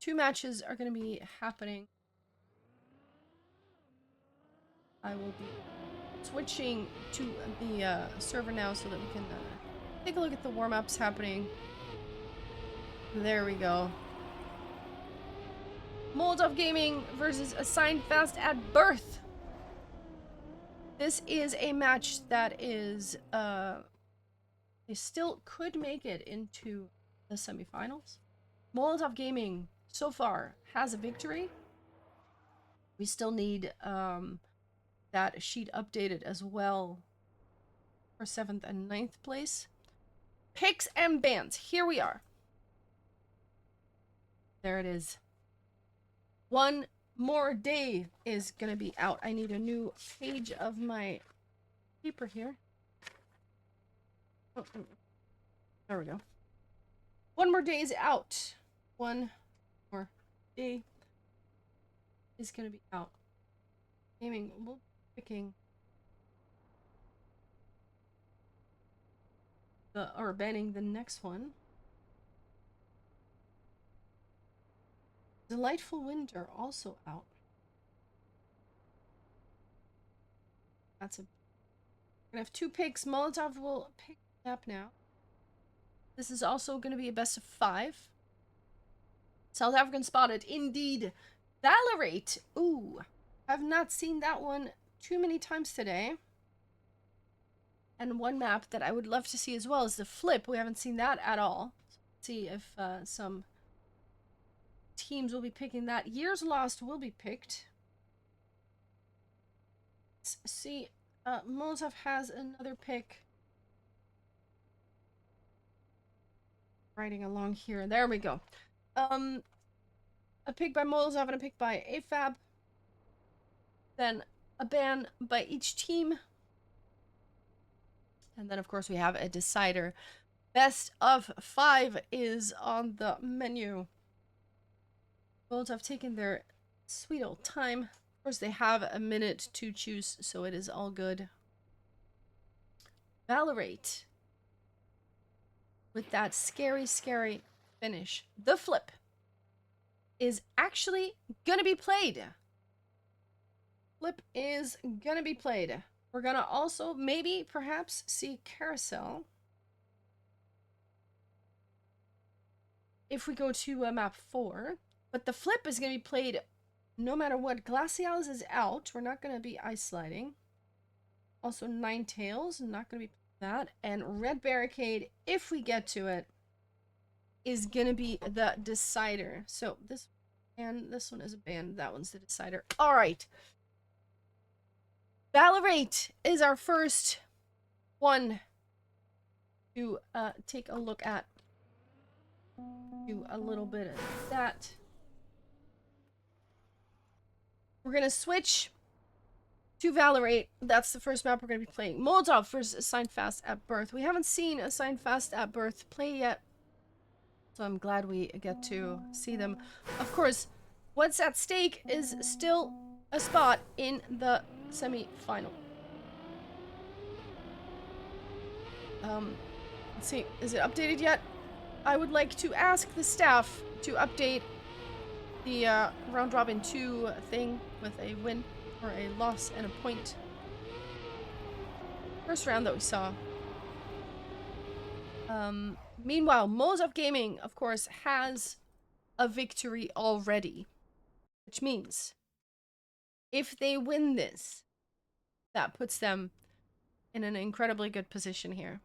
2 matches are going to be happening. I will be switching to the server now so that we can take a look at the warm-ups happening. There we go. Molotov Gaming versus Assigned Fast at Birth. This is a match that is, they still could make it into the semifinals. Molotov Gaming, so far, has a victory. We still need that sheet updated as well for 7th and 9th place. Picks and bans. Here we are. There it is. One more day is going to be out. I need a new page of my paper here. Oh, there we go. One more day is out. One more day is going to be out. Gaming, we'll be picking or banning the next one. Delightful Winter also out. That's a. We're gonna have 2 picks. Molotov will pick up now. This is also going to be a best of 5. South African spotted, indeed. Valorate. Ooh, I've not seen that one too many times today. And one map that I would love to see as well is the Flip. We haven't seen that at all. Let's see if some teams will be picking that. Years Lost will be picked. Let's see. Molotov has another pick. Writing along here. There we go. A pick by Molotov and a pick by AFAB. Then a ban by each team. And then, of course, we have a decider. Best of 5 is on the menu. Molotov taken their sweet old time. Of course, they have a minute to choose, so it is all good. Valorate. With that scary, scary finish. The Flip is actually gonna be played. Flip is gonna be played. We're gonna also maybe perhaps see Carousel. If we go to map 4. But the Flip is gonna be played no matter what. Glacials is out. We're not gonna be ice sliding. Also Ninetales, not gonna be that. And Red Barricade, if we get to it, is gonna be the decider. So this one is a ban. That one's the decider. All right. Valorate is our first one to take a look at. Do a little bit of that. We're gonna switch to Valorate. That's the first map we're gonna be playing. Molotov versus Assigned Fast at Birth. We haven't seen Assigned Fast at Birth play yet, so I'm glad we get to see them. Of course, what's at stake is still a spot in the semi-final. Let's see, is it updated yet? I would like to ask the staff to update the round robin 2 thing with a win or a loss and a point. First round that we saw. Meanwhile, Molotov Gaming, of course, has a victory already, which means if they win this, that puts them in an incredibly good position here.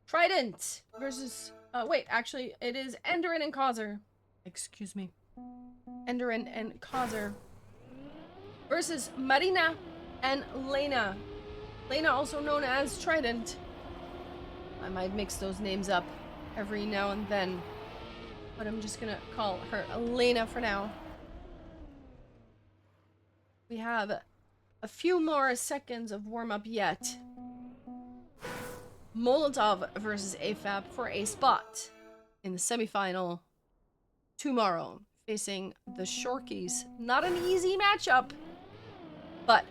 Trident versus... wait, actually, it is Enderin and Causer. Excuse me. Enderin and Causer versus Marina and Lena. Lena, also known as Trident. I might mix those names up every now and then, but I'm just gonna call her Lena for now. We have a few more seconds of warm-up yet. Molotov versus AFAB for a spot in the semifinal tomorrow, facing the Shorkies. Not an easy matchup, but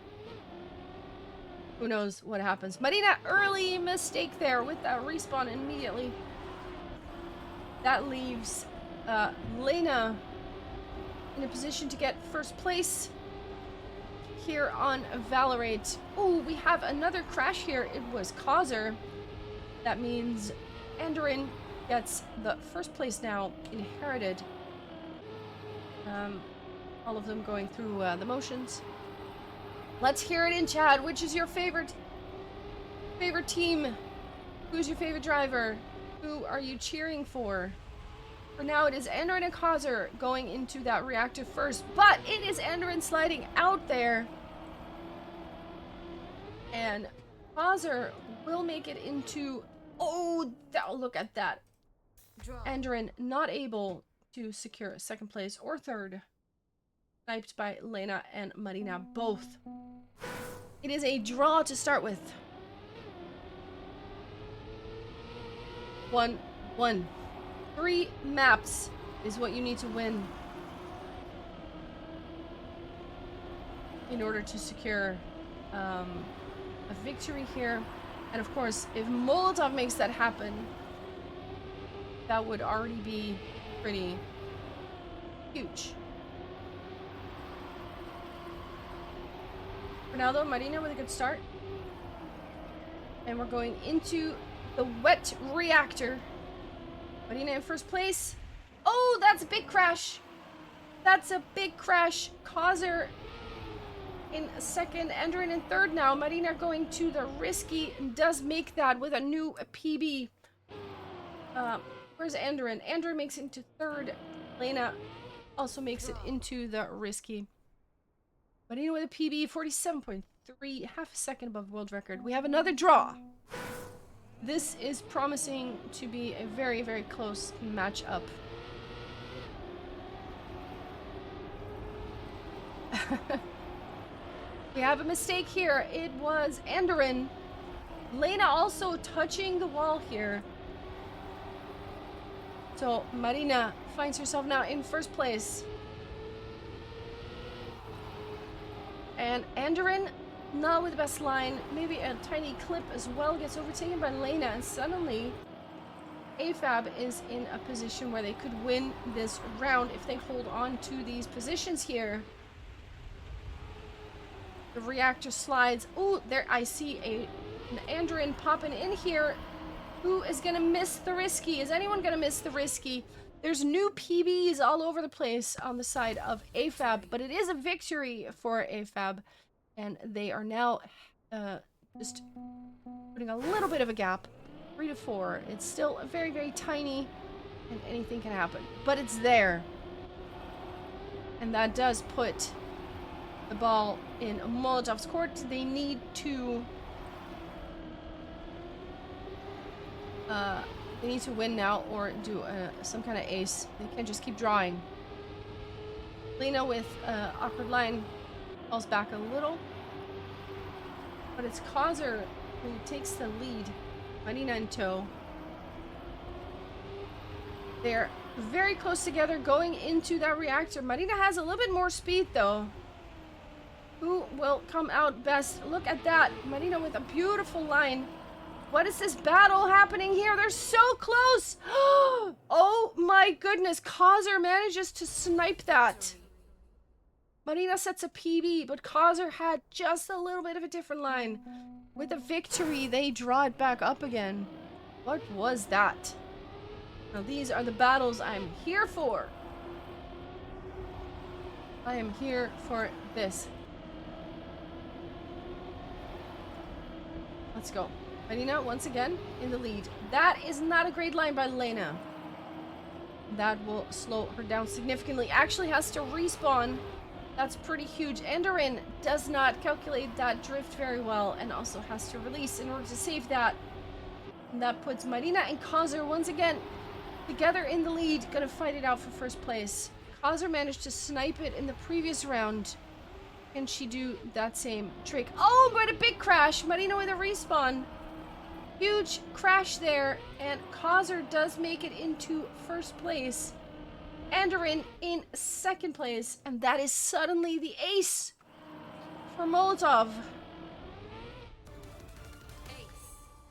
who knows what happens. Marina, early mistake there with that respawn immediately. That leaves Lena in a position to get first place here on Valorate. Oh, we have another crash here. It was Causer. That means Enderin gets the first place now inherited. All of them going through the motions. Let's hear it in chat. Which is your favorite team? Who's your favorite driver? Who are you cheering for? For now, it is Enderin and Causer going into that reactor first, but it is Enderin sliding out there. And Causer will make it into... Oh, look at that. Enderin not able to secure second place or third. Sniped by Lena and Marina both. It is a draw to start with. 1-1. 3 maps is what you need to win in order to secure a victory here. And of course, if Molotov makes that happen, that would already be pretty huge. For now though, Marina with a good start. And we're going into the wet reactor. Marina in first place. Oh, that's a big crash. That's a big crash. Causer in second, Enderin in third now. Marina going to the risky and does make that with a new PB. Where's Enderin? Enderin makes it into third. Lena also makes it into the risky. Marina with a PB, 47.3, half a second above world record. We have another draw. This is promising to be a very, very close matchup. We have a mistake here. It was Enderin. Lena also touching the wall here. So Marina finds herself now in first place. And Enderin, not with the best line. Maybe a tiny clip as well. Gets overtaken by Lena. And suddenly, AFAB is in a position where they could win this round if they hold on to these positions here. The reactor slides. Oh, there I see an Enderin popping in here. Who is going to miss the risky? Is anyone going to miss the risky? There's new PBs all over the place on the side of AFAB, but it is a victory for AFAB. And they are now just putting a little bit of a gap. 3 to 4. It's still very, very tiny, and anything can happen. But it's there. And that does put the ball in Molotov's court. They need to win now or do some kind of ace. They can't just keep drawing. Lena with awkward line falls back a little, but it's Causer who takes the lead. Marina in tow. They're very close together going into that reactor. Marina has a little bit more speed though. Who will come out best? Look at that. Marina with a beautiful line. What is this battle happening here? They're so close. Oh my goodness. Causer manages to snipe that. Marina sets a PB, but Causer had just a little bit of a different line. With a victory, they draw it back up again. What was that? Now these are the battles I'm here for. I am here for this. Let's go. Marina, once again, in the lead. That is not a great line by Lena. That will slow her down significantly. Actually has to respawn. That's pretty huge. Enderin does not calculate that drift very well and also has to release in order to save that. And that puts Marina and Kazer once again together in the lead. Gonna fight it out for first place. Kazer managed to snipe it in the previous round. Can she do that same trick? Oh, but a big crash. Marina with a respawn. Huge crash there. And Kazer does make it into first place. Enderin in second place. And that is suddenly the ace for Molotov.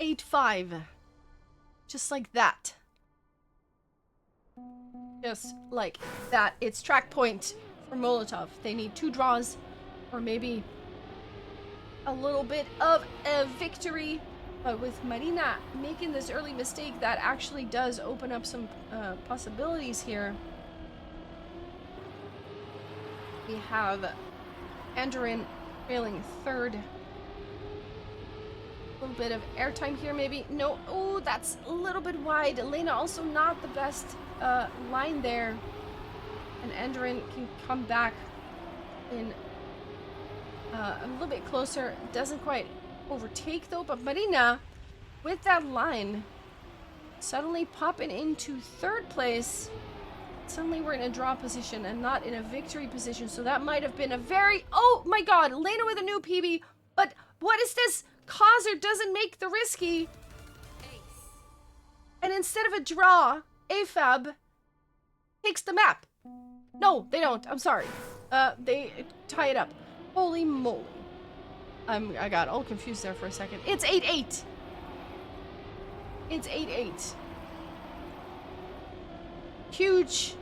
8-5. Just like that. Just like that. It's track point for Molotov. They need 2 draws or maybe a little bit of a victory. But with Marina making this early mistake, that actually does open up some possibilities here. We have Enderin trailing third. A little bit of airtime here, maybe. No, oh, that's a little bit wide. Lena also not the best line there. And Enderin can come back in a little bit closer. Doesn't quite overtake though, but Marina with that line suddenly popping into third place. Suddenly we're in a draw position and not in a victory position, so that might have been a very... Oh my god, Lena with a new PB, but what is this? Kazer doesn't make the risky. And instead of a draw, AFAB takes the map. No, they don't. I'm sorry. They tie it up. Holy moly. I got all confused there for a second. It's 8-8. It's 8-8. Huge,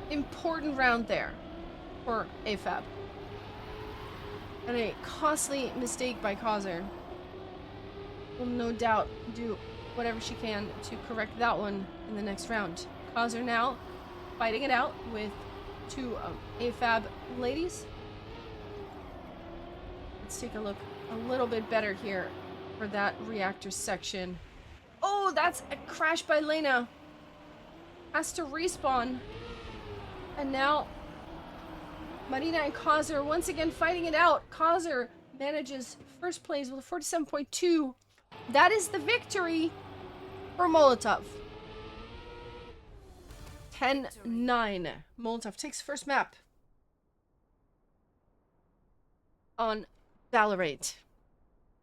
important round there for AFAB. And a costly mistake by Kazer. Will no doubt do whatever she can to correct that one in the next round. Kazer now fighting it out with 2 AFAB ladies. Let's take a look a little bit better here for that reactor section. Oh, that's a crash by Lena. Has to respawn. And now Marina and Kazer once again fighting it out. Kazer manages first place with a 47.2. That is the victory for Molotov. 10-9. Molotov takes first map on Valorate.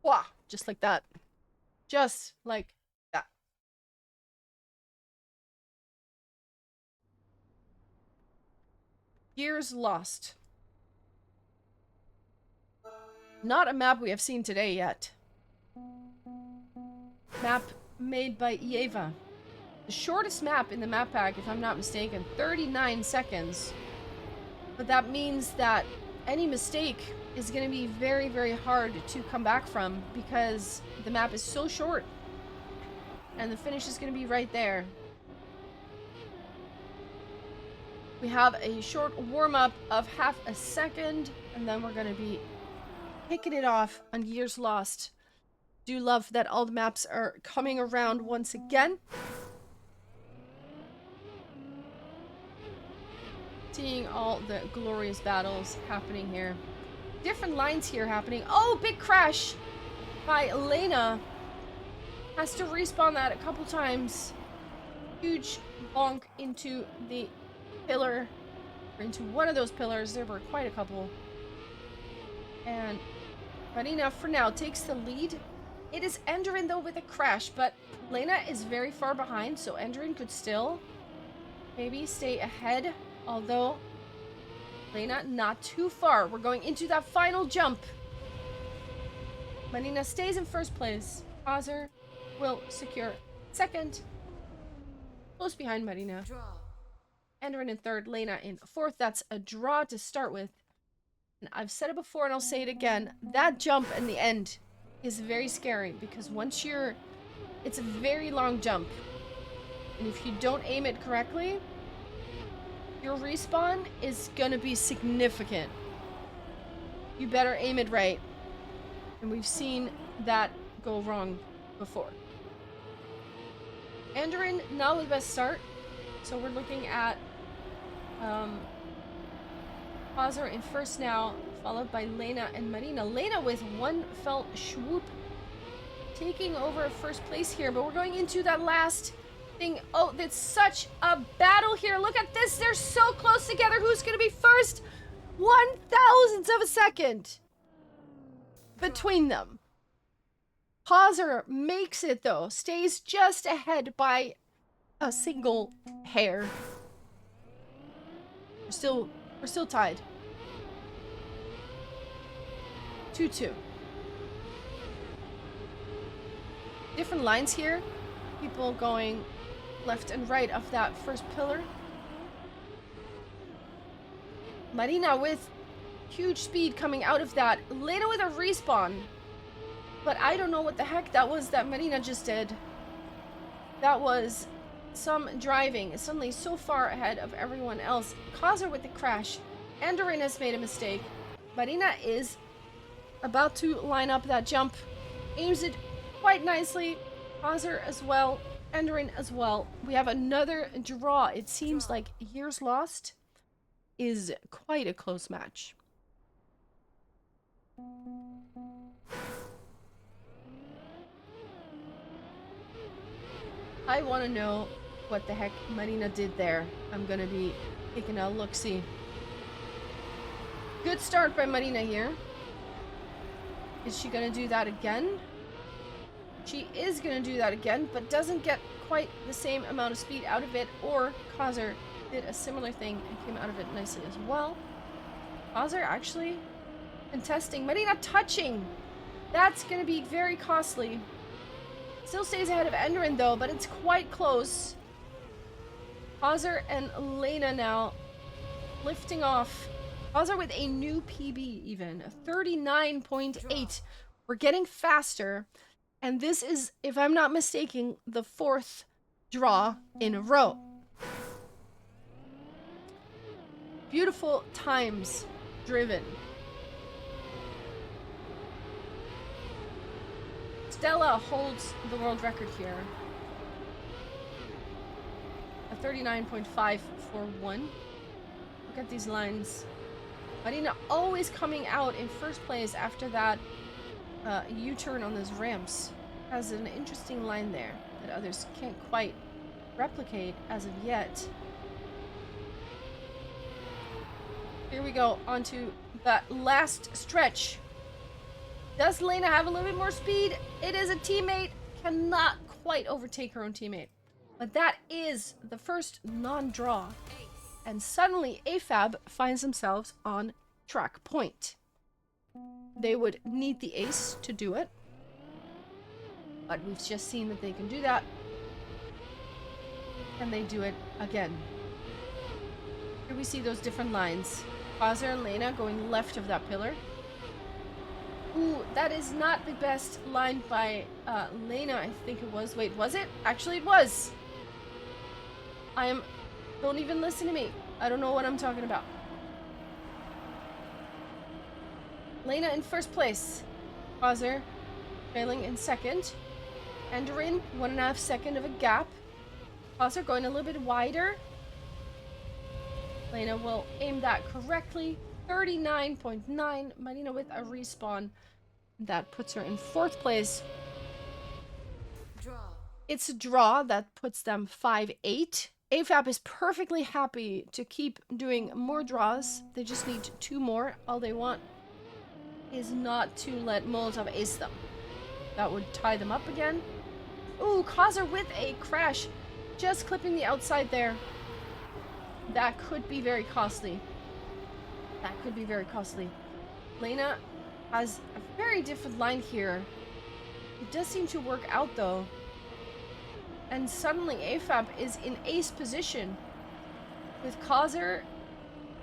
Wow, just like that. Just like that. Years lost. Not a map we have seen today yet. Map made by Eva. The shortest map in the map pack, if I'm not mistaken, 39 seconds. But that means that any mistake is going to be very, very hard to come back from because the map is so short. And the finish is going to be right there. We have a short warm-up of half a second, and then we're going to be kicking it off on Years Lost. Do love that all the maps are coming around once again. Seeing all the glorious battles happening here. Different lines here happening. Oh, big crash by Lena. Has to respawn that a couple times. Huge bonk into the pillar, or into one of those pillars. There were quite a couple. And Marina for now takes the lead. It is Enderin though with a crash, but Lena is very far behind, so Enderin could still maybe stay ahead, although Lena not too far. We're going into that final jump. Marina stays in first place. Kazer will secure second. Close behind Marina. Enderin in third, Lena in fourth. That's a draw to start with. And I've said it before and I'll say it again. That jump in the end is very scary because once you're... It's a very long jump. And if you don't aim it correctly, your respawn is gonna be significant. You better aim it right. And we've seen that go wrong before. Andorin, not the best start. So we're looking at Hazar in first now, followed by Lena and Marina. Lena with one fell swoop, taking over first place here, but we're going into that last thing. Oh, that's such a battle here. Look at this. They're so close together. Who's going to be first? 1,000th of a second between them. Hazar makes it, though. Stays just ahead by a single hair. We're still tied. 2-2. Different lines here. People going left and right of that first pillar. Marina with huge speed coming out of that. Lena with a respawn. But I don't know what the heck that was that Marina just did. That was some driving. Suddenly so far ahead of everyone else. Hazar with the crash. Andorin has made a mistake. Marina is about to line up that jump. Aims it quite nicely. Hazar as well. Andorin as well. We have another draw. It seems like years lost is quite a close match. I want to know what the heck Marina did there. I'm gonna be taking a look-see. Good start by Marina here. Is she gonna do that again? She is gonna do that again, but doesn't get quite the same amount of speed out of it, or Hazar did a similar thing and came out of it nicely as well. Hazar actually contesting. Marina touching. That's gonna be very costly. Still stays ahead of Enderin though, but it's quite close. Hazar and Lena now lifting off. Hazar with a new PB even, 39.8. We're getting faster. And this is, if I'm not mistaken, the 4th draw in a row. Beautiful times driven. Stella holds the world record here. A 39.541. Look at these lines. Marina always coming out in first place after that U-turn on those ramps. Has an interesting line there that others can't quite replicate as of yet. Here we go onto that last stretch. Does Lena have a little bit more speed? It is a teammate. Cannot quite overtake her own teammate. But that is the first non-draw. And suddenly AFAB finds themselves on track point. They would need the ace to do it. But we've just seen that they can do that. And they do it again. Here we see those different lines. Hazar and Lena going left of that pillar. Ooh, that is not the best line by Lena, I think it was. Wait, was it? Actually, it was. Don't even listen to me. I don't know what I'm talking about. Lena in first place. Hazar trailing in second. Enderin, 1.5 second of a gap. Hazar going a little bit wider. Lena will aim that correctly. 39.9. Marina with a respawn. That puts her in 4th place. Draw. It's a draw that puts them 5-8. AFAB is perfectly happy to keep doing more draws. They just need 2 more. All they want is not to let Molotov ace them. That would tie them up again. Ooh, Hazar with a crash. Just clipping the outside there. That could be very costly. That could be very costly. Lena has a very different line here. It does seem to work out though. And suddenly AFAB is in ace position with Hazar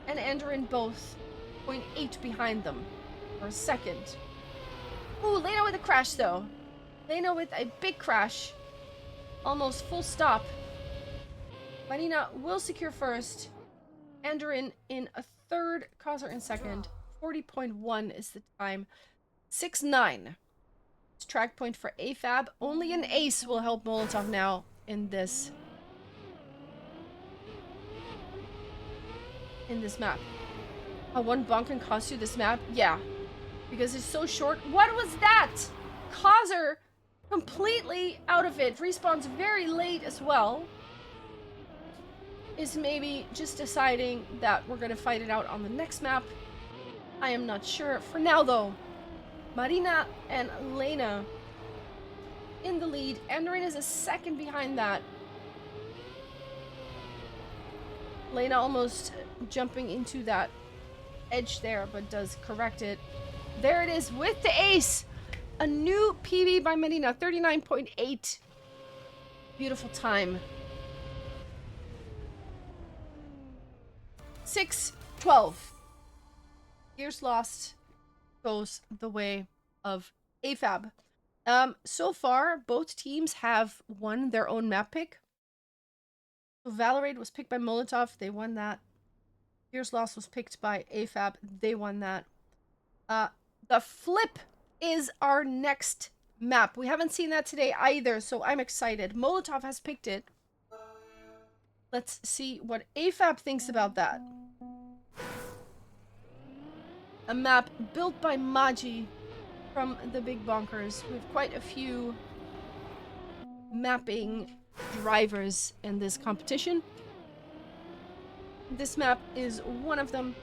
and Enderin both 0.8 behind them for a second. Ooh, Lena with a crash though. Lena with a big crash. Almost full stop. Marina will secure first. Andorin in a third. Kaiser in second. 40.1 is the time. 6-9. It's track point for AFAB. Only an ace will help Molotov now in this map. One bonk can cost you this map? Yeah. Because it's so short. What was that? Kaiser completely out of it. Respawns very late as well. Is maybe just deciding that we're gonna fight it out on the next map. I am not sure. For now though, Marina and Lena in the lead. Andorin is a second behind that. Lena almost jumping into that edge there, but does correct it. There it is with the ace. A new PB by Marina, 39.8. Beautiful time. 6-12. Gears Lost goes the way of AFAB. So far, both teams have won their own map pick. So Valorade was picked by Molotov. They won that. Gears Lost was picked by AFAB. They won that. The flip is our next map. We haven't seen that today either, so I'm excited. Molotov has picked it. Let's see what AFAB thinks about that. A map built by Maji from the Big Bonkers. We have quite a few mapping drivers in this competition. This map is one of them.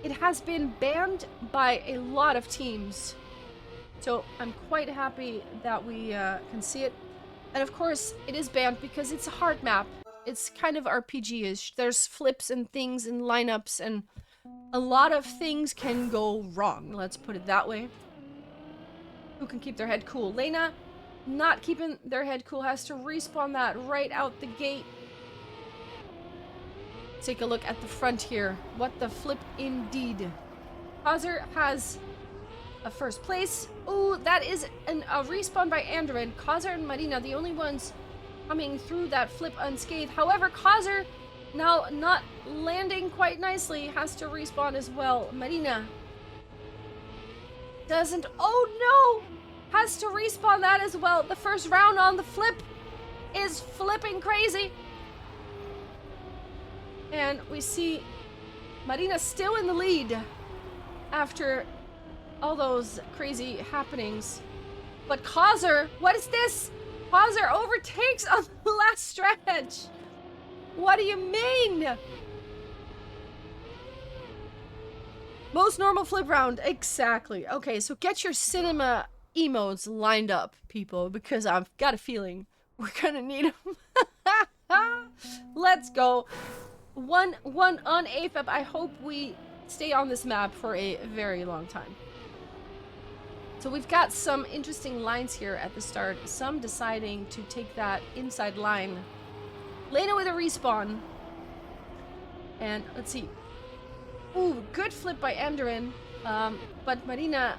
It has been banned by a lot of teams, so I'm quite happy that we can see it. And of course, it is banned because it's a hard map. It's kind of RPG-ish. There's flips and things and lineups, and a lot of things can go wrong. Let's put it that way. Who can keep their head cool? Lena, not keeping their head cool, has to respawn that right out the gate. Take a look at the front here. What the flip indeed. Kaiser has a first place. Ooh, that is a respawn by Andorin. Kaiser and Marina, the only ones coming through that flip unscathed. However, Kaiser, now not landing quite nicely, has to respawn as well. Marina doesn't. Oh no! Has to respawn that as well. The first round on the flip is flipping crazy. And we see Marina still in the lead after all those crazy happenings. But Kaiser, what is this? Kaiser overtakes on the last stretch. What do you mean? Most normal flip round. Exactly. Okay, so get your cinema emotes lined up, people, because I've got a feeling we're gonna need them. Let's go. 1-1 on AFAB. I hope we stay on this map for a very long time. So we've got some interesting lines here at the start. Some deciding to take that inside line. Lena with a respawn. And let's see. Ooh, good flip by Andorin. But Marina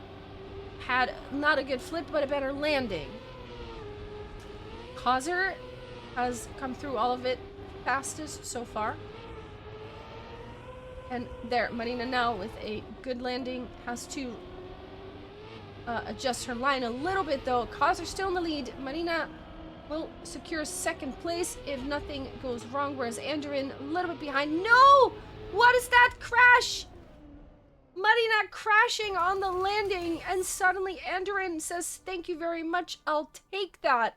had not a good flip, but a better landing. Kaiser has come through all of it fastest so far. And there, Marina now with a good landing has to adjust her line a little bit though. Kaiser still in the lead. Marina will secure second place if nothing goes wrong, whereas Andorin a little bit behind. No! What is that crash? Marina crashing on the landing, and suddenly Andorin says, thank you very much, I'll take that.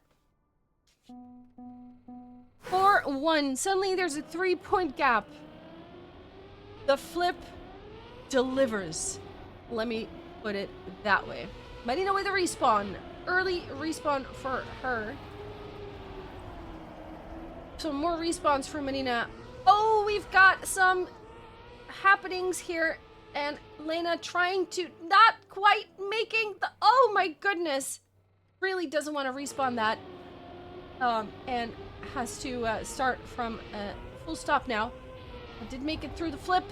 4-1. Suddenly there's a 3-point gap. The flip delivers. Let me put it that way. Marina with a respawn. Early respawn for her. So more respawns for Marina. Oh, we've got some happenings here. And Lena trying to not quite making the... Oh my goodness. Really doesn't want to respawn that. And has to start from a full stop now. I did make it through the flip.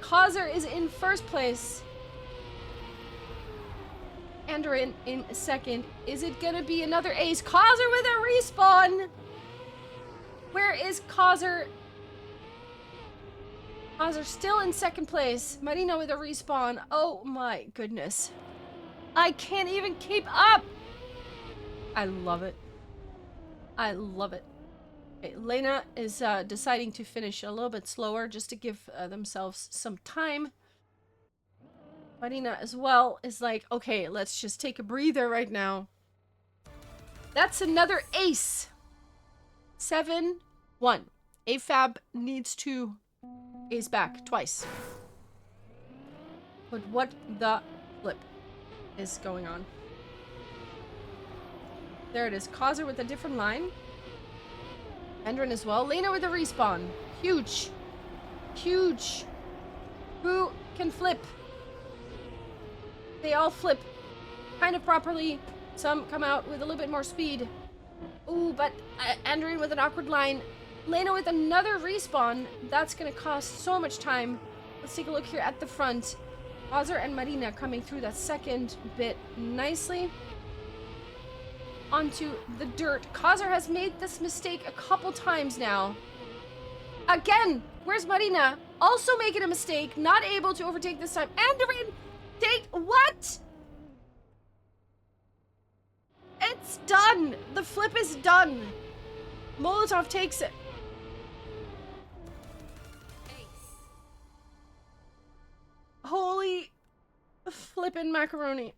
Kaiser is in first place. Andorin in second. Is it gonna be another ace? Kaiser with a respawn! Where is Causer? Causer still in second place. Marina with a respawn. Oh my goodness. I can't even keep up. I love it. I love it. Okay, Lena is deciding to finish a little bit slower just to give themselves some time. Marina as well is like, okay, let's just take a breather right now. That's another ace. 7-1. AFAB needs to ace back twice. But what the flip is going on? There it is. Causer with a different line. Endrin as well. Lena with a respawn. Huge. Huge. Who can flip? They all flip kind of properly. Some come out with a little bit more speed. Ooh, but Endrin with an awkward line. Lena with another respawn. That's going to cost so much time. Let's take a look here at the front. Causer and Marina coming through that second bit nicely. Onto the dirt. Causer has made this mistake a couple times now. Again, where's Marina? Also making a mistake, not able to overtake this time. Endrin, take what? It's done. The flip is done. Molotov takes it. Holy flippin' macaroni.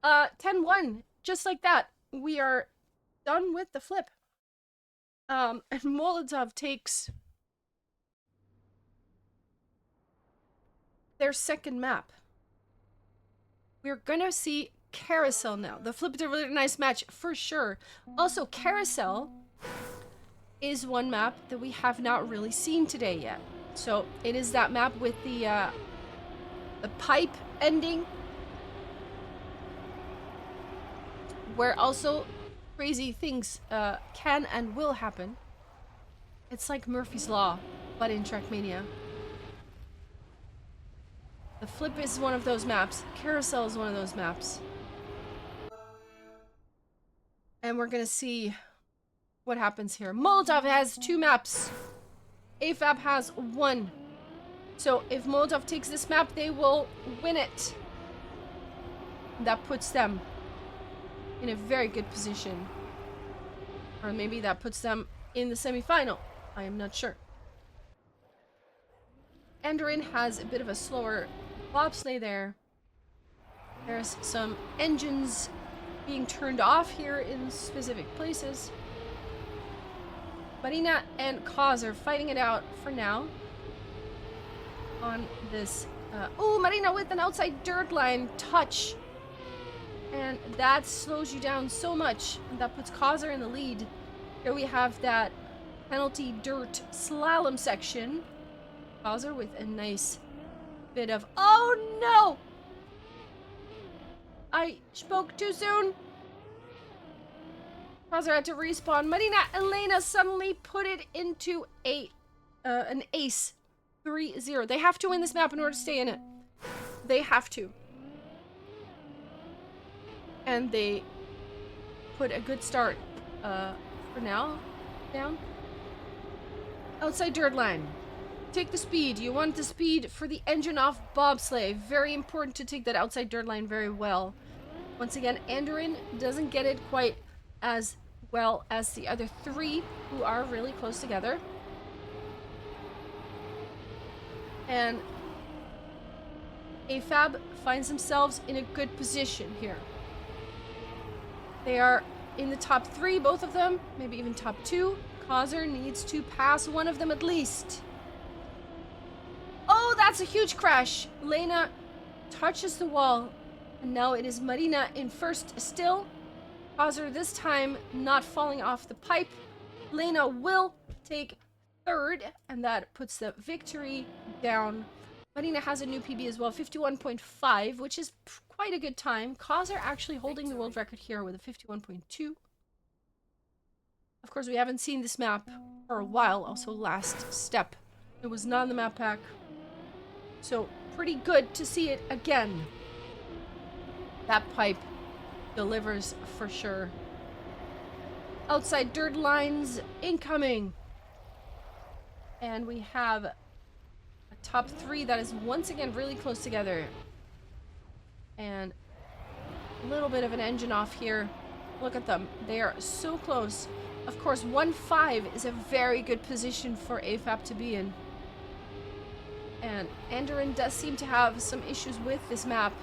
10-1, just like that. We are done with the flip. And Molotov takes their second map. We're gonna see Carousel now. The flip is a really nice match for sure. Also, Carousel is one map that we have not really seen today yet. So it is that map with the pipe ending, where also crazy things can and will happen. It's like Murphy's Law, but in Trackmania. The flip is one of those maps. Carousel is one of those maps. And we're gonna see what happens here. Molotov has 2 maps. AFAB has 1. So if Molotov takes this map, they will win it. That puts them in a very good position. Or maybe that puts them in the semi-final. I am not sure. Endrin has a bit of a slower bobsleigh there. There's some engines being turned off here in specific places. Marina and Cause are fighting it out for now. On this... oh, Marina with an outside dirt line touch. And that slows you down so much. And that puts Causer in the lead. Here we have that penalty dirt slalom section. Causer with a nice bit of... oh no! I spoke too soon. Causer had to respawn. Marina Elena suddenly put it into an ace. 3-0. They have to win this map in order to stay in it. They have to. And they put a good start for now. Down. Outside dirt line. Take the speed. You want the speed for the engine off bobsleigh. Very important to take that outside dirt line very well. Once again, Endrin doesn't get it quite as well as the other 3 who are really close together. And AFAB finds themselves in a good position here. They are in the top 3, both of them, maybe even top 2. Causer needs to pass one of them at least. Oh, that's a huge crash. Lena touches the wall, and now it is Marina in first still. Causer this time not falling off the pipe. Lena will take third, and that puts the victory down. Marina has a new PB as well, 51.5, which is quite a good time. Causer actually holding the world record here with a 51.2. Of course, we haven't seen this map for a while. Also, last step. It was not in the map pack. So, pretty good to see it again. That pipe delivers for sure. Outside dirt lines incoming. And we have a top 3 that is once again really close together. And a little bit of an engine off here. Look at them. They are so close. Of course, 1-5 is a very good position for AFAB to be in. And Andorin does seem to have some issues with this map.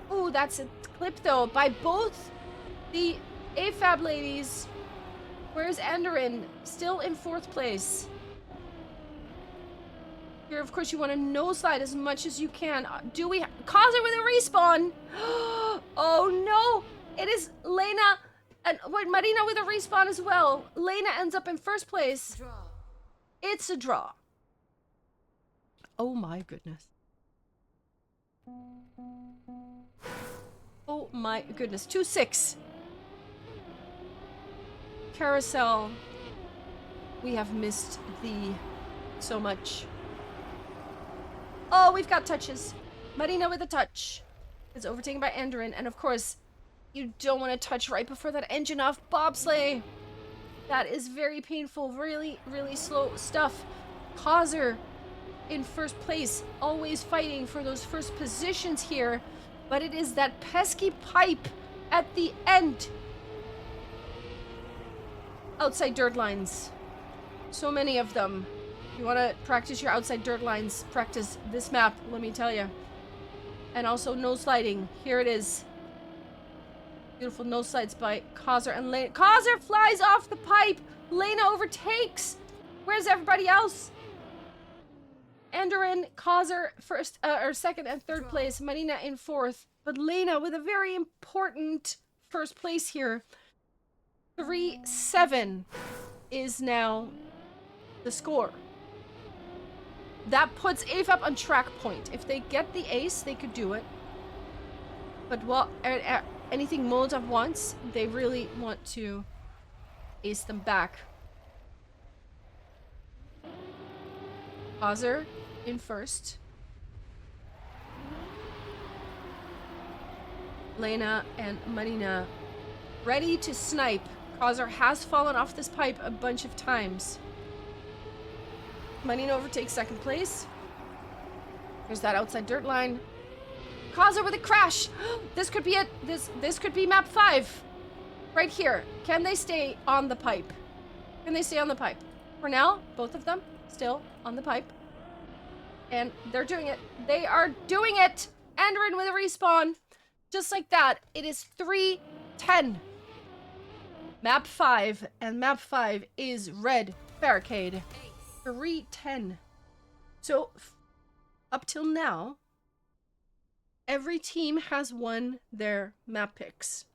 Oh, that's a clip though by both the AFAB ladies. Where's Andorin? Still in 4th place. Here, of course, you want to no-slide as much as you can. Do we cause it with a respawn? Oh no! It is Lena and wait, Marina with a respawn as well. Lena ends up in 1st place. Draw. It's a draw. Oh my goodness. Oh my goodness. 2-6. Carousel. We have missed the so much. Oh, we've got touches. Marina with a touch. It's overtaken by Andorin. And of course, you don't want to touch right before that engine off bobsleigh. That is very painful. Really, really slow stuff. Causer in 1st place. Always fighting for those 1st positions here. But it is that pesky pipe at the end. Outside dirt lines. So many of them. If you want to practice your outside dirt lines, practice this map, let me tell you. And also no sliding. Here it is. Beautiful no slides by Causer and Lena. Causer flies off the pipe. Lena overtakes. Where's everybody else? Andorin, Causer first, or 2nd and 3rd place. Marina in 4th. But Lena with a very important 1st place here. 3-7 is now the score. That puts AFAB on track point. If they get the ace, they could do it. But well, anything Molotov wants, they really want to ace them back. Causer in 1st. Lena and Marina ready to snipe. Causer has fallen off this pipe a bunch of times. Marina overtakes 2nd place. There's that outside dirt line. Causer with a crash. This could be it. This could be map 5. Right here. Can they stay on the pipe? Can they stay on the pipe? For now, both of them still on the pipe. And they're doing it. They are doing it. Andorin with a respawn. Just like that. It is 3-10. Map 5. And map 5 is Red Barricade. 3-10. So, up till now, every team has won their map picks.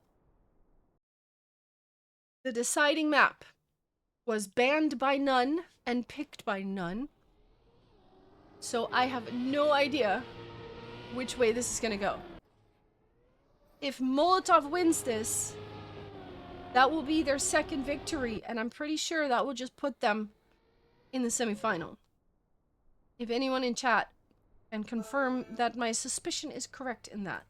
The deciding map was banned by none and picked by none. So I have no idea which way this is gonna go. If Molotov wins this, that will be their 2nd victory, and I'm pretty sure that will just put them in the semifinal. If anyone in chat can confirm that my suspicion is correct in that.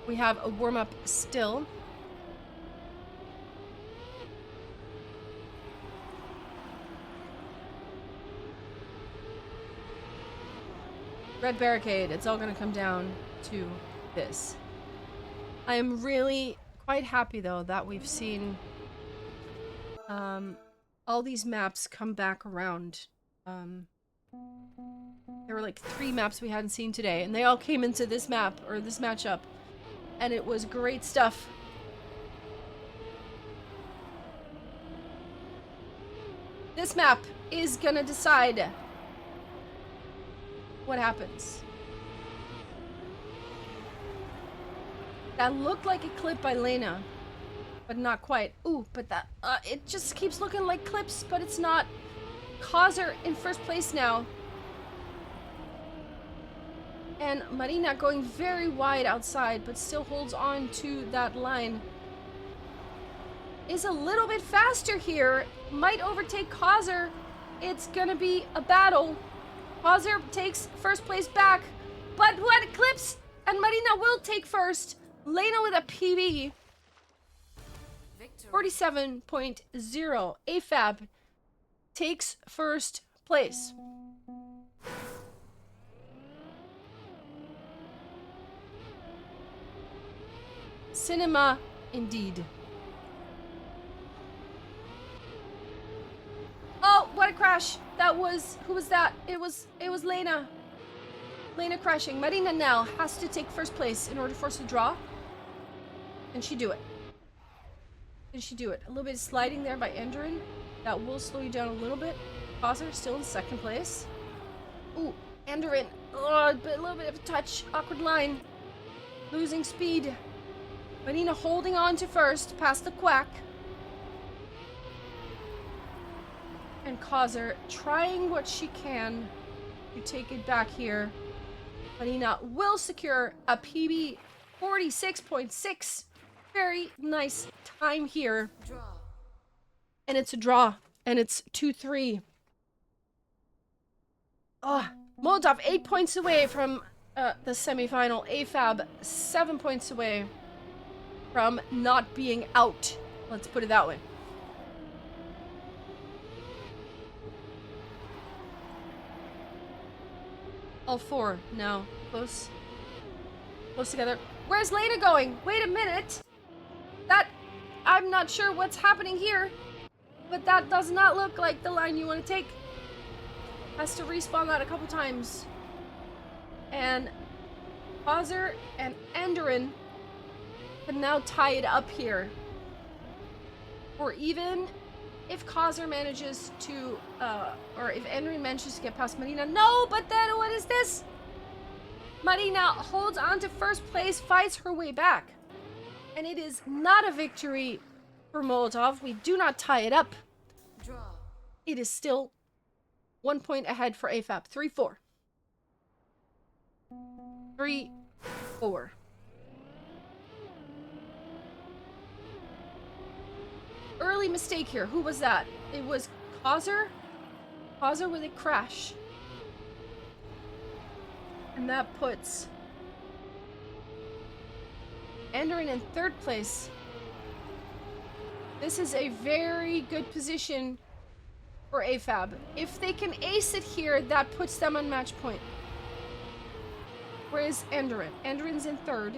We have a warm-up still. Red Barricade, it's all gonna come down to this. I am really quite happy though that we've seen all these maps come back around. There were like 3 maps we hadn't seen today, and they all came into this map, or this matchup, and it was great stuff. This map is gonna decide what happens. That looked like a clip by Lena, but not quite. Ooh, but that, it just keeps looking like clips, but it's not. Causer in 1st place now. And Marina going very wide outside, but still holds on to that line. Is a little bit faster here. Might overtake Causer. It's gonna be a battle. Causer takes 1st place back, but what clips? And Marina will take 1st. Lena with a PB. 47.0. AFAB takes first place. Cinema, indeed. Oh, what a crash. That was, who was that? It was Lena. Lena crashing. Marina now has to take first place in order for us to draw. Can she do it? Can she do it? A little bit of sliding there by Enderin. That will slow you down a little bit. Pauser still in second place. Ooh, Enderin. Oh, a little bit of a touch. Awkward line. Losing speed. Marina holding on to first, past the quack. And Causer trying what she can to take it back here. Marina will secure a PB 46.6. Very nice time here. Draw. And it's a draw. And it's 2-3. Molotov 8 points away from the semifinal. AFAB 7 points away from not being out. Let's put it that way. All four now. Close. Close together. Where's Lena going? Wait a minute. I'm not sure what's happening here. But that does not look like the line you want to take. Has to respawn that a couple times. And Pauser and Enderin can now tie it up here. Or even if Causer manages to, or if Enderin manages to get past Marina. No, but then what is this? Marina holds on to first place, fights her way back. And it is not a victory for Molotov. We do not tie it up. Draw. It is still 1 point ahead for AFAB. 3-4. 3-4. Early mistake here. Who was that? It was Causer. Causer with a crash. And that puts Enderin in third place. This is a very good position for AFAB. If they can ace it here, that puts them on match point. Where is Enderin? Enderin's in third.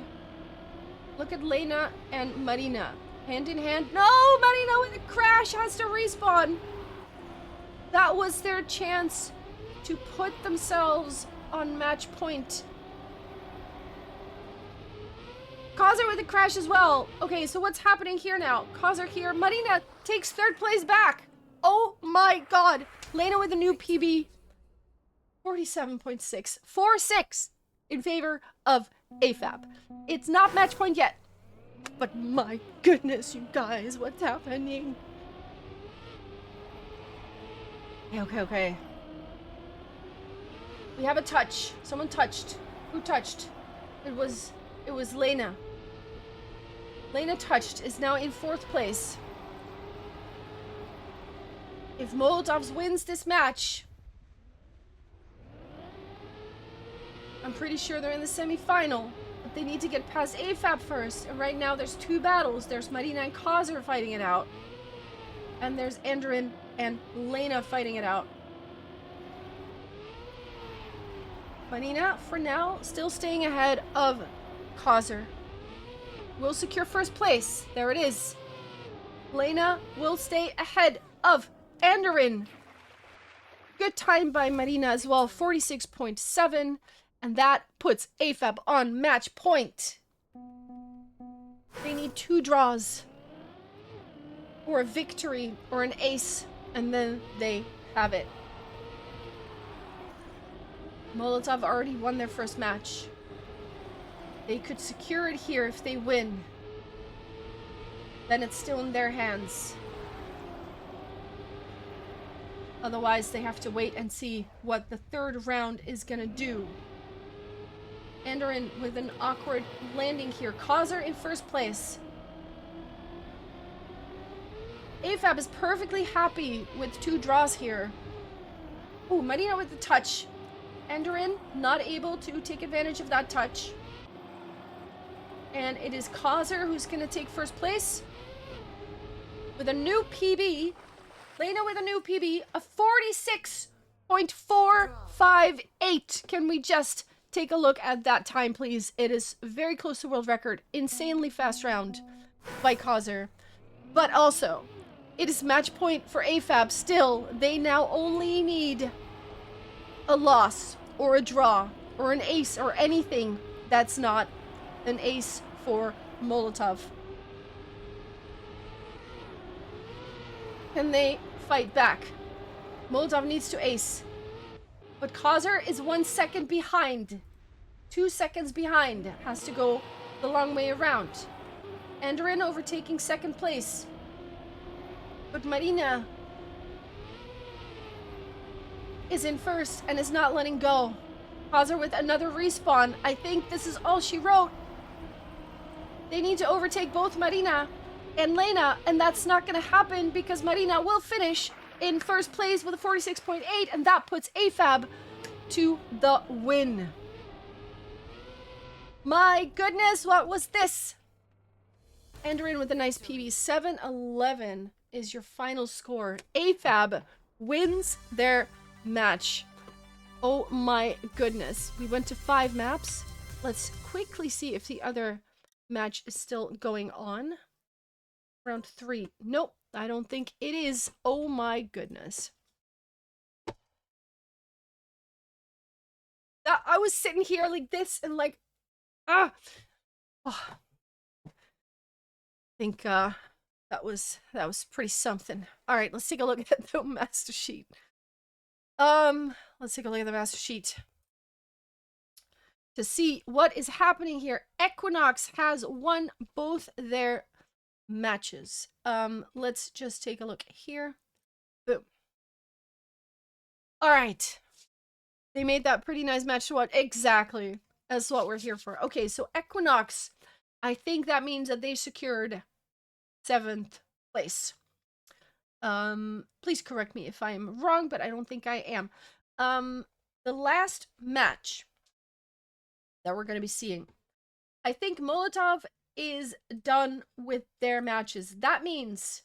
Look at Lena and Marina. Hand in hand. No! Marina with a crash has to respawn. That was their chance to put themselves on match point. Causer with a crash as well. Okay, so what's happening here now? Causer here. Marina takes third place back. Oh my god. Lena with a new PB. 47.6. 4-6 in favor of AFAB. It's not match point yet. But my goodness, you guys, what's happening? Okay. We have a touch. Someone touched. Who touched? It was Lena. Lena touched, is now in fourth place. If Molotovs wins this match, I'm pretty sure they're in the semi-final. But they need to get past AFAB first. And right now there's two battles. There's Marina and Causer fighting it out. And there's Enderin and Lena fighting it out. Marina, for now, still staying ahead of Causer. Will secure first place. There it is. Lena will stay ahead of Enderin. Good time by Marina as well. 46.7. And that puts AFAB on match point. They need 2 draws. Or a victory. Or an ace. And then they have it. Molotov already won their first match. They could secure it here if they win. Then it's still in their hands. Otherwise, they have to wait and see what the third round is gonna do. Enderin with an awkward landing here. Causer in first place. AFAB is perfectly happy with 2 draws here. Ooh, Marina with the touch. Enderin not able to take advantage of that touch. And it is Causer who's going to take first place with a new PB. Lena with a new PB, a 46.458. Can we just take a look at that time, please? It is very close to world record. Insanely fast round by Causer. But also, it is match point for AFAB still. They now only need a loss or a draw or an ace or anything that's not an ace for Molotov. Can they fight back? Molotov needs to ace. But Causer is 1 second behind. 2 seconds behind. Has to go the long way around. Enderin overtaking second place. But Marina is in first and is not letting go. Causer with another respawn. I think this is all she wrote. They need to overtake both Marina and Lena, and that's not going to happen because Marina will finish in first place with a 46.8, and that puts AFAB to the win. My goodness, what was this? Enderin with a nice PB. 7-11 is your final score. AFAB wins their match. Oh my goodness. We went to 5 maps. Let's quickly see if the other match is still going on. Round 3. Nope, I don't think it is. Oh my goodness. I was sitting here like this and like, oh. I think that was pretty something. All right, let's take a look at the master sheet. Let's take a look at the master sheet to see what is happening here. Equinox has won both their matches. Let's just take a look here. Boom. All right. They made that pretty nice match to watch. Exactly. That's what we're here for. Okay, so Equinox, I think that means that they secured 7th place. Please correct me if I'm wrong, but I don't think I am. The last match that we're going to be seeing, I think Molotov is done with their matches. That means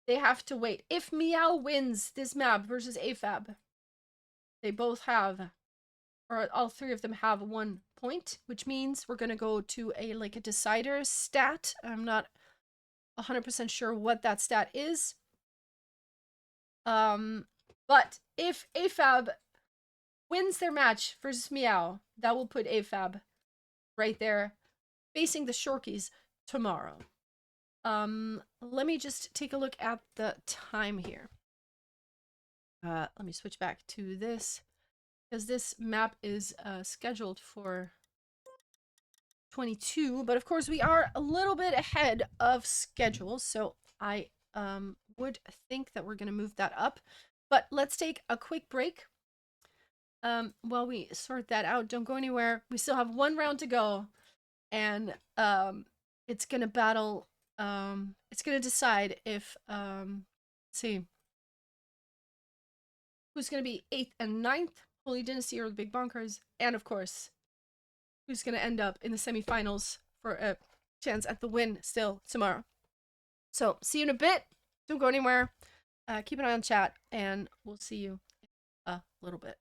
they have to wait. If Meow wins this map versus AFAB, they both have, or all 3 of them have 1 point, which means we're going to go to a decider stat. I'm not 100% sure what that stat is. But if AFAB wins their match versus Meow, that will put AFAB right there facing the Shorkies tomorrow. Let me just take a look at the time here. Let me switch back to this because this map is scheduled for 22, but of course we are a little bit ahead of schedule, so I would think that we're going to move that up. But let's take a quick break while we sort that out. Don't go anywhere. We still have 1 round to go, and it's going to battle, it's going to decide if, let's see, who's going to be 8th and 9th, Holy Dynasty or the Big Bonkers, and of course, who's going to end up in the semifinals for a chance at the win still tomorrow. So, see you in a bit. Don't go anywhere. Keep an eye on chat, and we'll see you in a little bit.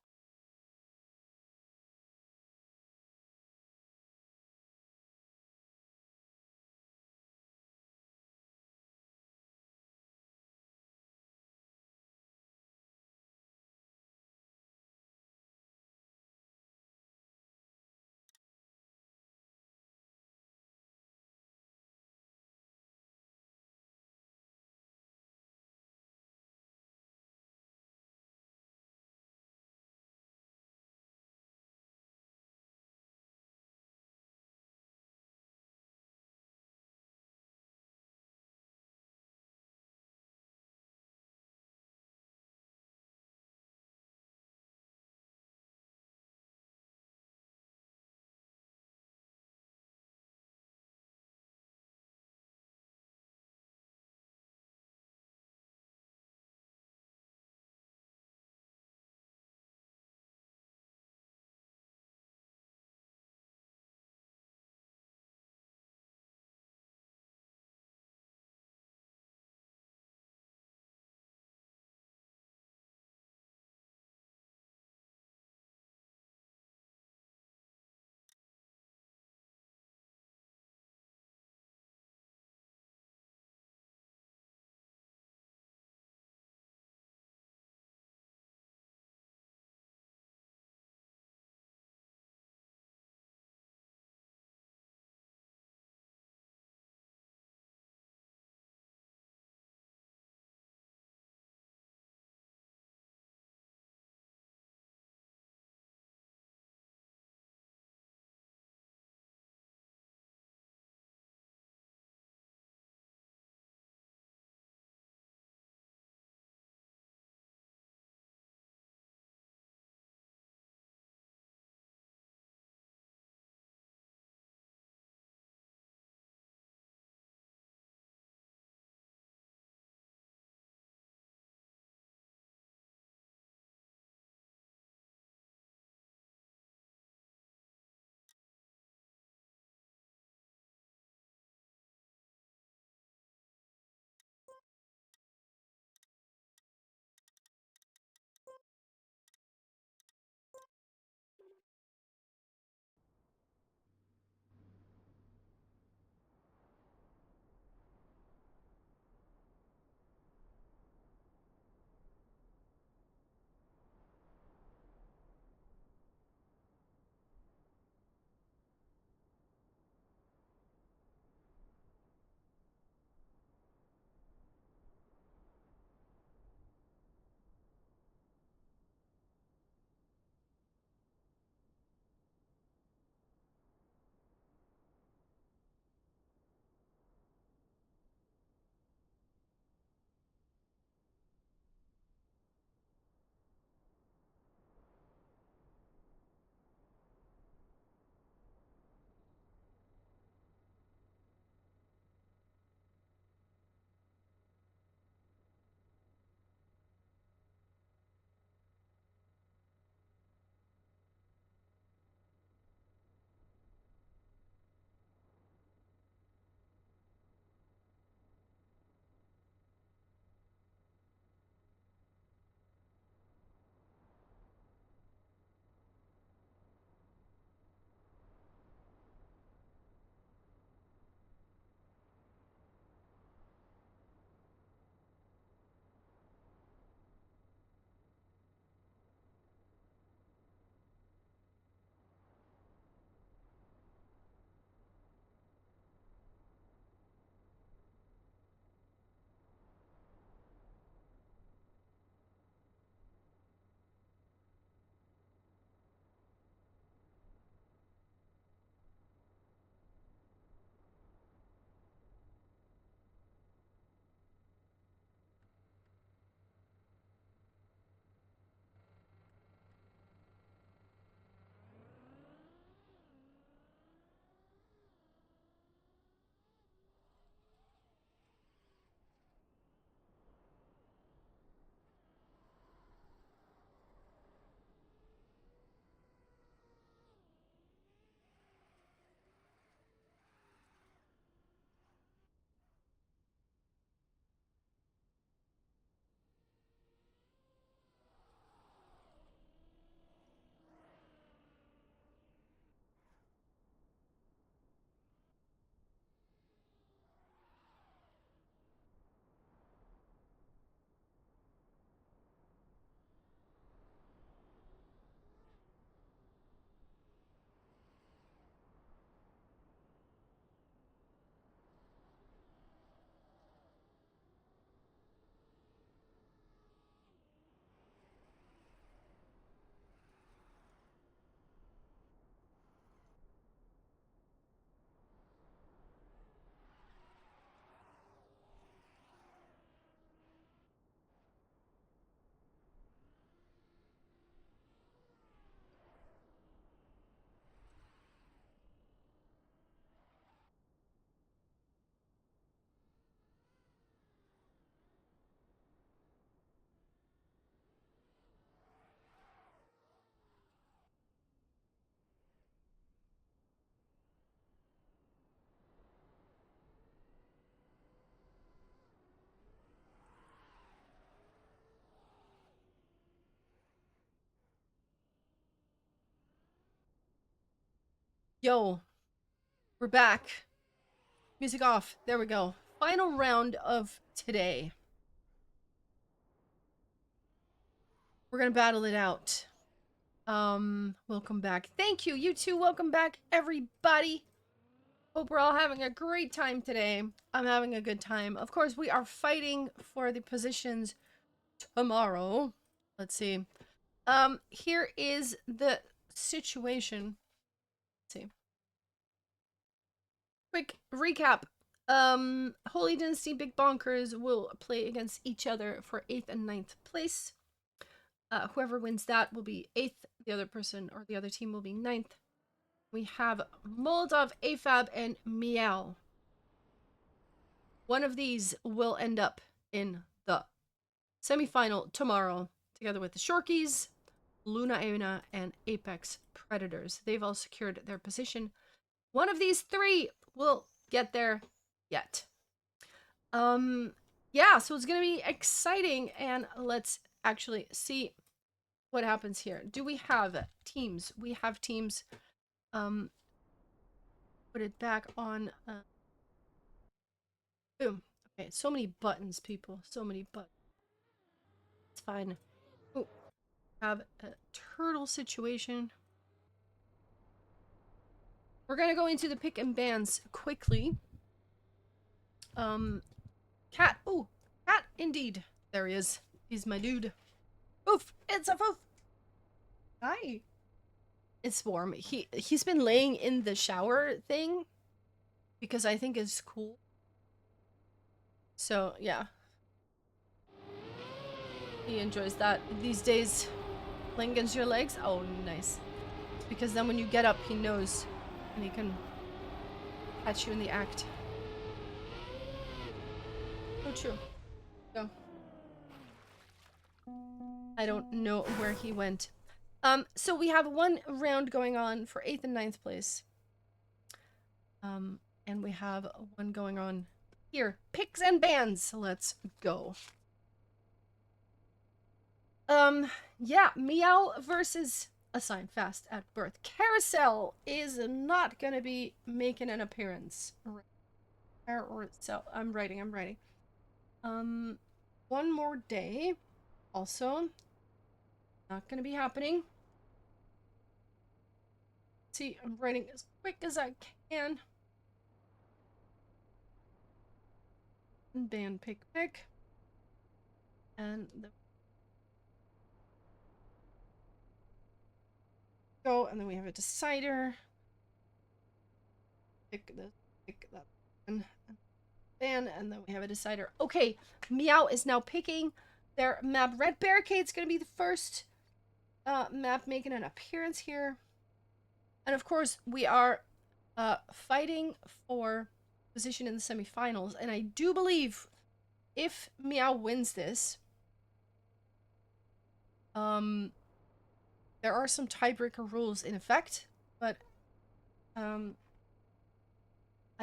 Yo, we're back. Music off. There we go. Final round of today. We're gonna battle it out. Welcome back. Thank you. You too. Welcome back, everybody. Hope we're all having a great time today. I'm having a good time. Of course, we are fighting for the positions tomorrow. Let's see. Here is the situation. Let's see. Quick recap. Holy Dynasty Big Bonkers will play against each other for 8th and 9th place. Whoever wins that will be 8th. The other person or the other team will be 9th. We have Molotov, AFAB, and Meow. One of these will end up in the semifinal tomorrow, together with the Shorkies, Luna Aina, and Apex Predators. They've all secured their position. One of these three will get there yet. Yeah, so it's gonna be exciting, and let's actually see what happens here. Do we have teams? We have teams. Put it back on. Boom. Okay, so many buttons, people. So many buttons. It's fine. Oh, have a turtle situation. We're gonna go into the pick and bans quickly. Cat. Oh, cat indeed. There he is. He's my dude. Oof! It's a foof. Hi. It's warm. He's been laying in the shower thing because I think it's cool. So yeah, he enjoys that these days. Laying against your legs. Oh, nice. Because then when you get up, he knows, and he can catch you in the act. Oh, true. Go. I don't know where he went. So we have one round going on for 8th and 9th place. And we have one going on here. Picks and bans. Let's go. Yeah, Meow versus Assign Fast at Birth. Carousel is not gonna be making an appearance. So I'm writing. One more day. Also, not gonna be happening. See, I'm writing as quick as I can. Ban pick. And the go, and then we have a decider. Pick that and ban, and then we have a decider. Okay, Meow is now picking their map. Red Barricade's gonna be the first map making an appearance here. And of course, we are fighting for position in the semifinals. And I do believe if Meow wins this, there are some tiebreaker rules in effect, but I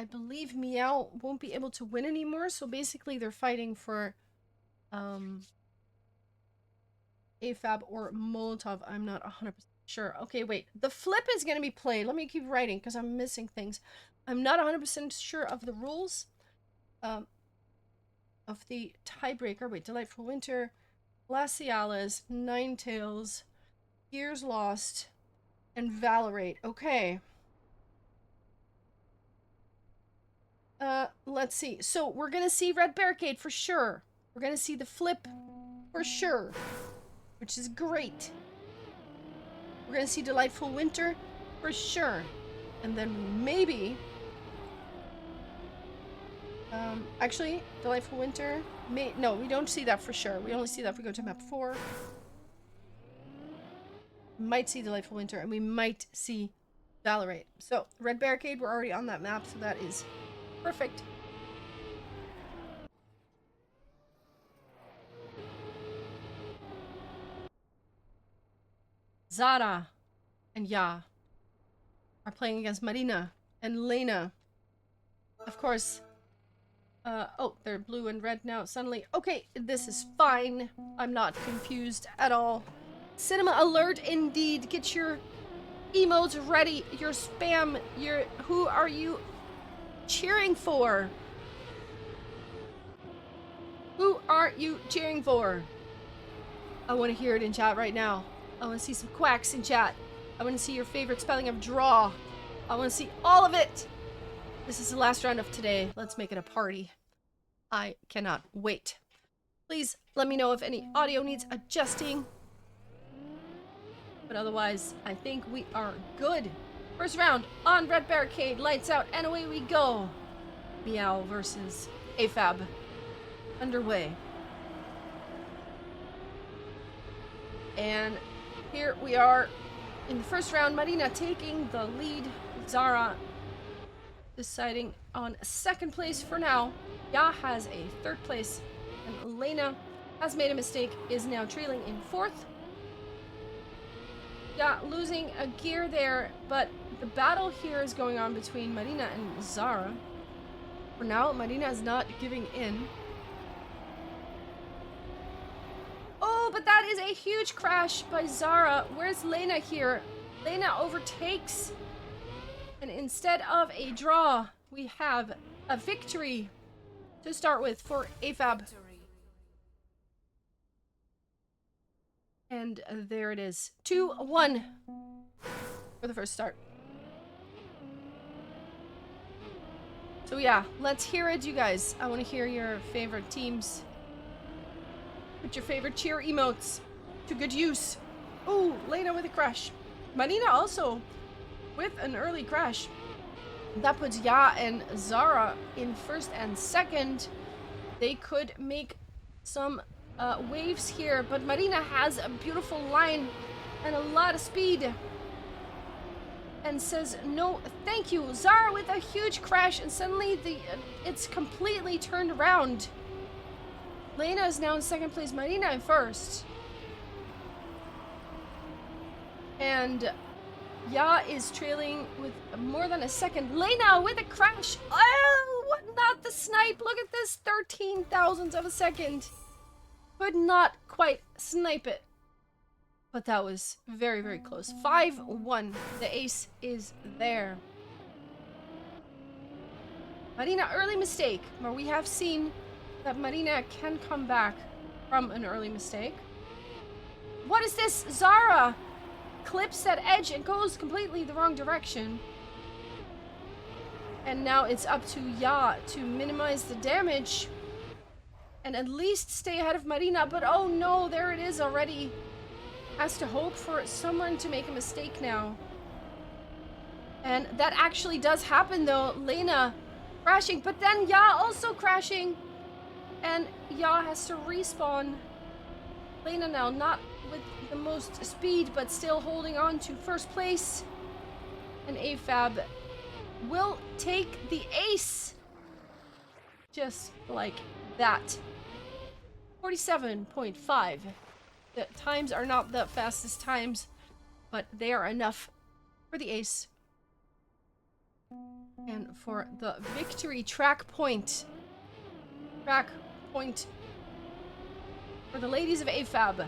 believe Meow won't be able to win anymore. So basically, they're fighting for AFAB or Molotov. I'm not 100% sure. Okay, wait. The flip is going to be played. Let me keep writing because I'm missing things. I'm not 100% sure of the rules of the tiebreaker. Wait, Delightful Winter, Glacialis, Ninetales, Years Lost, and Valorate. Okay. Let's see. So we're going to see Red Barricade for sure. We're going to see the flip for sure, which is great. We're going to see Delightful Winter for sure. And then maybe... actually, Delightful Winter... No, we don't see that for sure. We only see that if we go to map 4. Might see Delightful Winter, and we might see Valorate. So, Red Barricade, we're already on that map, so that is perfect. Zara and Ya are playing against Marina and Lena. Of course. Oh, they're blue and red now suddenly. Okay, this is fine. I'm not confused at all. Cinema alert indeed. Get your emotes ready, your spam, who are you cheering for? Who are you cheering for? I want to hear it in chat right now. I want to see some quacks in chat. I want to see your favorite spelling of draw. I want to see all of it. This is the last round of today. Let's make it a party. I cannot wait. Please let me know if any audio needs adjusting. But otherwise, I think we are good. First round on Red Barricade. Lights out and away we go. Meow versus AFAB. Underway. And here we are in the first round. Marina taking the lead. Zara deciding on second place for now. Ya has a third place. And Elena has made a mistake, is now trailing in fourth. Ya losing a gear there, but the battle here is going on between Marina and Zara. For now, Marina is not giving in. Oh, but that is a huge crash by Zara. Where's Lena here? Lena overtakes. And instead of a draw, we have a victory to start with for AFAB. And there it is. 2-1 for the first start. So yeah, let's hear it, you guys. I want to hear your favorite teams. Put your favorite cheer emotes to good use. Oh, Lena with a crash. Marina also with an early crash. That puts Ya and Zara in first and second. They could make some waves here, but Marina has a beautiful line and a lot of speed. And says no thank you. Zara with a huge crash, and suddenly it's completely turned around. Lena is now in second place, Marina in first. And Ya is trailing with more than a second. Lena with a crash. Oh, what, not the snipe. Look at this, 13 thousandths of a second. Could not quite snipe it. But that was very, very close. 5-1. The ace is there. Marina, early mistake. But we have seen that Marina can come back from an early mistake. What is this? Zara clips that edge and goes completely the wrong direction. And now it's up to Ya to minimize the damage and at least stay ahead of Marina. But oh no, there it is already. Has to hope for someone to make a mistake now. And that actually does happen though. Lena crashing, but then Ya also crashing. And Ya has to respawn. Lena now not with the most speed, but still holding on to first place. And AFAB will take the ace. Just like that. 47.5. The times are not the fastest times, but they are enough for the ace. And for the victory track point. Track point for the ladies of AFAB.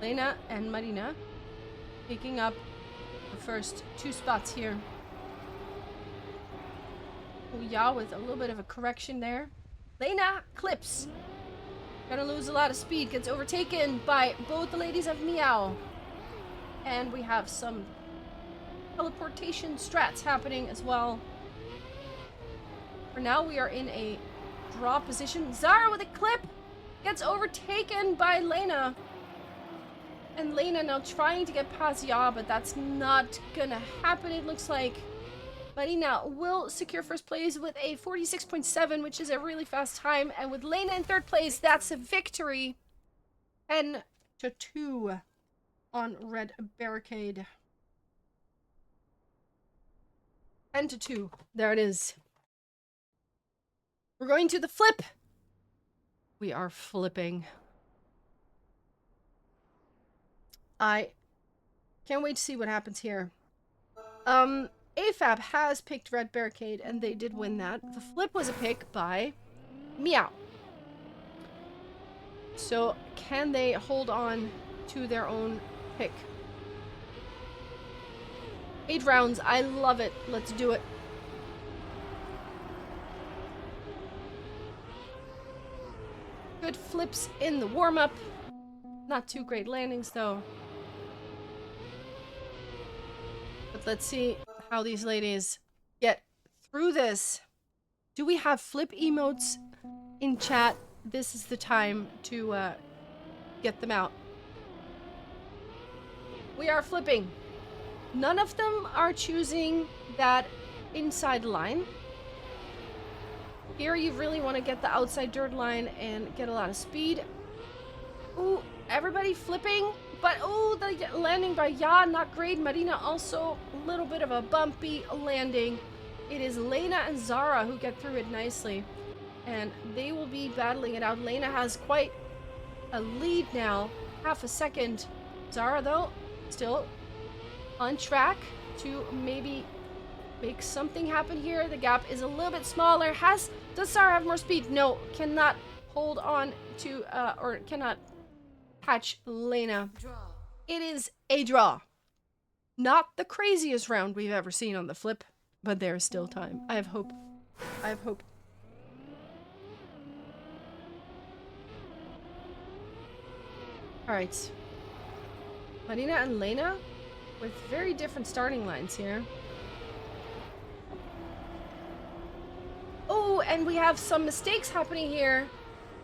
Lena and Marina picking up the first two spots here. Ya with a little bit of a correction there. Lena clips. Gonna lose a lot of speed. Gets overtaken by both the ladies of Meow. And we have some teleportation strats happening as well. For now, we are in a draw position. Zara with a clip gets overtaken by Lena. And Lena now trying to get past Ya, but that's not gonna happen, it looks like. Marina will secure first place with a 46.7, which is a really fast time. And with Lena in third place, that's a victory. 10-2 on Red Barricade. 10-2. There it is. We're going to the flip. We are flipping. I can't wait to see what happens here. AFAB has picked Red Barricade, and they did win that. The flip was a pick by Meow. So can they hold on to their own pick? 8 rounds. I love it. Let's do it. Good flips in the warm-up. Not too great landings, though. But let's see how these ladies get through this. Do we have flip emotes in chat? This is the time to get them out. We are flipping. None of them are choosing that inside line. Here you really want to get the outside dirt line and get a lot of speed. Ooh, everybody flipping. But ooh, the landing by Ya, not great. Marina also a little bit of a bumpy landing. It is Lena and Zara who get through it nicely. And they will be battling it out. Lena has quite a lead now. Half a second. Zara, though, still on track to maybe make something happen here. The gap is a little bit smaller. Does Zara have more speed? No, cannot hold on to, or cannot catch Lena. It is a draw. Not the craziest round we've ever seen on the flip, but there is still time. I have hope. I have hope. Alright. Marina and Lena with very different starting lines here. Oh, and we have some mistakes happening here.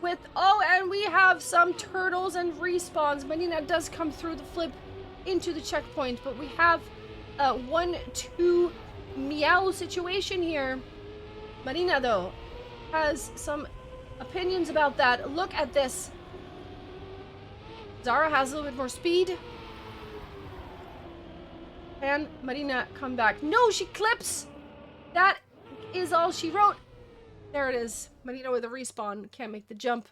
And we have some turtles and respawns. Marina does come through the flip into the checkpoint, but we have a 1-2 meow situation here. Marina, though, has some opinions about that. Look at this. Zara has a little bit more speed. Can Marina come back? No, she clips. That is all she wrote. There it is. Marina with a respawn. Can't make the jump.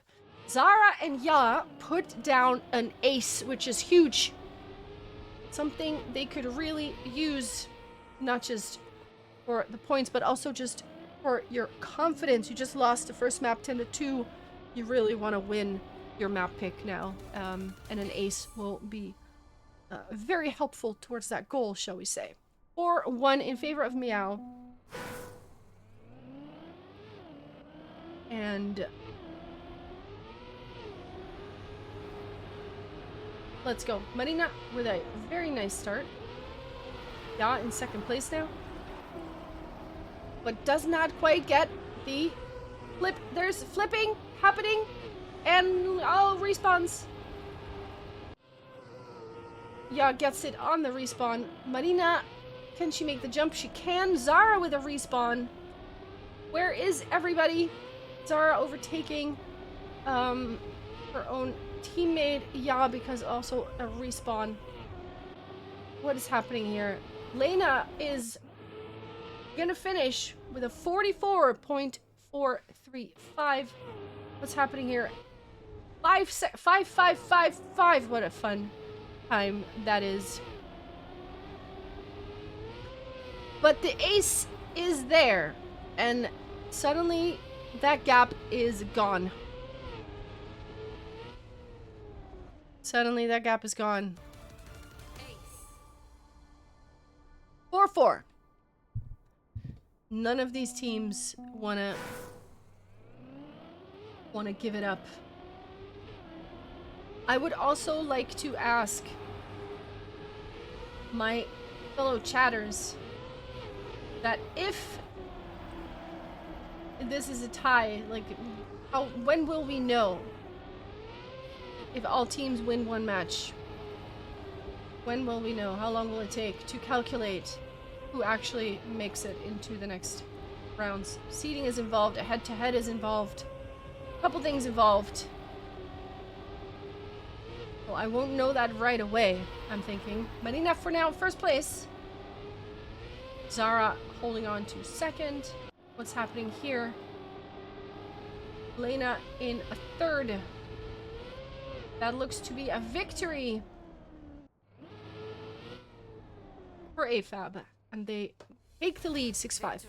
Zara and Ya put down an ace, which is huge. Something they could really use, not just for the points, but also just for your confidence. You just lost the first map 10-2. You really want to win your map pick now. And an ace will be very helpful towards that goal, shall we say. 4-1 in favor of Meow. And let's go. Marina with a very nice start. Ya in second place now. But does not quite get the flip. There's flipping happening. And respawns. Ya gets it on the respawn. Marina, can she make the jump? She can. Zara with a respawn. Where is everybody? Zara overtaking her own teammate, Ya, because also a respawn. What is happening here? Lena is gonna finish with a 44.435. What's happening here? 5.5555. What a fun time that is. But the ace is there, and suddenly that gap is gone. Suddenly that gap is gone. 4-4. None of these teams wanna give it up. I would also like to ask my fellow chatters that if this is a tie, like, when will we know if all teams win one match? When will we know? How long will it take to calculate who actually makes it into the next rounds? Seeding is involved, a head-to-head is involved, a couple things involved. Well, I won't know that right away, I'm thinking. Marina for now, first place. Zara holding on to second. What's happening here? Lena in a third. That looks to be a victory for AFAB. And they take the lead, 6-5.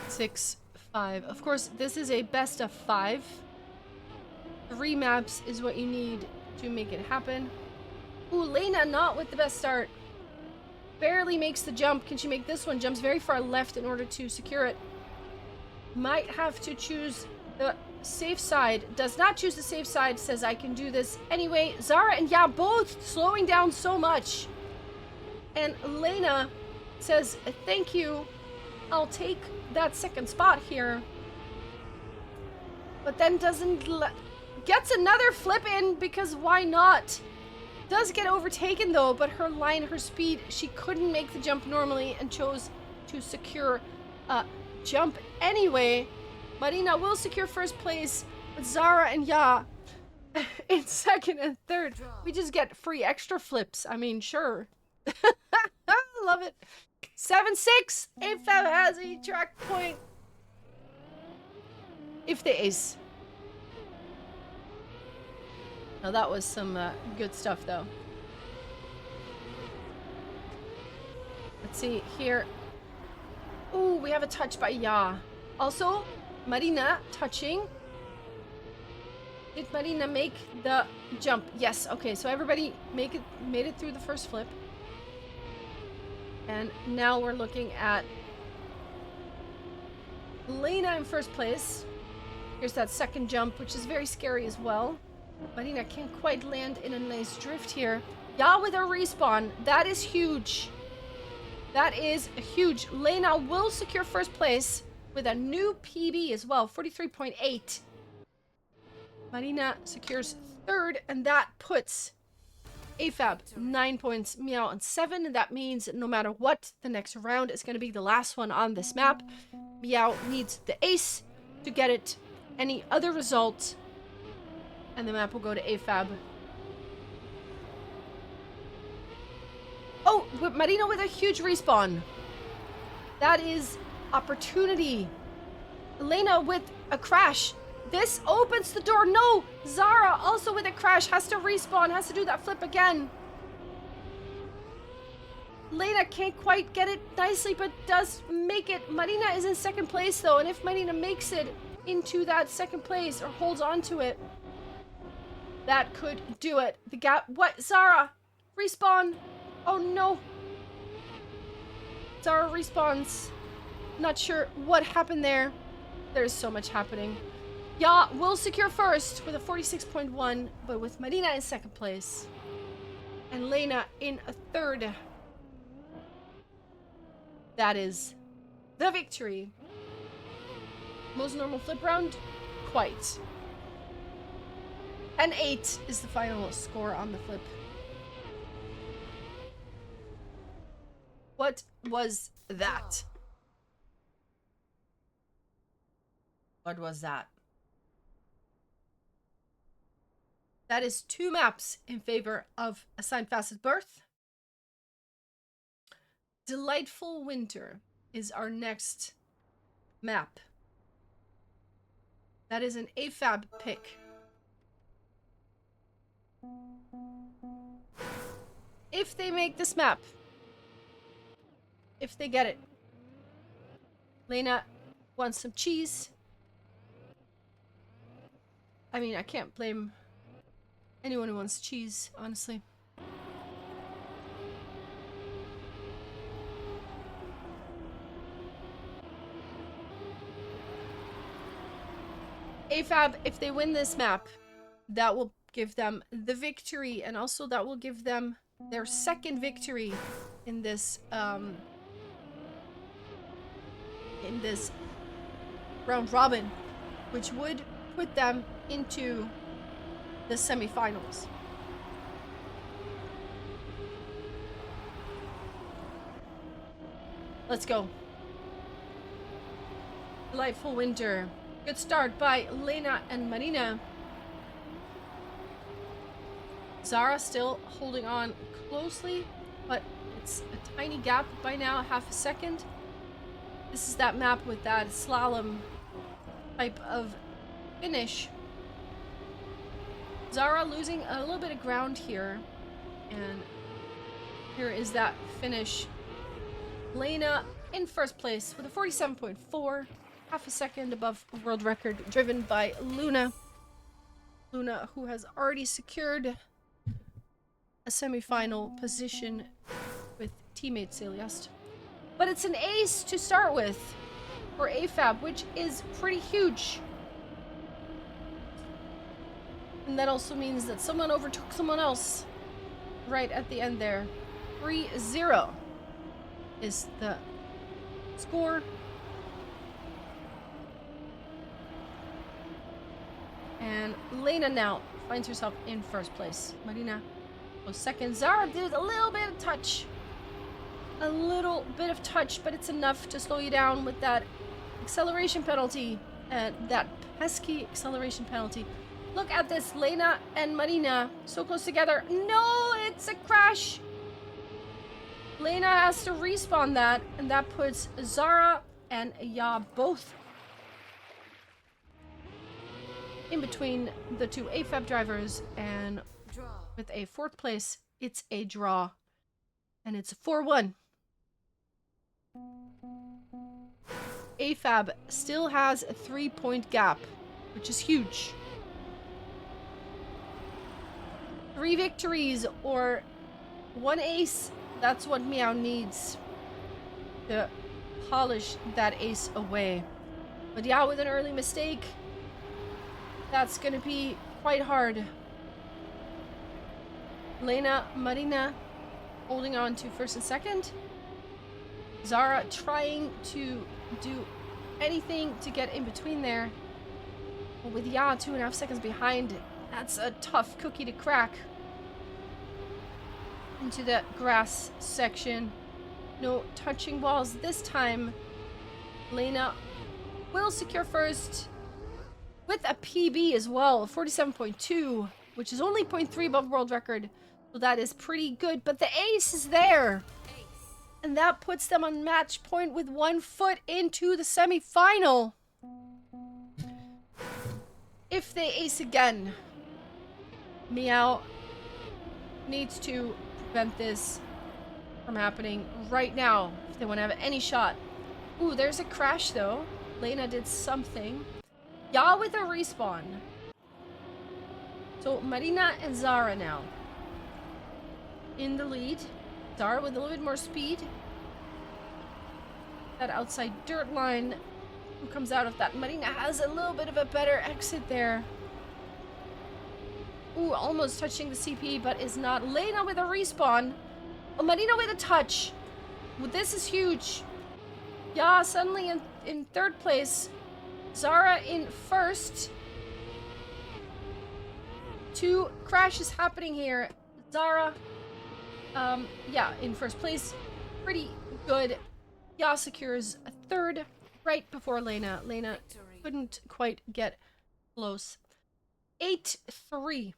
6, 5. Of course, this is a best of 5. 3 maps is what you need to make it happen. Ooh, Lena not with the best start. Barely makes the jump. Can she make this one? Jumps very far left in order to secure it. Might have to choose the safe side. Does not choose the safe side. Says I can do this anyway. Zara and Ya both slowing down so much. And Lena says, thank you. I'll take that second spot here. But then gets another flip in because why not? Does get overtaken though, but her line, her speed, she couldn't make the jump normally and chose to secure a jump anyway. Marina will secure first place with Zara and Ya in second and third. We just get free extra flips. I mean, sure. Love it. 7-6. AFAB has a track point. If they ace. Now that was some good stuff though. Let's see here. Ooh, we have a touch by Ya. Also, Marina touching. Did Marina make the jump? Yes. Okay, so everybody made it through the first flip. And now we're looking at Lena in first place. Here's that second jump, which is very scary as well. Marina can't quite land in a nice drift here. Ya with a respawn. That is huge. That is huge. Lena will secure first place with a new PB as well. 43.8. Marina secures third, and that puts AFAB 9 points, Meow on 7. That means no matter what, the next round is going to be the last one on this map. Meow needs the ace to get it. Any other result, and the map will go to AFAB. Oh, but Marina with a huge respawn. That is opportunity. Elena with a crash. This opens the door. No! Zara also with a crash. Has to respawn. Has to do that flip again. Lena can't quite get it nicely, but does make it. Marina is in second place, though. And if Marina makes it into that second place or holds on to it, that could do it. The gap. What? Zara! Respawn. Oh, no. Zara respawns. Not sure what happened there. There's so much happening. Ya will secure first with a 46.1, but with Marina in second place. And Lena in a third. That is the victory. Most normal flip round? Quite. And 8 is the final score on the flip. What was that? What was that? That is 2 maps in favor of Assigned Facet Birth. Delightful Winter is our next map. That is an AFAB pick. If they make this map, if they get it, Lena wants some cheese. I mean, I can't blame anyone who wants cheese, honestly. AFAB, if they win this map, that will give them the victory, and also that will give them their second victory in this round robin, which would put them into the semifinals. Let's go. Delightful Winter. Good start by Lena and Marina. Zara still holding on closely, but it's a tiny gap by now, half a second. This is that map with that slalom type of finish. Zara losing a little bit of ground here, and here is that finish. Lena in first place with a 47.4, half a second above world record, driven by Luna. Luna, who has already secured a semi-final position with teammate Celiast. But it's an ace to start with for AFAB, which is pretty huge. And that also means that someone overtook someone else right at the end there. 3-0 is the score. And Lena now finds herself in first place. Marina was second. Zara did a little bit of touch. A little bit of touch, but it's enough to slow you down with that acceleration penalty. That pesky acceleration penalty. Look at this. Lena and Marina so close together. No, it's a crash. Lena has to respawn that, and that puts Zara and Ya both in between the two AFAB drivers, and with a fourth place, it's a draw. And it's a 4-1. AFAB still has a 3-point gap, which is huge. 3 victories or 1 ace, that's what Meow needs to polish that ace away. But yeah, with an early mistake, that's gonna be quite hard. Lena, Marina holding on to first and second. Zara trying to do anything to get in between there. But with Ya 2.5 seconds behind, that's a tough cookie to crack. Into the grass section. No touching walls this time. Lena will secure first with a PB as well, 47.2, which is only 0.3 above world record. So that is pretty good, but the ace is there. And that puts them on match point with 1 foot into the semi-final. If they ace again, Meow needs to prevent this from happening right now if they want to have any shot. Ooh, there's a crash though. Lena did something. Ya with a respawn. So Marina and Zara now in the lead. Zara with a little bit more speed. That outside dirt line. Who comes out of that? Marina has a little bit of a better exit there. Ooh, almost touching the CP, but is not. Lena with a respawn. Oh, Marina with a touch. Well, this is huge. Ya suddenly in third place. Zara in first. 2 crashes happening here. Zara, yeah, in first place. Pretty good. Ya secures a third right before Lena. Lena couldn't quite get close. 8-3.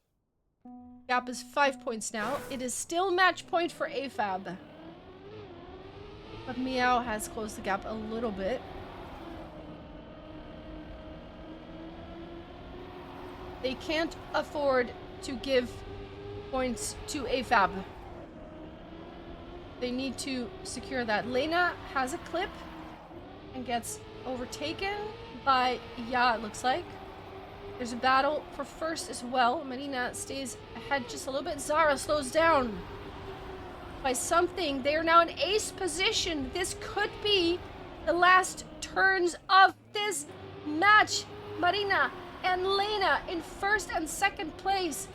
Gap is 5 points now. It is still match point for AFAB. But Meow has closed the gap a little bit. They can't afford to give points to AFAB. They need to secure that. Lena has a clip and gets overtaken by Ya, it looks like. There's a battle for first as well. Marina stays ahead just a little bit. Zara slows down by something. They are now in ace position. This could be the last turns of this match. Marina and Lena in first and second place.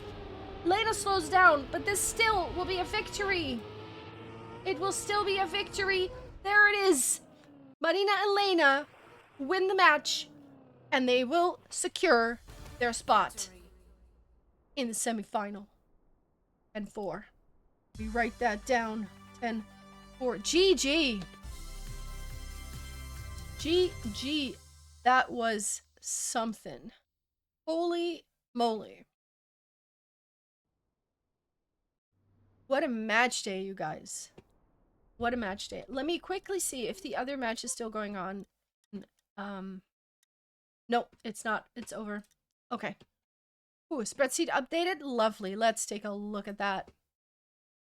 Lena slows down, but this still will be a victory. It will still be a victory. There it is. Marina and Lena win the match, and they will secure their spot in the semifinal. 10-4. We write that down. 10-4. GG. GG. That was something. Holy moly. What a match day, you guys. What a match day. Let me quickly see if the other match is still going on. Nope, it's not. It's over. Okay. Ooh, spreadsheet updated. Lovely. Let's take a look at that.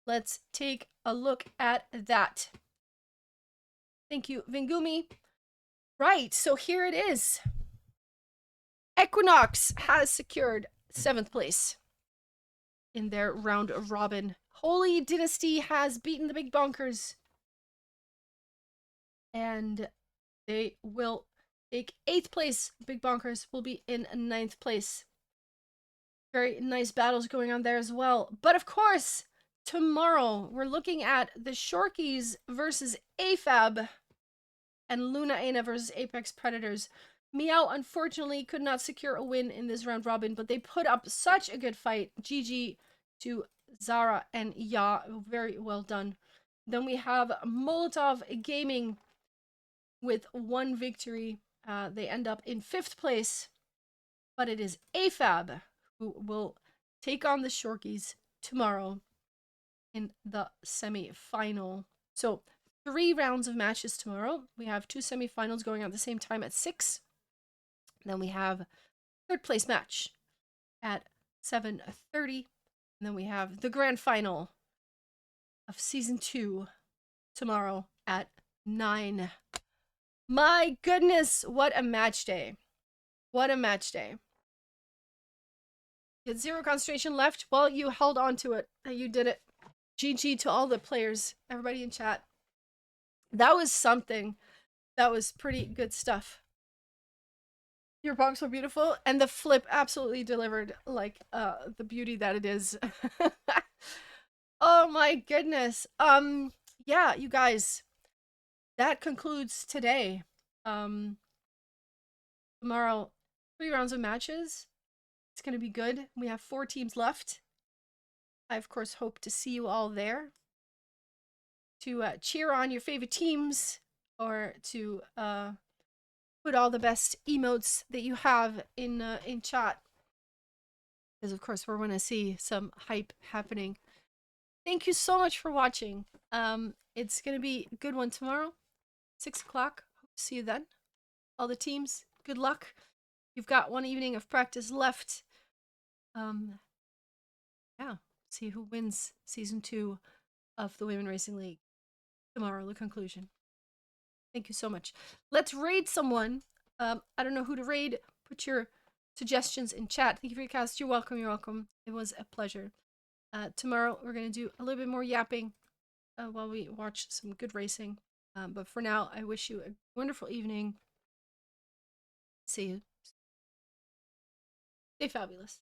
Let's take a look at that. Thank you, Vingumi. Right, so here it is. Equinox has secured 7th place in their round of robin. Holy Dynasty has beaten the Big Bonkers. And they will take 8th place. Big Bonkers will be in 9th place. Very nice battles going on there as well. But of course, tomorrow we're looking at the Shorkies versus AFAB and Luna Aina versus Apex Predators. Meow unfortunately could not secure a win in this round robin, but they put up such a good fight. GG to Zara and Ya. Very well done. Then we have Molotov Gaming with 1 victory. They end up in 5th place, but it is AFAB who will take on the Shorkies tomorrow in the semi-final. So 3 rounds of matches tomorrow. We have 2 semi-finals going on at the same time at 6. Then we have 3rd place match at 7:30. And then we have the grand final of season 2 tomorrow at 9. My goodness, what a match day. What a match day. You had 0 concentration left. Well, you held on to it. You did it. GG to all the players, everybody in chat. That was something. That was pretty good stuff. Your bonks were beautiful, and the flip absolutely delivered, like, the beauty that it is. Oh my goodness. Yeah, you guys, that concludes today. Tomorrow, 3 rounds of matches. It's gonna be good. We have 4 teams left. I, of course, hope to see you all there to cheer on your favorite teams or to put all the best emotes that you have in chat. Because, of course, we're going to see some hype happening. Thank you so much for watching. It's going to be a good one tomorrow, 6 o'clock. Hope to see you then. All the teams, good luck. You've got 1 evening of practice left. Yeah, see who wins season 2 of the Women Racing League tomorrow, the conclusion. Thank you so much. Let's raid someone. I don't know who to raid. Put your suggestions in chat. Thank you for your cast. You're welcome. You're welcome. It was a pleasure. Tomorrow, we're going to do a little bit more yapping while we watch some good racing. But for now, I wish you a wonderful evening. See you. Stay fabulous.